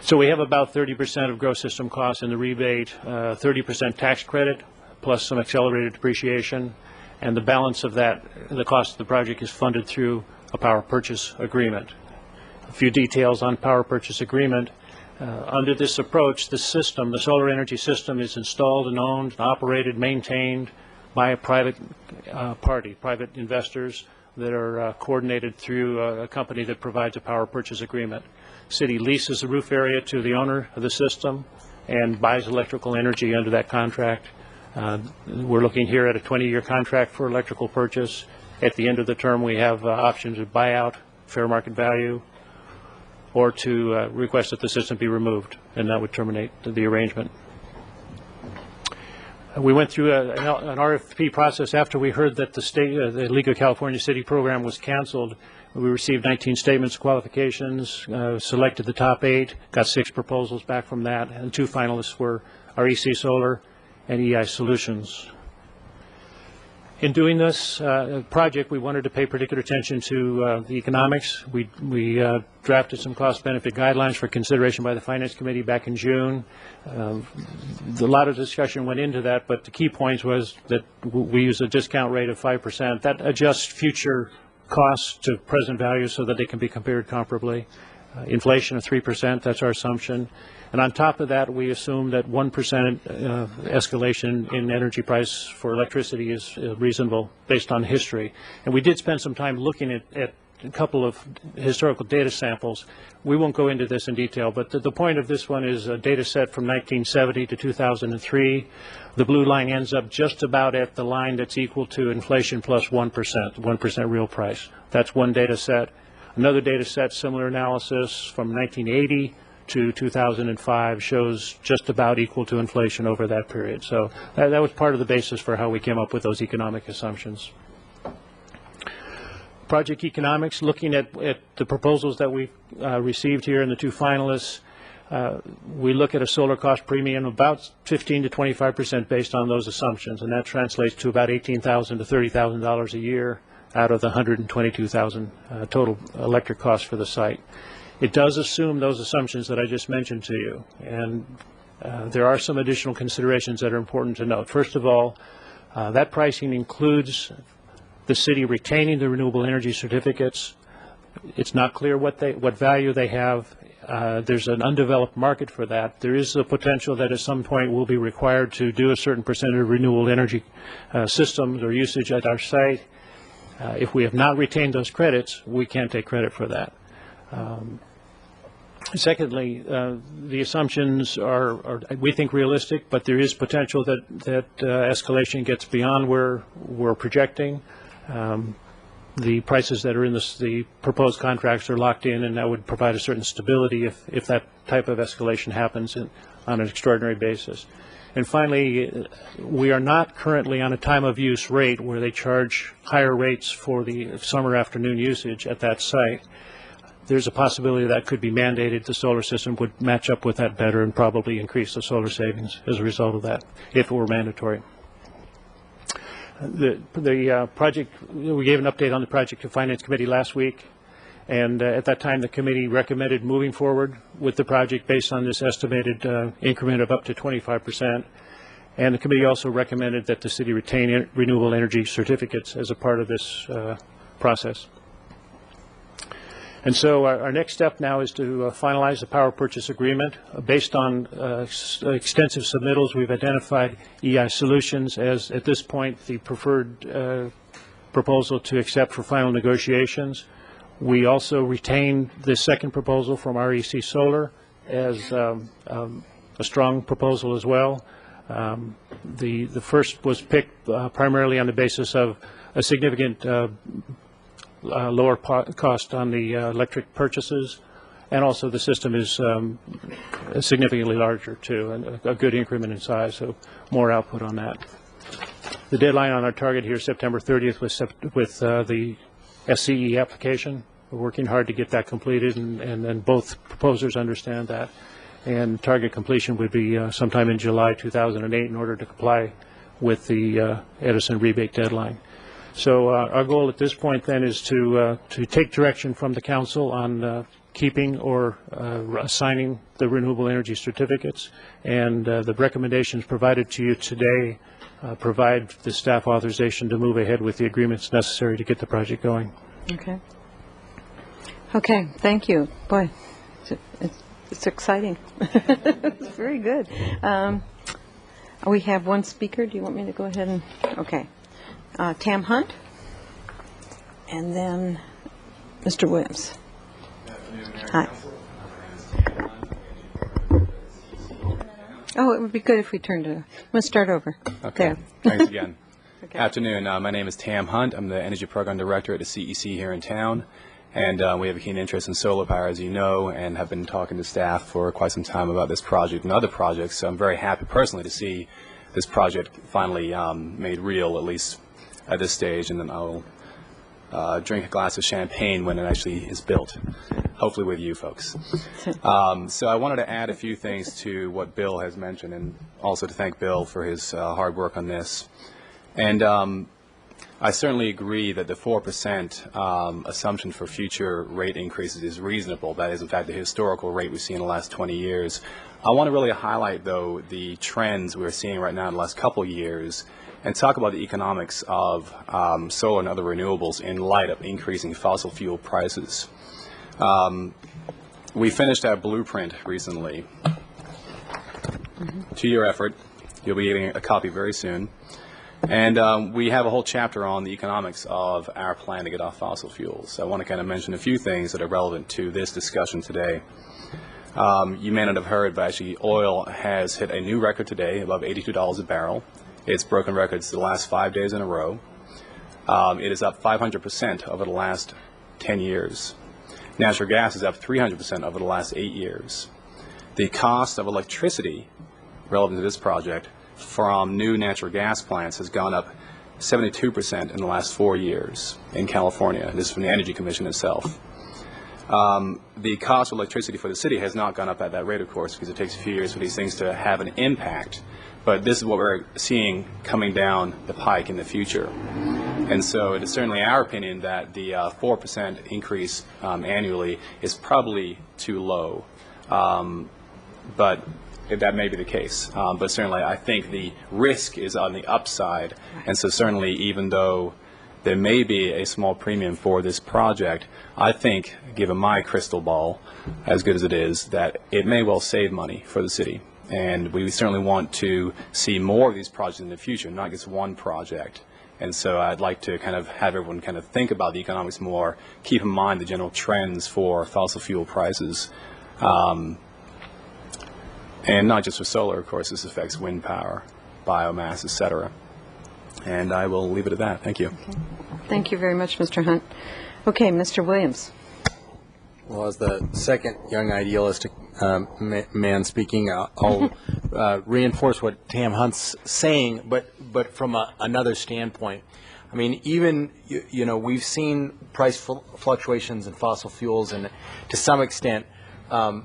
So we have about 30% of gross system costs in the rebate, 30% tax credit, plus some accelerated depreciation, and the balance of that, the cost of the project, is funded through a power purchase agreement. A few details on power purchase agreement. Under this approach, the system, the solar energy system, is installed and owned, operated, maintained by a private party, private investors that are coordinated through a company that provides a power purchase agreement. City leases the roof area to the owner of the system and buys electrical energy under that contract. We're looking here at a 20-year contract for electrical purchase. At the end of the term, we have options of buyout, fair market value, or to request that the system be removed, and that would terminate the arrangement. We went through an RFP process after we heard that the League of California City program was canceled. We received 19 statements of qualifications, selected the top 8, got 6 proposals back from that, and 2 finalists were REC Solar and EI Solutions. In doing this project, we wanted to pay particular attention to the economics. We drafted some cost-benefit guidelines for consideration by the Finance Committee back in June. A lot of discussion went into that, but the key points was that we use a discount rate of 5%. That adjusts future costs to present value so that they can be compared comparably. Inflation of 3%, that's our assumption. And on top of that, we assume that 1% escalation in energy price for electricity is reasonable based on history. And we did spend some time looking at a couple of historical data samples. We won't go into this in detail, but the point of this one is a data set from 1970 to 2003. The blue line ends up just about at the line that's equal to inflation plus 1% real price. That's one data set. Another data set, similar analysis from 1980 to 2005, shows just about equal to inflation over that period. So that was part of the basis for how we came up with those economic assumptions. Project economics, looking at the proposals that we received here and the two finalists, we look at a solar cost premium about 15 to 25% based on those assumptions, and that translates to about $18,000 to $30,000 a year out of the $122,000 total electric cost for the site. It does assume those assumptions that I just mentioned to you, and there are some additional considerations that are important to note. First of all, that pricing includes the city retaining the renewable energy certificates. It's not clear what value they have. There's an undeveloped market for that. There is the potential that at some point we'll be required to do a certain percentage of renewable energy systems or usage at our site. If we have not retained those credits, we can't take credit for that. Secondly, the assumptions are, we think, realistic, but there is potential that escalation gets beyond where we're projecting. The prices that are in the proposed contracts are locked in, and that would provide a certain stability if that type of escalation happens on an extraordinary basis. And finally, we are not currently on a time of use rate where they charge higher rates for the summer afternoon usage at that site. There's a possibility that could be mandated. The solar system would match up with that better and probably increase the solar savings as a result of that if it were mandatory. The project, we gave an update on the project to Finance Committee last week, and at that time the committee recommended moving forward with the project based on this estimated increment of up to 25%, and the committee also recommended that the city retain renewable energy certificates as a part of this process. And so our next step now is to finalize the power purchase agreement. Based on extensive submittals, we've identified EI Solutions as, at this point, the preferred proposal to accept for final negotiations. We also retain the second proposal from REC Solar as a strong proposal as well. The first was picked primarily on the basis of a significant lower cost on the electric purchases, and also the system is significantly larger too, and a good increment in size, so more output on that. The deadline on our target here is September 30th with the SCE application. We're working hard to get that completed, and both proposers understand that. And target completion would be sometime in July 2008 in order to comply with the Edison rebate deadline. So our goal at this point then is to take direction from the council on keeping or assigning the renewable energy certificates, and the recommendations provided to you today provide the staff authorization to move ahead with the agreements necessary to get the project going. Okay. Okay, thank you. Boy, it's exciting. It's very good. We have one speaker. Do you want me to go ahead and, okay. Tam Hunt, and then Mr. Williams. Hi. Oh, it would be good if we turned to, let's start over. Okay, there. Thanks again. Okay. Afternoon, my name is Tam Hunt. I'm the Energy Program Director at the CEC here in town, and we have a keen interest in solar power, as you know, and have been talking to staff for quite some time about this project and other projects, so I'm very happy personally to see this project finally made real, at least at this stage, and then I'll drink a glass of champagne when it actually is built, hopefully with you folks. So I wanted to add a few things to what Bill has mentioned, and also to thank Bill for his hard work on this. And I certainly agree that the 4% assumption for future rate increases is reasonable. That is, in fact, the historical rate we've seen in the last 20 years. I want to really highlight, though, the trends we're seeing right now in the last couple of years, and talk about the economics of solar and other renewables in light of increasing fossil fuel prices. We finished our blueprint recently. To your effort, you'll be getting a copy very soon. And we have a whole chapter on the economics of our plan to get off fossil fuels. So I want to kind of mention a few things that are relevant to this discussion today. You may not have heard, but actually oil has hit a new record today, above $82 a barrel. It's broken records the last 5 days in a row. It is up 500% over the last 10 years. Natural gas is up 300% over the last 8 years. The cost of electricity relevant to this project from new natural gas plants has gone up 72% in the last 4 years in California. This is from the Energy Commission itself. The cost of electricity for the city has not gone up at that rate, of course, because it takes a few years for these things to have an impact. But this is what we're seeing coming down the pike in the future. And so it is certainly our opinion that the 4% increase annually is probably too low. But that may be the case. But certainly I think the risk is on the upside. And so certainly even though there may be a small premium for this project, I think, given my crystal ball, as good as it is, that it may well save money for the city. And we certainly want to see more of these projects in the future, not just one project. And so I'd like to kind of have everyone kind of think about the economics more, keep in mind the general trends for fossil fuel prices. And not just for solar, of course, this affects wind power, biomass, et cetera. And I will leave it at that. Thank you. Okay. Thank you very much, Mr. Hunt. Okay, Mr. Williams. Well, as the second young idealistic man speaking, I'll reinforce what Tam Hunt's saying, but from another standpoint. I mean, even, you know, we've seen price fluctuations in fossil fuels, and to some extent, sort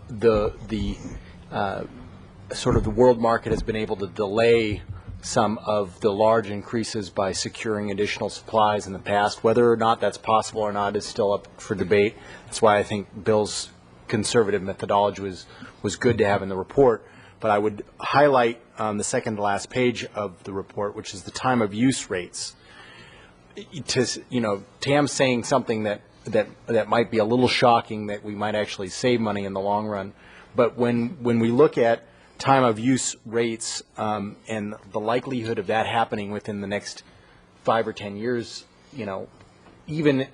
of the world market has been able to delay some of the large increases by securing additional supplies in the past. Whether or not that's possible or not is still up for debate. That's why I think Bill's conservative methodology was good to have in the report. But I would highlight on the second to last page of the report, which is the time of use rates. You know, Tam's saying something that might be a little shocking, that we might actually save money in the long run. But when we look at time of use rates and the likelihood of that happening within the next 5 or 10 years, you know, even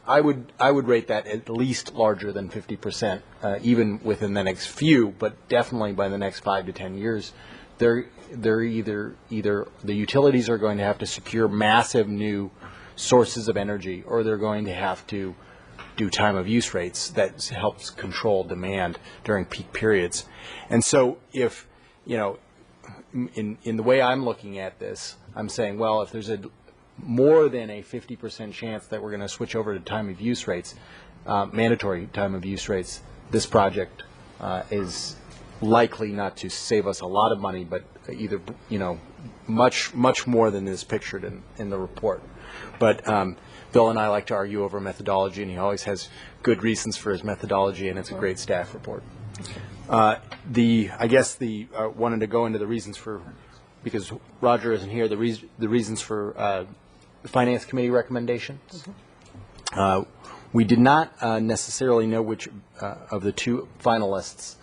I would rate that at least larger than 50%, even within the next few, but definitely by the next 5 to 10 years, they're either the utilities are going to have to secure massive new sources of energy, or they're going to have to do time of use rates that helps control demand during peak periods. And so if, you know, in the way I'm looking at this, I'm saying, well, if there's more than a 50% chance that we're going to switch over to time of use rates, mandatory time of use rates, this project is likely not to save us a lot of money, but either, you know, much more than is pictured in the report. But Bill and I like to argue over methodology, and he always has good reasons for his methodology, and it's a great staff report. I wanted to go into the reasons for, because Roger isn't here, the reasons for the Finance Committee recommendations. We did not necessarily know which of the two finalists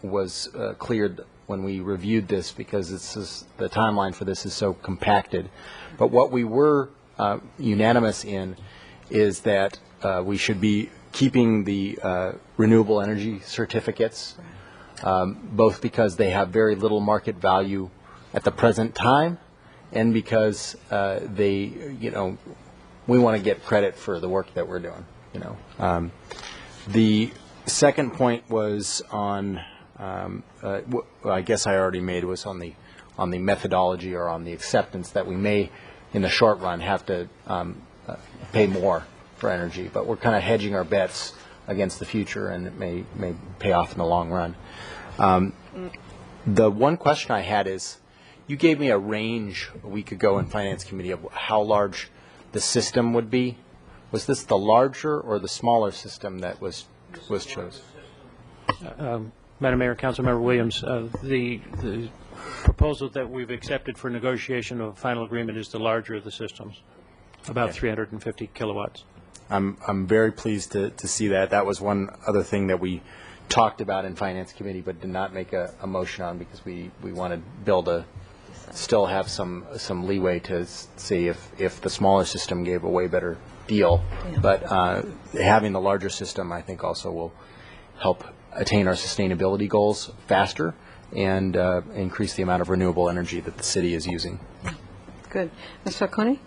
was cleared when we reviewed this, because the timeline for this is so compacted. But what we were unanimous in is that we should be keeping the renewable energy certificates, both because they have very little market value at the present time, and because we want to get credit for the work that we're doing. The second point was on, I guess I already made, was on the methodology, or on the acceptance that we may, in the short run, have to pay more for energy, but we're kind of hedging our bets against the future, and it may pay off in the long run. The one question I had is, you gave me a range a week ago in Finance Committee of how large the system would be. Was this the larger or the smaller system that was chosen? Madam Mayor, Councilmember Williams, the proposal that we've accepted for negotiation of a final agreement is the larger of the systems, about 350 kilowatts. I'm very pleased to see that. That was one other thing that we talked about in Finance Committee, but did not make a motion on, because we wanted Bill to still have some leeway to see if the smaller system gave a way better deal. Yeah. But having the larger system, I think, also will help attain our sustainability goals faster and increase the amount of renewable energy that the city is using. Good. Ms. Falcone?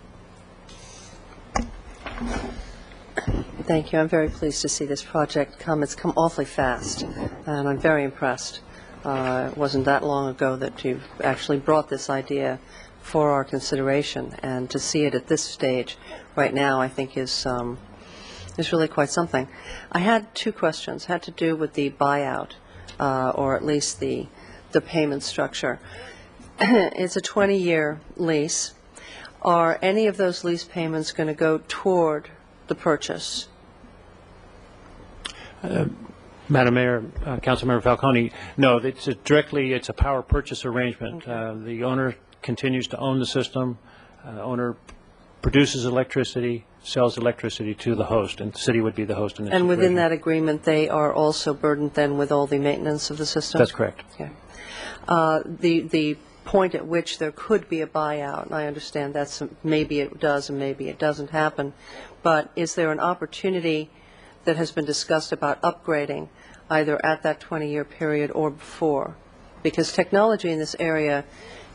Thank you. I'm very pleased to see this project come. It's come awfully fast, and I'm very impressed. It wasn't that long ago that you actually brought this idea for our consideration, and to see it at this stage right now, I think is really quite something. I had two questions. Had to do with the buyout, or at least the payment structure. It's a 20-year lease. Are any of those lease payments going to go toward the purchase? Madam Mayor, Councilmember Falcone, no, it's a power purchase arrangement. The owner continues to own the system. Owner produces electricity, sells electricity to the host, and the city would be the host in this And within situation. that agreement, they are also burdened then with all the maintenance of the system? That's correct. Okay. The point at which there could be a buyout, and I understand that's maybe it does and maybe it doesn't happen, but is there an opportunity that has been discussed about upgrading either at that 20-year period or before? Because technology in this area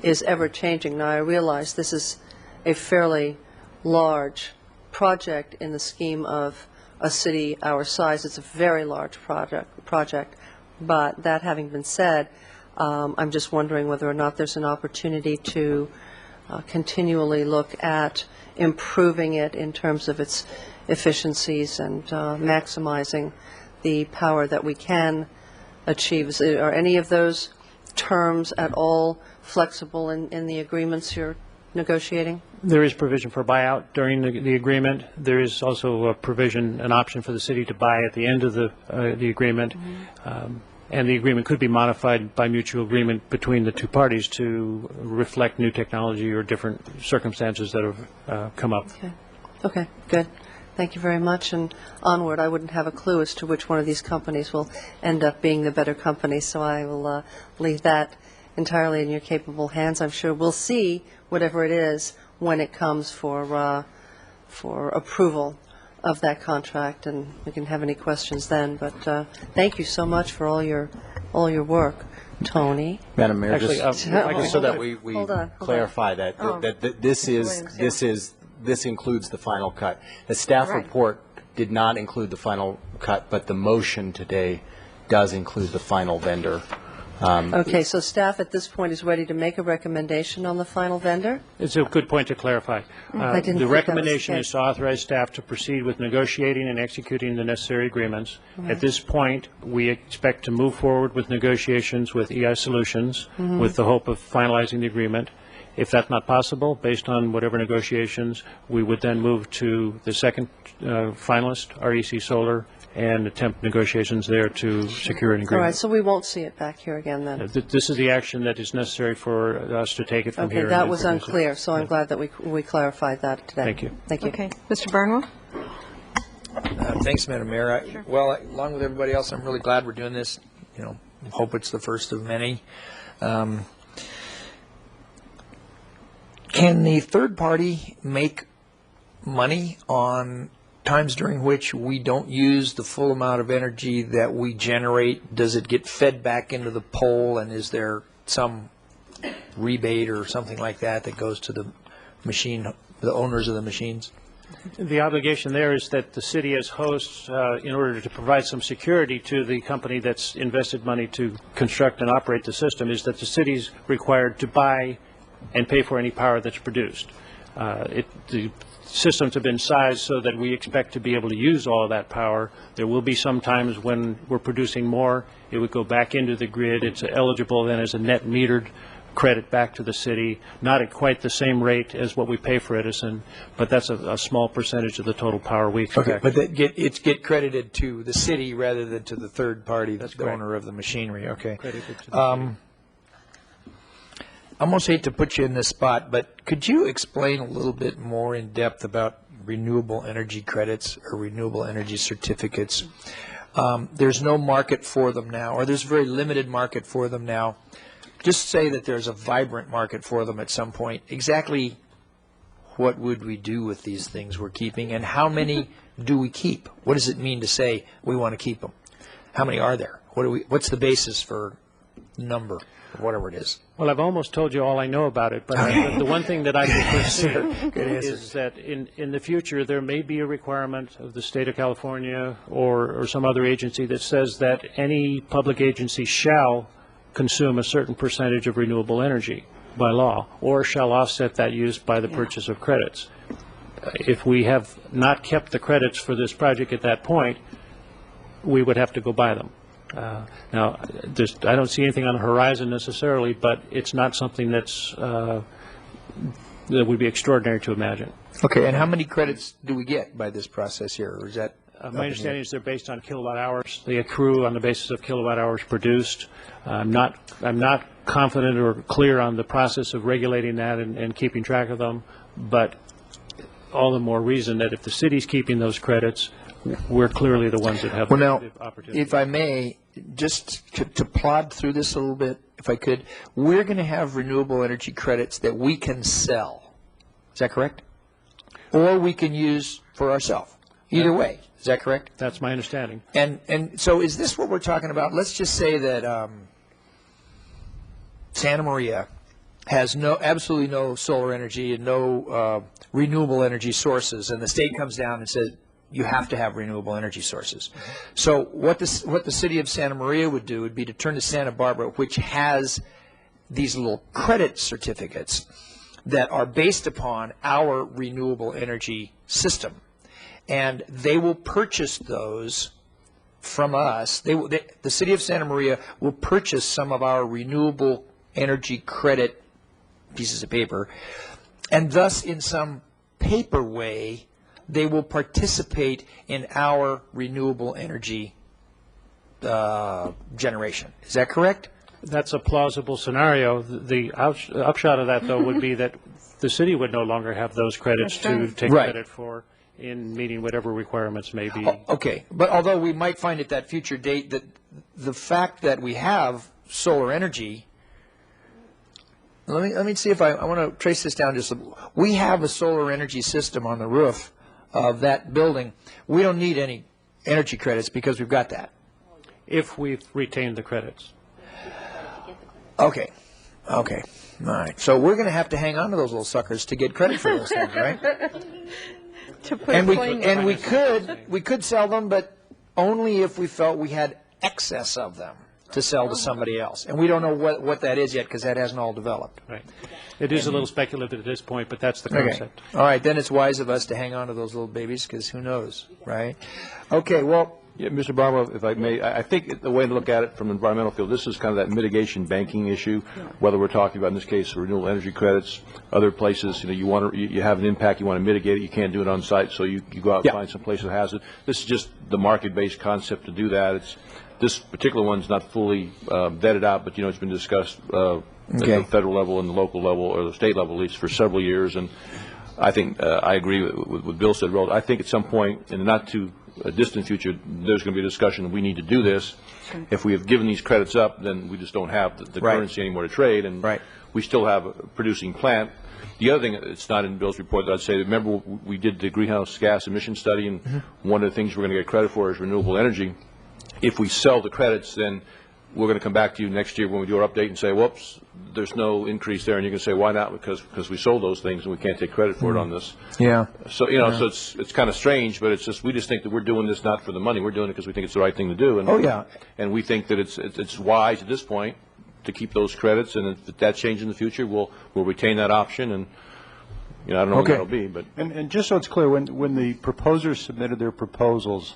is ever-changing. Now, I realize this is a fairly large project in the scheme of a city our size. It's a very large project. But that having been said, I'm just wondering whether or not there's an opportunity to continually look at improving it in terms of its efficiencies and maximizing the power that we can achieve. Are any of those terms at all flexible in the agreements you're negotiating? There is provision for buyout during the agreement. There is also a provision, an option for the city to buy at the end of the agreement. And the agreement could be modified by mutual agreement between the two parties to reflect new technology or different circumstances that have come up. Okay, good. Thank you very much. And onward, I wouldn't have a clue as to which one of these companies will end up being the better company, so I will leave that entirely in your capable hands. I'm sure we'll see whatever it is when it comes for approval of that contract, and we can have any questions then. But thank you so much for all your work, Tony. Madam Mayor, Actually, just so that we Hold on. clarify that this includes the final cut. The staff Right. report did not include the final cut, but the motion today does include the final vendor. Okay, so staff at this point is ready to make a recommendation on the final vendor? It's a good point to clarify. I didn't think that The was recommendation the is to authorize staff to proceed with negotiating and executing the necessary agreements. Right. At this point, we expect to move forward with negotiations with EI Solutions Mhm. with the hope of finalizing the agreement. If that's not possible, based on whatever negotiations, we would then move to the second finalist, REC Solar, and attempt negotiations there to secure an All agreement. right, so we won't see it back here again then? This is the action that is necessary for us to take it from here. Okay, and that then was produce it. unclear, so I'm glad that we clarified that today. Thank you. Thank you. Okay. Mr. Barnwell? Thanks, Madam Mayor. Along with everybody else, I'm really glad we're doing this. Hope it's the first of many. Can the third party make money on times during which we don't use the full amount of energy that we generate? Does it get fed back into the pole, and is there some rebate or something like that that goes to the machine, the owners of the machines? The obligation there is that the city as host, in order to provide some security to the company that's invested money to construct and operate the system, is that the city's required to buy and pay for any power that's produced. The systems have been sized so that we expect to be able to use all of that power. There will be some times when we're producing more, it would go back into the grid. It's eligible then as a net metered credit back to the city, not at quite the same rate as what we pay for Edison, but that's a small percentage of the total power we expect. Okay, but it's get credited to the city rather than to the third party, the correct. owner of the machinery. Okay. Credited to the city. I almost hate to put you in this spot, but could you explain a little bit more in depth about renewable energy credits or renewable energy certificates? There's no market for them now, or there's very limited market for them now. just say that there's a vibrant market for them at some point, exactly what would we do with these things we're keeping, and how many do we keep? What does it mean to say we want to keep them? How many are there? What's the basis for number, or whatever it is? Well, I've almost told you all I know about it, but the one thing that I can foresee is that in the future, there may be a requirement of the state of California or some other agency that says that any public agency shall consume a certain percentage of renewable energy by law, or shall offset that use by the purchase of credits. If we have not kept the credits for this project at that point, we would have to go buy them. Now, I don't see anything on the horizon necessarily, but it's not something that would be extraordinary to imagine. Okay, and how many credits do we get by this process here, or is that? My understanding is they're based on kilowatt hours. They accrue on the basis of kilowatt hours produced. I'm not confident or clear on the process of regulating that and keeping track of them, but all the more reason that if the city's keeping those credits, we're clearly the ones that have well, now, the opportunity. If I may, just to plod through this a little bit, if I could, we're going to have renewable energy credits that we can sell. Is that correct? Or we can use for ourselves. Either way. Is that correct? That's my understanding. And so is this what we're talking about? Let's just say that Santa Maria has absolutely no solar energy and no renewable energy sources, and the state comes down and says, you have to have renewable energy sources. So what the city of Santa Maria would do would be to turn to Santa Barbara, which has these little credit certificates that are based upon our renewable energy system. And they will purchase those from us. The city of Santa Maria will purchase some of our renewable energy credit pieces of paper, and thus in some paper way, they will participate in our renewable energy generation. Is that correct? That's a plausible scenario. The upshot of that, though, would be that the city would no longer have those credits to take credit for in meeting whatever requirements may be. Okay, but although we might find at that future date that the fact that we have solar energy, let me see if I want to trace this down just. We have a solar energy system on the roof of that building. We don't need any energy credits because we've got that. If we've retained the credits. Okay. Okay. All right. So we're going to have to hang on to those little suckers to get credit for those things, right? And we could sell them, but only if we felt we had excess of them to sell to somebody else. And we don't know what that is yet because that hasn't all developed. Right. It is a little speculative at this point, but that's the concept. Okay. All right. Then it's wise of us to hang on to those little babies because who knows, right? Okay. Well. Yeah, Mr. Barlow, if I may, I think the way to look at it from the environmental field, this is kind of that mitigation banking issue, whether we're talking about, in this case, renewable energy credits, other places, you have an impact, you want to mitigate it, you can't do it on site, so you go out and find some place that has it. This is just the market-based concept to do that. This particular one's not fully vetted out, but, it's been discussed at the federal level and the local level, or the state level at least, for several years, and I think I agree with what Bill said. I think at some point, in the not too distant future, there's going to be a discussion that we need to do this. If we have given these credits up, then we just don't have the currency anymore to trade, and we still have a producing plant. The other thing that's not in Bill's report that I'd say, remember we did the greenhouse gas emission study, and one of the things we're going to get credit for is renewable energy. If we sell the credits, then we're going to come back to you next year when we do our update and say, whoops, there's no increase there, and you can say, why not? Because we sold those things and we can't take credit for it on this. Yeah. So so it's kind of strange, but we just think that we're doing this not for the money. We're doing it because we think it's the right thing to do. And and we think that it's wise at this point to keep those credits, and if that changes in the future, we'll retain that option. And I don't know what that'll be, but and just so it's clear, when the proposers submitted their proposals,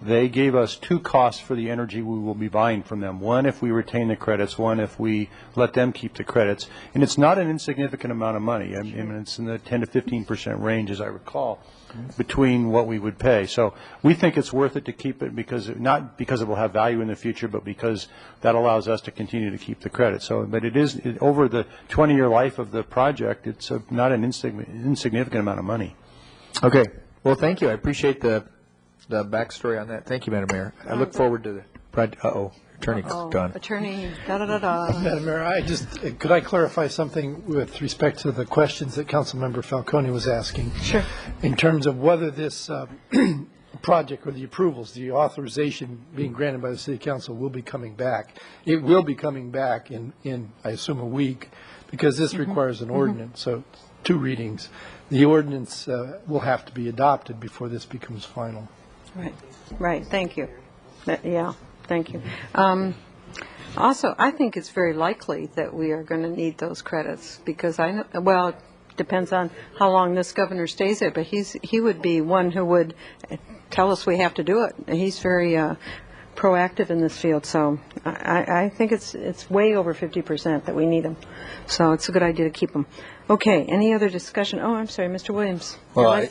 they gave us two costs for the energy we will be buying from them. One, if we retain the credits. One, if we let them keep the credits. And it's not an insignificant amount of money. I mean, it's in the 10 to 15% range, as I recall, between what we would pay. So we think it's worth it to keep it not because it will have value in the future, but because that allows us to continue to keep the credit. So, but over the 20-year life of the project, it's not an insignificant amount of money. Okay. Well, thank you. I appreciate the backstory on that. Thank you, Madam Mayor. I look forward to the project. Attorney Dunn. Attorney, da-da-da-da. Madam Mayor, could I clarify something with respect to the questions that Councilmember Falcone was asking? Sure. In terms of whether this project or the approvals, the authorization being granted by the City Council will be coming back. It will be coming back in I assume, a week, because this requires an ordinance, so 2 readings. The ordinance will have to be adopted before this becomes final. Right, thank you. Yeah, thank you. Also, I think it's very likely that we are going to need those credits, because I know, well, it depends on how long this governor stays there, but he would be one who would tell us we have to do it. He's very proactive in this field, so I think it's way over 50% that we need them. So it's a good idea to keep them. Okay, any other discussion? Oh, I'm sorry, Mr. Williams. Well,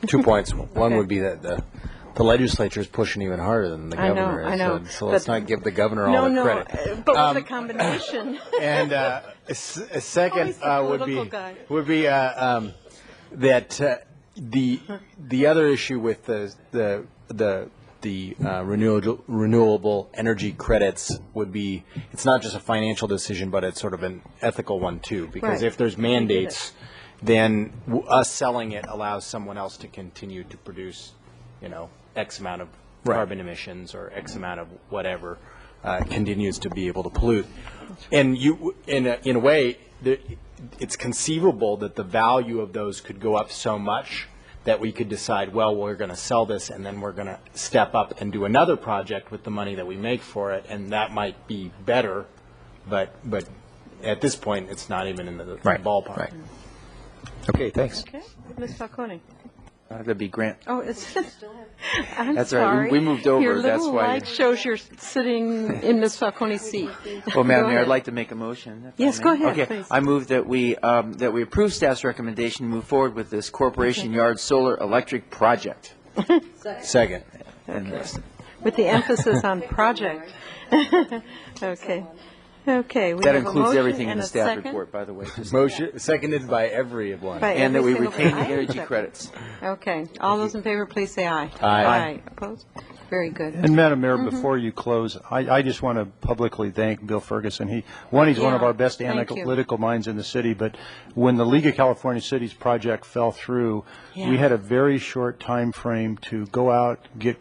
2 points. One would be that the legislature is pushing even harder than the governor is. I know. So let's not give the governor all the credit. But with a combination. And a second would be that the other issue with the renewable energy credits would be, it's not just a financial decision, but it's sort of an ethical one too. Because if there's mandates, then us selling it allows someone else to continue to produce, X amount of carbon emissions or X amount of whatever continues to be able to pollute. And in a way, it's conceivable that the value of those could go up so much that we could decide, well, we're going to sell this and then we're going to step up and do another project with the money that we make for it, and that might be better, but at this point, it's not even in the ballpark. Right. Okay, thanks. Okay, Ms. Falcone. That'd be Grant. Oh, it's. I'm That's sorry. all right. We moved over. Your That's little why. light shows you're sitting in Ms. Falcone's seat. Well, Madam Go Mayor, I'd ahead. like to make a motion. Yes, go ahead, Okay, please. I move that we approve staff's recommendation to move forward with this Corporation Yard Solar Electric Project. Second. With the emphasis on project. Okay. Okay. We That have a includes motion everything in and the a staff second. report, by the way. Motion seconded by everyone. By And that every we single retain the person. energy credits. Okay. All those in favor, please say aye. Aye. Opposed? Very good. And Madam Mayor, before you close, I just want to publicly thank Bill Ferguson. He's one of our best thank you. analytical minds in the city, but when the League of California Cities project fell through, we had a very short time frame to go out, get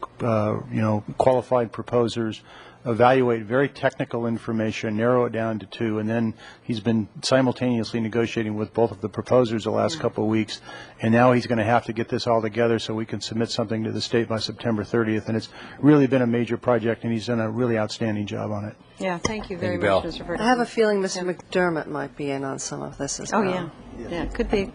qualified proposers, evaluate very technical information, narrow it down to 2, and then he's been simultaneously negotiating with both of the proposers the last couple of weeks, and now he's going to have to get this all together so we can submit something to the state by September 30th, and it's really been a major project, and he's done a really outstanding job on it. Yeah, thank you very Thank you, much, Bill. Mr. Ferguson. I have a feeling Mr. McDermott might be in on some of this as well. Oh, yeah. Could be.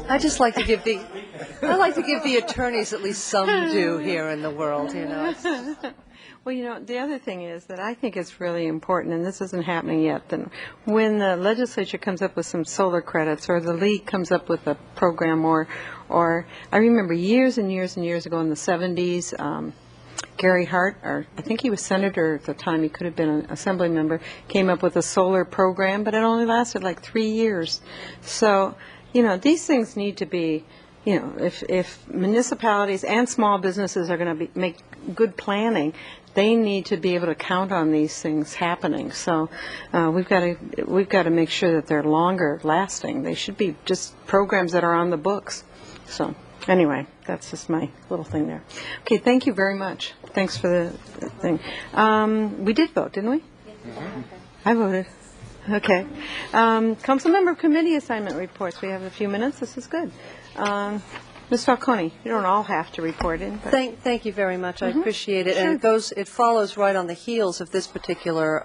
I just like to give the attorneys at least some due here in the world, Well, the other thing is that I think it's really important, and this isn't happening yet, that when the legislature comes up with some solar credits, or the league comes up with a program, or I remember years and years and years ago in the 70s, Gary Hart, or I think he was senator at the time, he could have been an assembly member, came up with a solar program, but it only lasted like 3 years. So, these things need to be, if municipalities and small businesses are going to make good planning, they need to be able to count on these things happening. So we've got to make sure that they're longer lasting. They should be just programs that are on the books. So anyway, that's just my little thing there. Okay, thank you very much. Thanks for the thing. We did vote, didn't we? I voted. Okay. Council member committee assignment reports. We have a few minutes. This is good. Ms. Falcone, you don't all have to report in. But Thank you very much. I appreciate it. And it follows right on the heels of this particular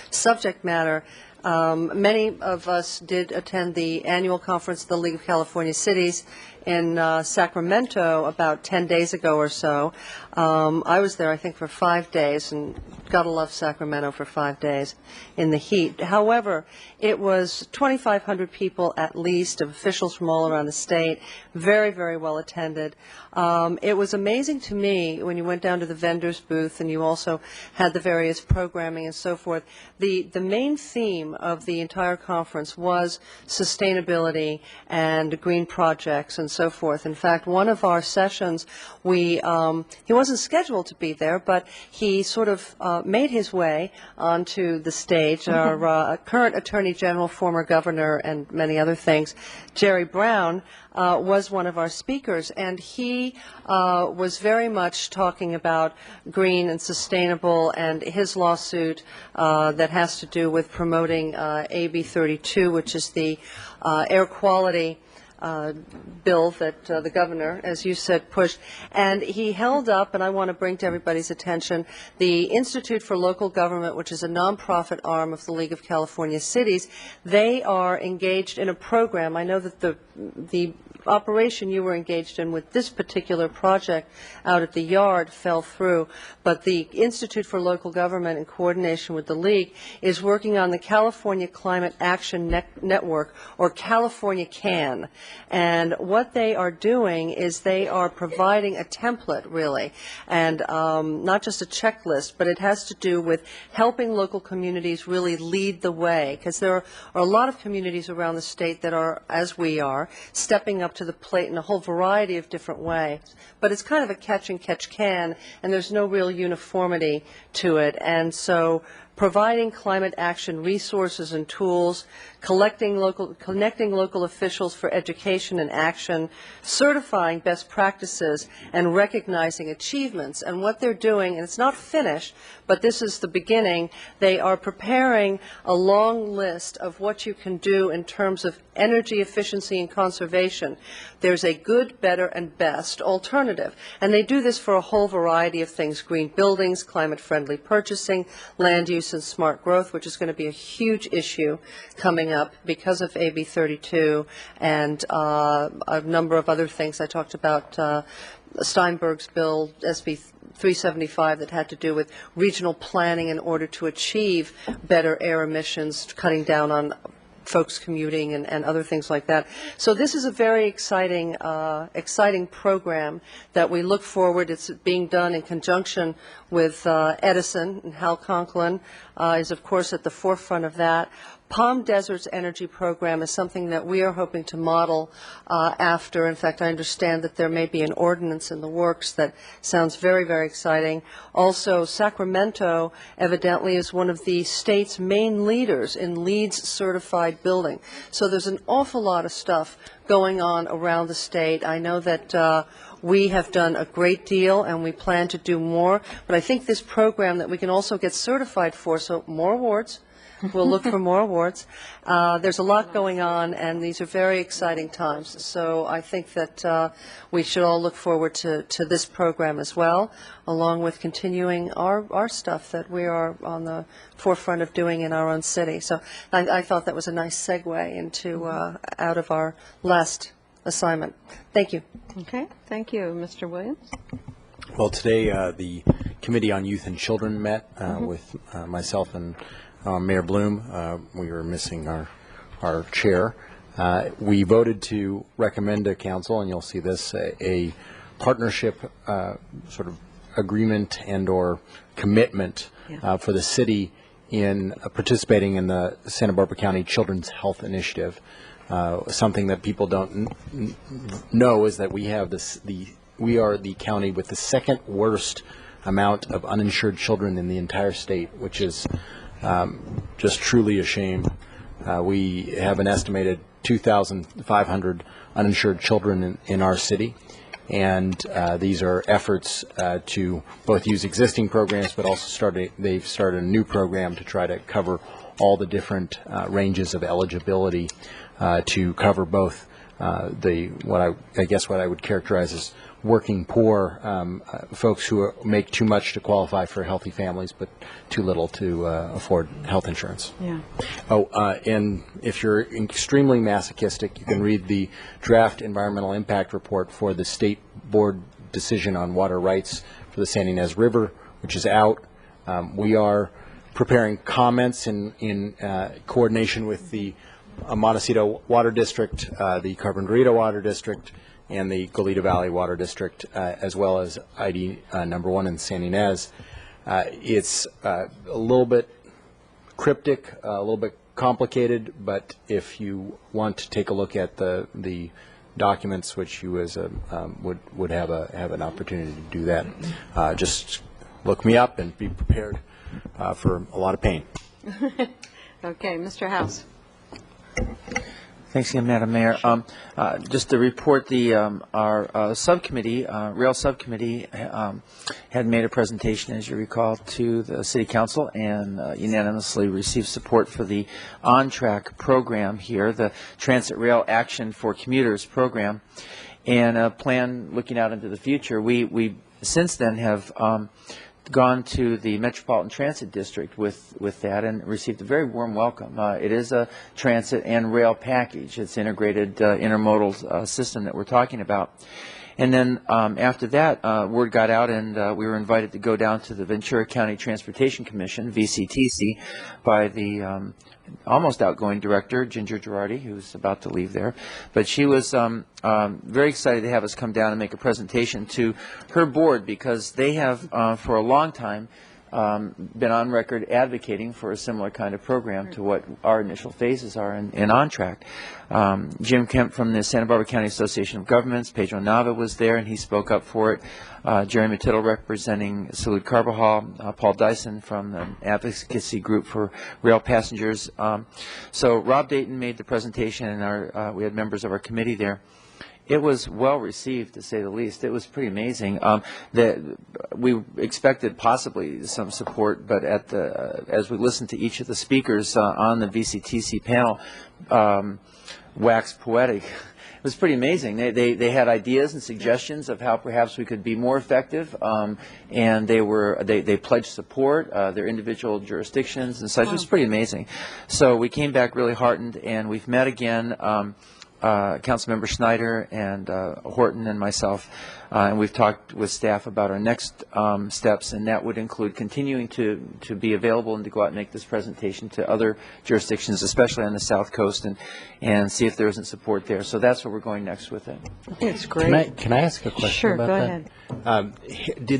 subject matter. Many of us did attend the annual conference of the League of California Cities in Sacramento about 10 days ago or so. I was there, I think, for 5 days, and gotta love Sacramento for 5 days in the heat. However, it was 2,500 people at least, of officials from all around the state, very, very well attended. It was amazing to me when you went down to the vendor's booth and you also had the various programming and so forth. The main theme theme of the entire conference was sustainability and green projects and so forth. In fact, one of our sessions, he wasn't scheduled to be there, but he sort of made his way onto the stage. Our current Attorney General, former governor, and many other things, Jerry Brown, was one of our speakers, and he was very much talking about green and sustainable, and his lawsuit that has to do with promoting AB 32, which is the air quality bill that the governor, as you said, pushed. And he held up, and I want to bring to everybody's attention, the Institute for Local Government, which is a nonprofit arm of the League of California Cities. They are engaged in a program. I know that the operation you were engaged in with this particular project out at the Yard fell through, but the Institute for Local Government, in coordination with the League, is working on the California Climate Action Network, or California CAN. And what they are doing is they are providing a template, really, and not just a checklist, but it has to do with helping local communities really lead the way, because there are a lot of communities around the state that are, as we are, stepping up to the plate in a whole variety of different ways. But it's kind of a catch and catch can, and there's no real uniformity to it. And so providing climate action resources and tools, connecting local officials for education and action, certifying best practices, and recognizing achievements. And what they're doing, and it's not finished, but this is the beginning, they are preparing a long list of what you can do in terms of energy efficiency and conservation. There's a good, better, and best alternative. And they do this for a whole variety of things: green buildings, climate-friendly purchasing, land use, and smart growth, which is going to be a huge issue coming up because of AB 32 and a number of other things. I talked about Steinberg's bill, SB 375, that had to do with regional planning in order to achieve better air emissions, cutting down on folks commuting and other things like that. So this is a very exciting program that we look forward. It's being done in conjunction with Edison, and Hal Conklin is, of course, at the forefront of that. Palm Desert's energy program is something that we are hoping to model after. In fact, I understand that there may be an ordinance in the works that sounds very, very exciting. Also, Sacramento evidently is one of the state's main leaders in LEEDs certified building. So there's an awful lot of stuff going on around the state. I know that we have done a great deal and we plan to do more, but I think this program that we can also get certified for, so more awards. We'll look for more awards. There's a lot going on, and these are very exciting times. So I think that we should all look forward to this program as well, along with continuing our stuff that we are on the forefront of doing in our own city. So I thought that was a nice segue into out of our last assignment. Thank you. Okay. Thank you, Mr. Williams. Well, today the Committee on Youth and Children met with myself and Mayor Bloom. We were missing our chair. We voted to recommend to council, and you'll see this, a partnership sort of agreement and or commitment for the city in participating in the Santa Barbara County Children's Health Initiative. Something that people don't know is that we have we are the county with the second worst amount of uninsured children in the entire state, which is just truly a shame. We have an estimated 2,500 uninsured children in our city, and these are efforts to both use existing programs, but also they've started a new program to try to cover all the different ranges of eligibility to cover both what I would characterize as working poor folks who make too much to qualify for healthy families, but too little to afford health insurance. Yeah. And if you're extremely masochistic, you can read the draft environmental impact report for the state board decision on water rights for the San Ynez River, which is out. We are preparing comments in coordination with the Montecito Water District, the Carpinteria Water District, and the Goleta Valley Water District, as well as ID number 1 in San Ynez. It's a little bit cryptic, a little bit complicated, but if you want to take a look at the documents, which you as a would have an opportunity to do that, just look me up and be prepared for a lot of pain. Okay, Mr. House. Thanks again, Madam Mayor. Just to report, our subcommittee, Rail Subcommittee, had made a presentation, as you recall, to the City Council and unanimously received support for the On-Track program here, the Transit Rail Action for Commuters program, and a plan looking out into the future. We since then have gone to the Metropolitan Transit District with that and received a very warm welcome. It is a transit and rail package. It's integrated intermodal system that we're talking about. And then after that, word got out, and we were invited to go down to the Ventura County Transportation Commission, VCTC, by the almost outgoing director, Ginger Girardi, who's about to leave there. But she was very excited to have us come down and make a presentation to her board, because they have, for a long time, been on record advocating for a similar kind of program to what our initial phases are in On-Track. Jim Kemp from the Santa Barbara County Association of Governments, Pedro Nava was there, and he spoke up for it. Jerry Matillo representing Salud Carbajal, Paul Dyson from the Advocacy Group for Rail Passengers. So Rob Dayton made the presentation, and we had members of our committee there. It was well received, to say the least. It was pretty amazing. We expected possibly some support, but as we listened to each of the speakers on the VCTC panel, wax poetic. It was pretty amazing. They had ideas and suggestions of how perhaps we could be more effective, and they pledged support, their individual jurisdictions and such. It was pretty amazing. So we came back really heartened, and we've met again. Councilmember Schneider and Horton and myself, and we've talked with staff about our next steps, and that would include continuing to be available and to go out and make this presentation to other jurisdictions, especially on the South Coast, and see if there isn't support there. So that's where we're going next with it. It's great. Can I ask a question about that? Sure, go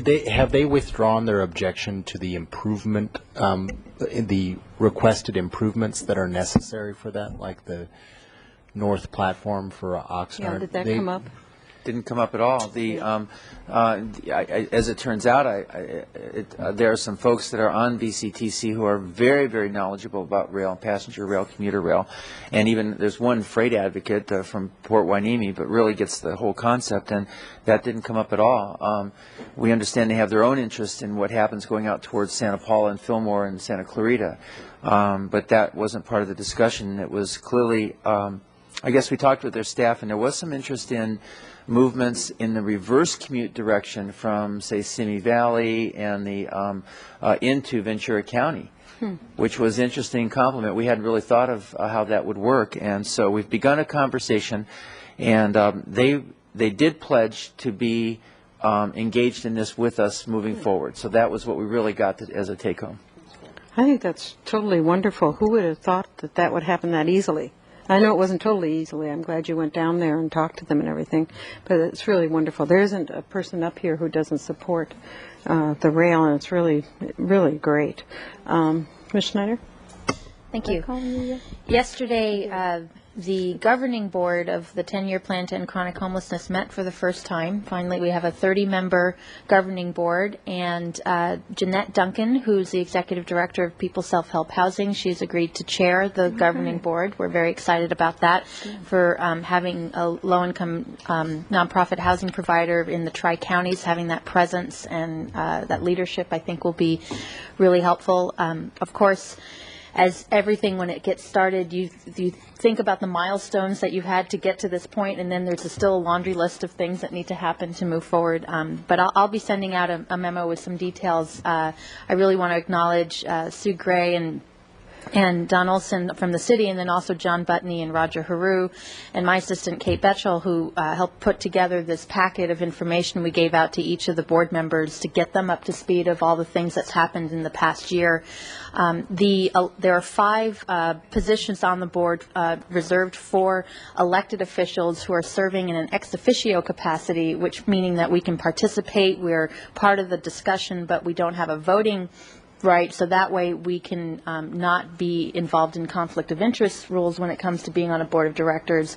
ahead. Have they withdrawn their objection to the improvement, the requested improvements that are necessary for that, like the north platform for Oxnard? Yeah, did that come up? Didn't come up at all. As it turns out, there are some folks that are on VCTC who are very, very knowledgeable about rail, passenger rail, commuter rail, and even there's one freight advocate from Port Hueneme, but really gets the whole concept, and that didn't come up at all. We understand they have their own interest in what happens going out towards Santa Paula and Fillmore and Santa Clarita, but that wasn't part of the discussion. It was clearly, I guess we talked with their staff, and there was some interest in movements in the reverse commute direction from, say, Simi Valley and into Ventura County, which was an interesting compliment. We hadn't really thought of how that would work, and so we've begun a conversation, and they did pledge to be engaged in this with us moving forward. So that was what we really got as a take-home. I think that's totally wonderful. Who would have thought that would happen that easily? I know it wasn't totally easily. I'm glad you went down there and talked to them and everything, but it's really wonderful. There isn't a person up here who doesn't support the rail, and it's really, really great. Ms. Schneider? Thank you. Yesterday, the governing board of the 10-year plan to end chronic homelessness met for the first time. Finally, we have a 30-member governing board, and Jeanette Duncan, who's the executive director of People Self-Help Housing, she's agreed to chair the governing board. We're very excited about that, for having a low-income nonprofit housing provider in the Tri-Counties, having that presence and that leadership, I think, will be really helpful. Of course, as everything, when it gets started, you think about the milestones that you've had to get to this point, and then there's still a laundry list of things that need to happen to move forward. But I'll be sending out a memo with some details. I really want to acknowledge Sue Gray and Don Olson from the city, and then also John Butney and Roger Haru, and my assistant Kate Betchell, who helped put together this packet of information we gave out to each of the board members to get them up to speed of all the things that's happened in the past year. There are 5 positions on the board reserved for elected officials who are serving in an ex officio capacity, which meaning that we can participate, we're part of the discussion, but we don't have a voting Right, so that way we can not be involved in conflict of interest rules when it comes to being on a board of directors.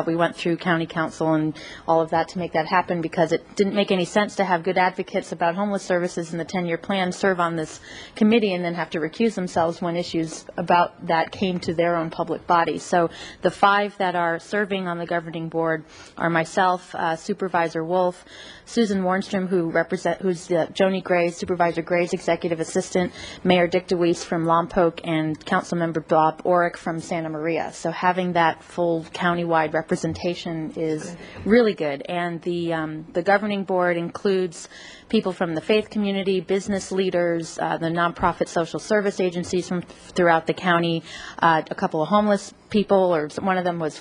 We went through county council and all of that to make that happen because it didn't make any sense to have good advocates about homeless services in the 10-year plan serve on this committee and then have to recuse themselves when issues about that came to their own public body. So the 5 that are serving on the governing board are myself, Supervisor Wolf, Susan Warnstrom, who's Joni Gray, Supervisor Gray's executive assistant, Mayor Dick DeWeese from Lompoc, and Councilmember Bob Orrick from Santa Maria. So having that full countywide representation is really good. And the governing board includes people from the faith community, business leaders, the nonprofit social service agencies from throughout the county, a couple of homeless people, or one of them was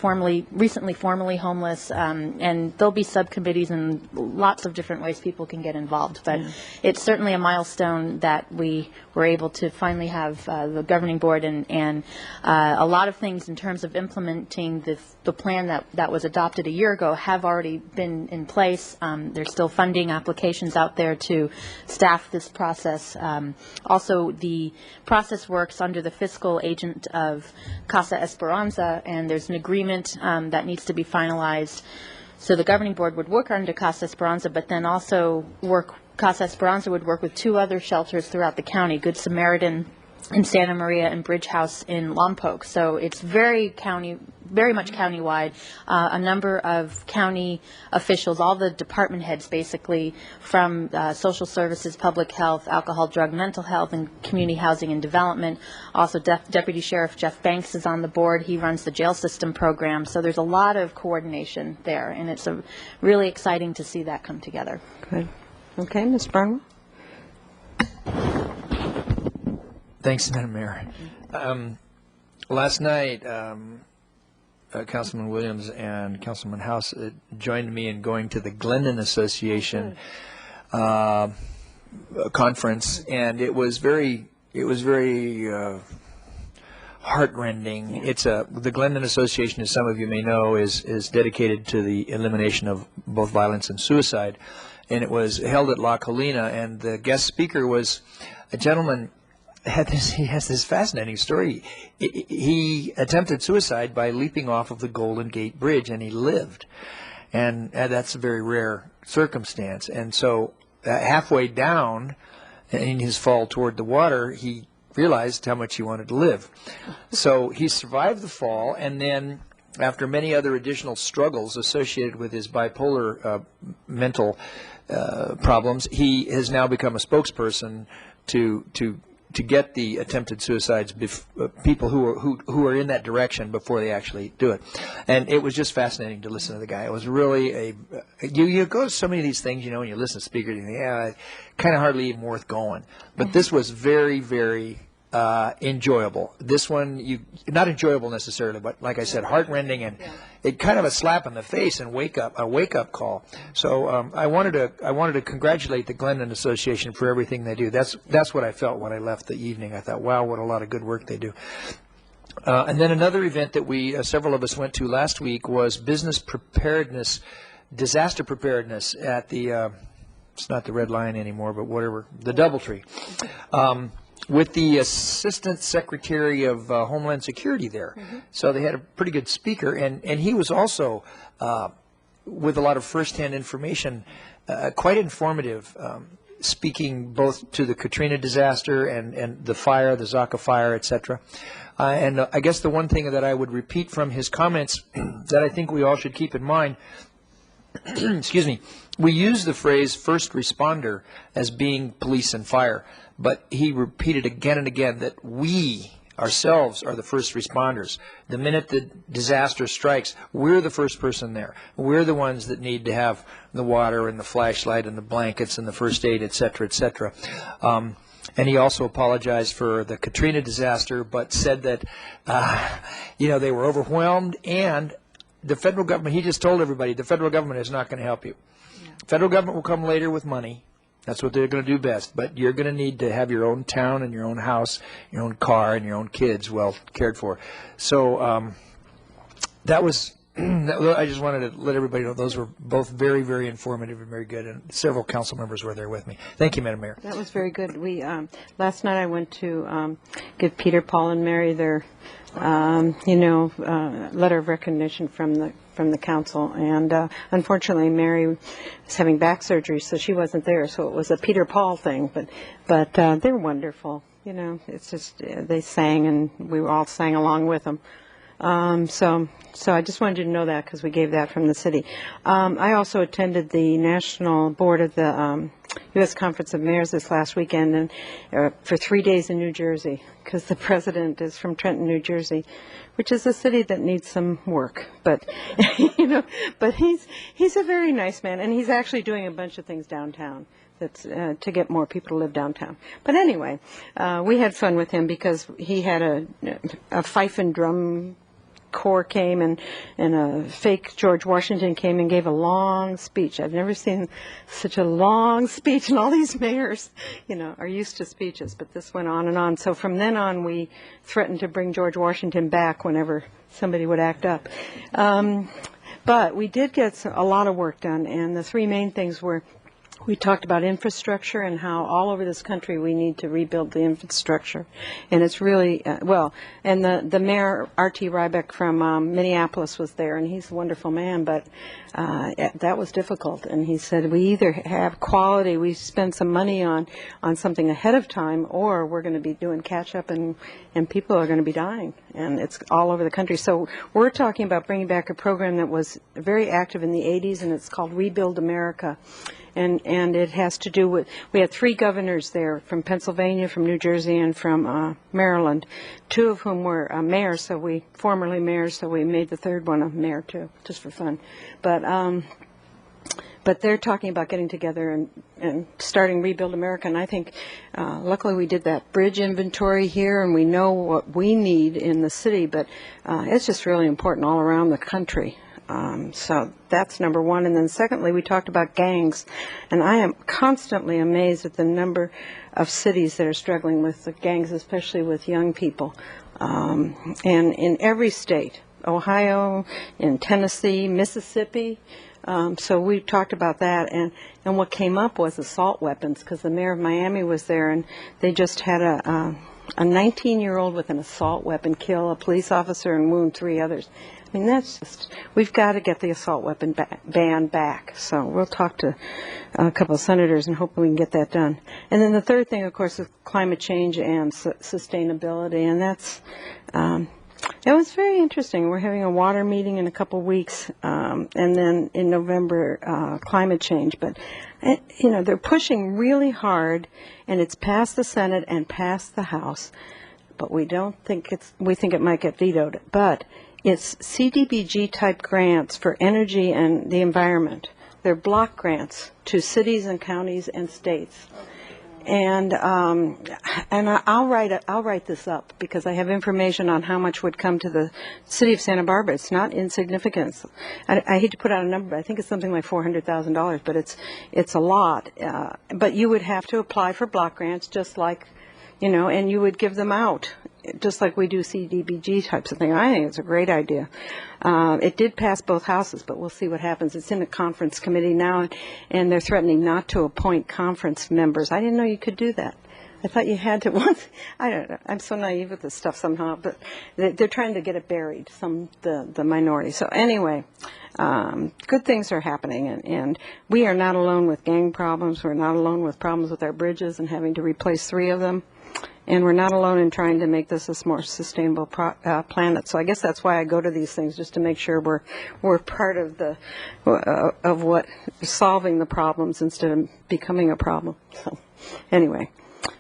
recently formally homeless, and there'll be subcommittees and lots of different ways people can get involved. But it's certainly a milestone that we were able to finally have the governing board and a lot of things in terms of implementing the plan that was adopted a year ago have already been in place. There's still funding applications out there to staff this process. Also, the process works under the fiscal agent of Casa Esperanza, and there's an agreement that needs to be finalized. So the governing board would work under Casa Esperanza, but then also Casa Esperanza would work with 2 other shelters throughout the county, Good Samaritan in Santa Maria and Bridge House in Lompoc. So it's very much countywide. A number of county officials, all the department heads basically, from social services, public health, alcohol, drug, mental health, and community housing and development. Also, Deputy Sheriff Jeff Banks is on the board. He runs the jail system program. So there's a lot of coordination there, and it's really exciting to see that come together. Good. Okay, Ms. Barnwell? Thanks, Madam Mayor. Last night, Councilman Williams and Councilman House joined me in going to the Glendon Association conference, and it was very heartrending. The Glendon Association, as some of you may know, is dedicated to the elimination of both violence and suicide, and it was held at La Colina, and the guest speaker was a gentleman. He has this fascinating story. He attempted suicide by leaping off of the Golden Gate Bridge, and he lived. And that's a very rare circumstance. And so halfway down in his fall toward the water, he realized how much he wanted to live. So he survived the fall, and then after many other additional struggles associated with his bipolar mental problems, he has now become a spokesperson to get the attempted suicides, people who are in that direction before they actually do it. And it was just fascinating to listen to the guy. It was really you go to so many of these things, when you listen to speakers, you think, yeah, kind of hardly even worth going. But this was very, very enjoyable. This one, not enjoyable necessarily, but like I said, heartrending, and it kind of a slap in the face and a wake up call. So I wanted to congratulate the Glendon Association for everything they do. That's what I felt when I left the evening. I thought, wow, what a lot of good work they do. And then another event that several of us went to last week was business preparedness, disaster preparedness at the it's not the Red Lion anymore, but whatever, the Doubletree. With the Assistant Secretary of Homeland Security there. So they had a pretty good speaker, and he was also, with a lot of firsthand information, quite informative, speaking both to the Katrina disaster and the fire, the Zaka fire, etc. And I guess the one thing that I would repeat from his comments that I think we all should keep in mind, excuse me, we use the phrase first responder as being police and fire. But he repeated again and again that we ourselves are the first responders. The minute the disaster strikes, we're the first person there. We're the ones that need to have the water and the flashlight and the blankets and the first aid, et cetera, et cetera. And he also apologized for the Katrina disaster, but said that, they were overwhelmed, and the federal government, he just told everybody, the federal government is not going to help you. Federal government will come later with money. That's what they're going to do best. But you're going to need to have your own town and your own house, your own car, and your own kids well cared for. So that was I just wanted to let everybody know those were both very, very informative and very good, and several council members were there with me. Thank you, Madam Mayor. That was very good. We last night I went to give Peter, Paul, and Mary their letter of recognition from the council, and unfortunately Mary is having back surgery, so she wasn't there. So it was a Peter Paul thing, but they're wonderful. It's just they sang, and we all sang along with them. So I just wanted you to know that because we gave that from the city. I also attended the National Board of the U.S. Conference of Mayors this last weekend, and for 3 days in New Jersey, because the president is from Trenton, New Jersey, which is a city that needs some work. But but he's a very nice man, and he's actually doing a bunch of things downtown. That's to get more people to live downtown. But anyway, we had fun with him because he had a fife and drum corps came, and a fake George Washington came and gave a long speech. I've never seen such a long speech, and all these mayors, are used to speeches, but this went on and on. So from then on, we threatened to bring George Washington back whenever somebody would act up. But we did get a lot of work done, and the three main things were, we talked about infrastructure and how all over this country we need to rebuild the infrastructure. And it's really, and the mayor, R.T. Rybeck from Minneapolis was there, and he's a wonderful man, but that was difficult. And he said, we either have quality, we spend some money on something ahead of time, or we're going to be doing catch-up, and people are going to be dying. And it's all over the country. So we're talking about bringing back a program that was very active in the 80s, and it's called Rebuild America. And it has to do with, we had 3 governors there from Pennsylvania, from New Jersey, and from Maryland, 2 of whom were mayors, formerly mayors, so we made the third one a mayor too, just for fun. But they're talking about getting together and starting Rebuild America, and I think luckily we did that bridge inventory here, and we know what we need in the city, but it's just really important all around the country. So that's number one. And then secondly, we talked about gangs. And I am constantly amazed at the number of cities that are struggling with the gangs, especially with young people. And in every state, Ohio, in Tennessee, Mississippi. So we talked about that. And what came up was assault weapons, because the mayor of Miami was there, and they just had a 19-year-old with an assault weapon kill a police officer and wound 3 others. I mean, that's just, we've got to get the assault weapon ban back. So we'll talk to a couple of senators and hopefully we can get that done. And then the third thing, of course, is climate change and sustainability. And that's, it was very interesting. We're having a water meeting in a couple of weeks, and then in November, climate change. But, they're pushing really hard, and it's passed the Senate and passed the House. But we think it might get vetoed. But it's CDBG-type grants for energy and the environment. They're block grants to cities and counties and states. And I'll write this up because I have information on how much would come to the city of Santa Barbara. It's not insignificant. I hate to put out a number, but I think it's something like $400,000, but it's a lot. But you would have to apply for block grants just like, and you would give them out, just like we do CDBG types of thing. I think it's a great idea. It did pass both houses, but we'll see what happens. It's in a conference committee now, and they're threatening not to appoint conference members. I didn't know you could do that. I thought you had to once. I don't know. I'm so naive with this stuff somehow, but they're trying to get it buried, the minority. So anyway, good things are happening, and we are not alone with gang problems. We're not alone with problems with our bridges and having to replace 3 of them. And we're not alone in trying to make this a more sustainable planet. So I guess that's why I go to these things, just to make sure we're part of of what solving the problems instead of becoming a problem. So anyway,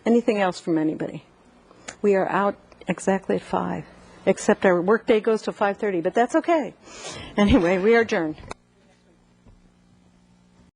anything else from anybody? We are out exactly at 5, except our work day goes to 5:30, but that's okay. Anyway, we are adjourned.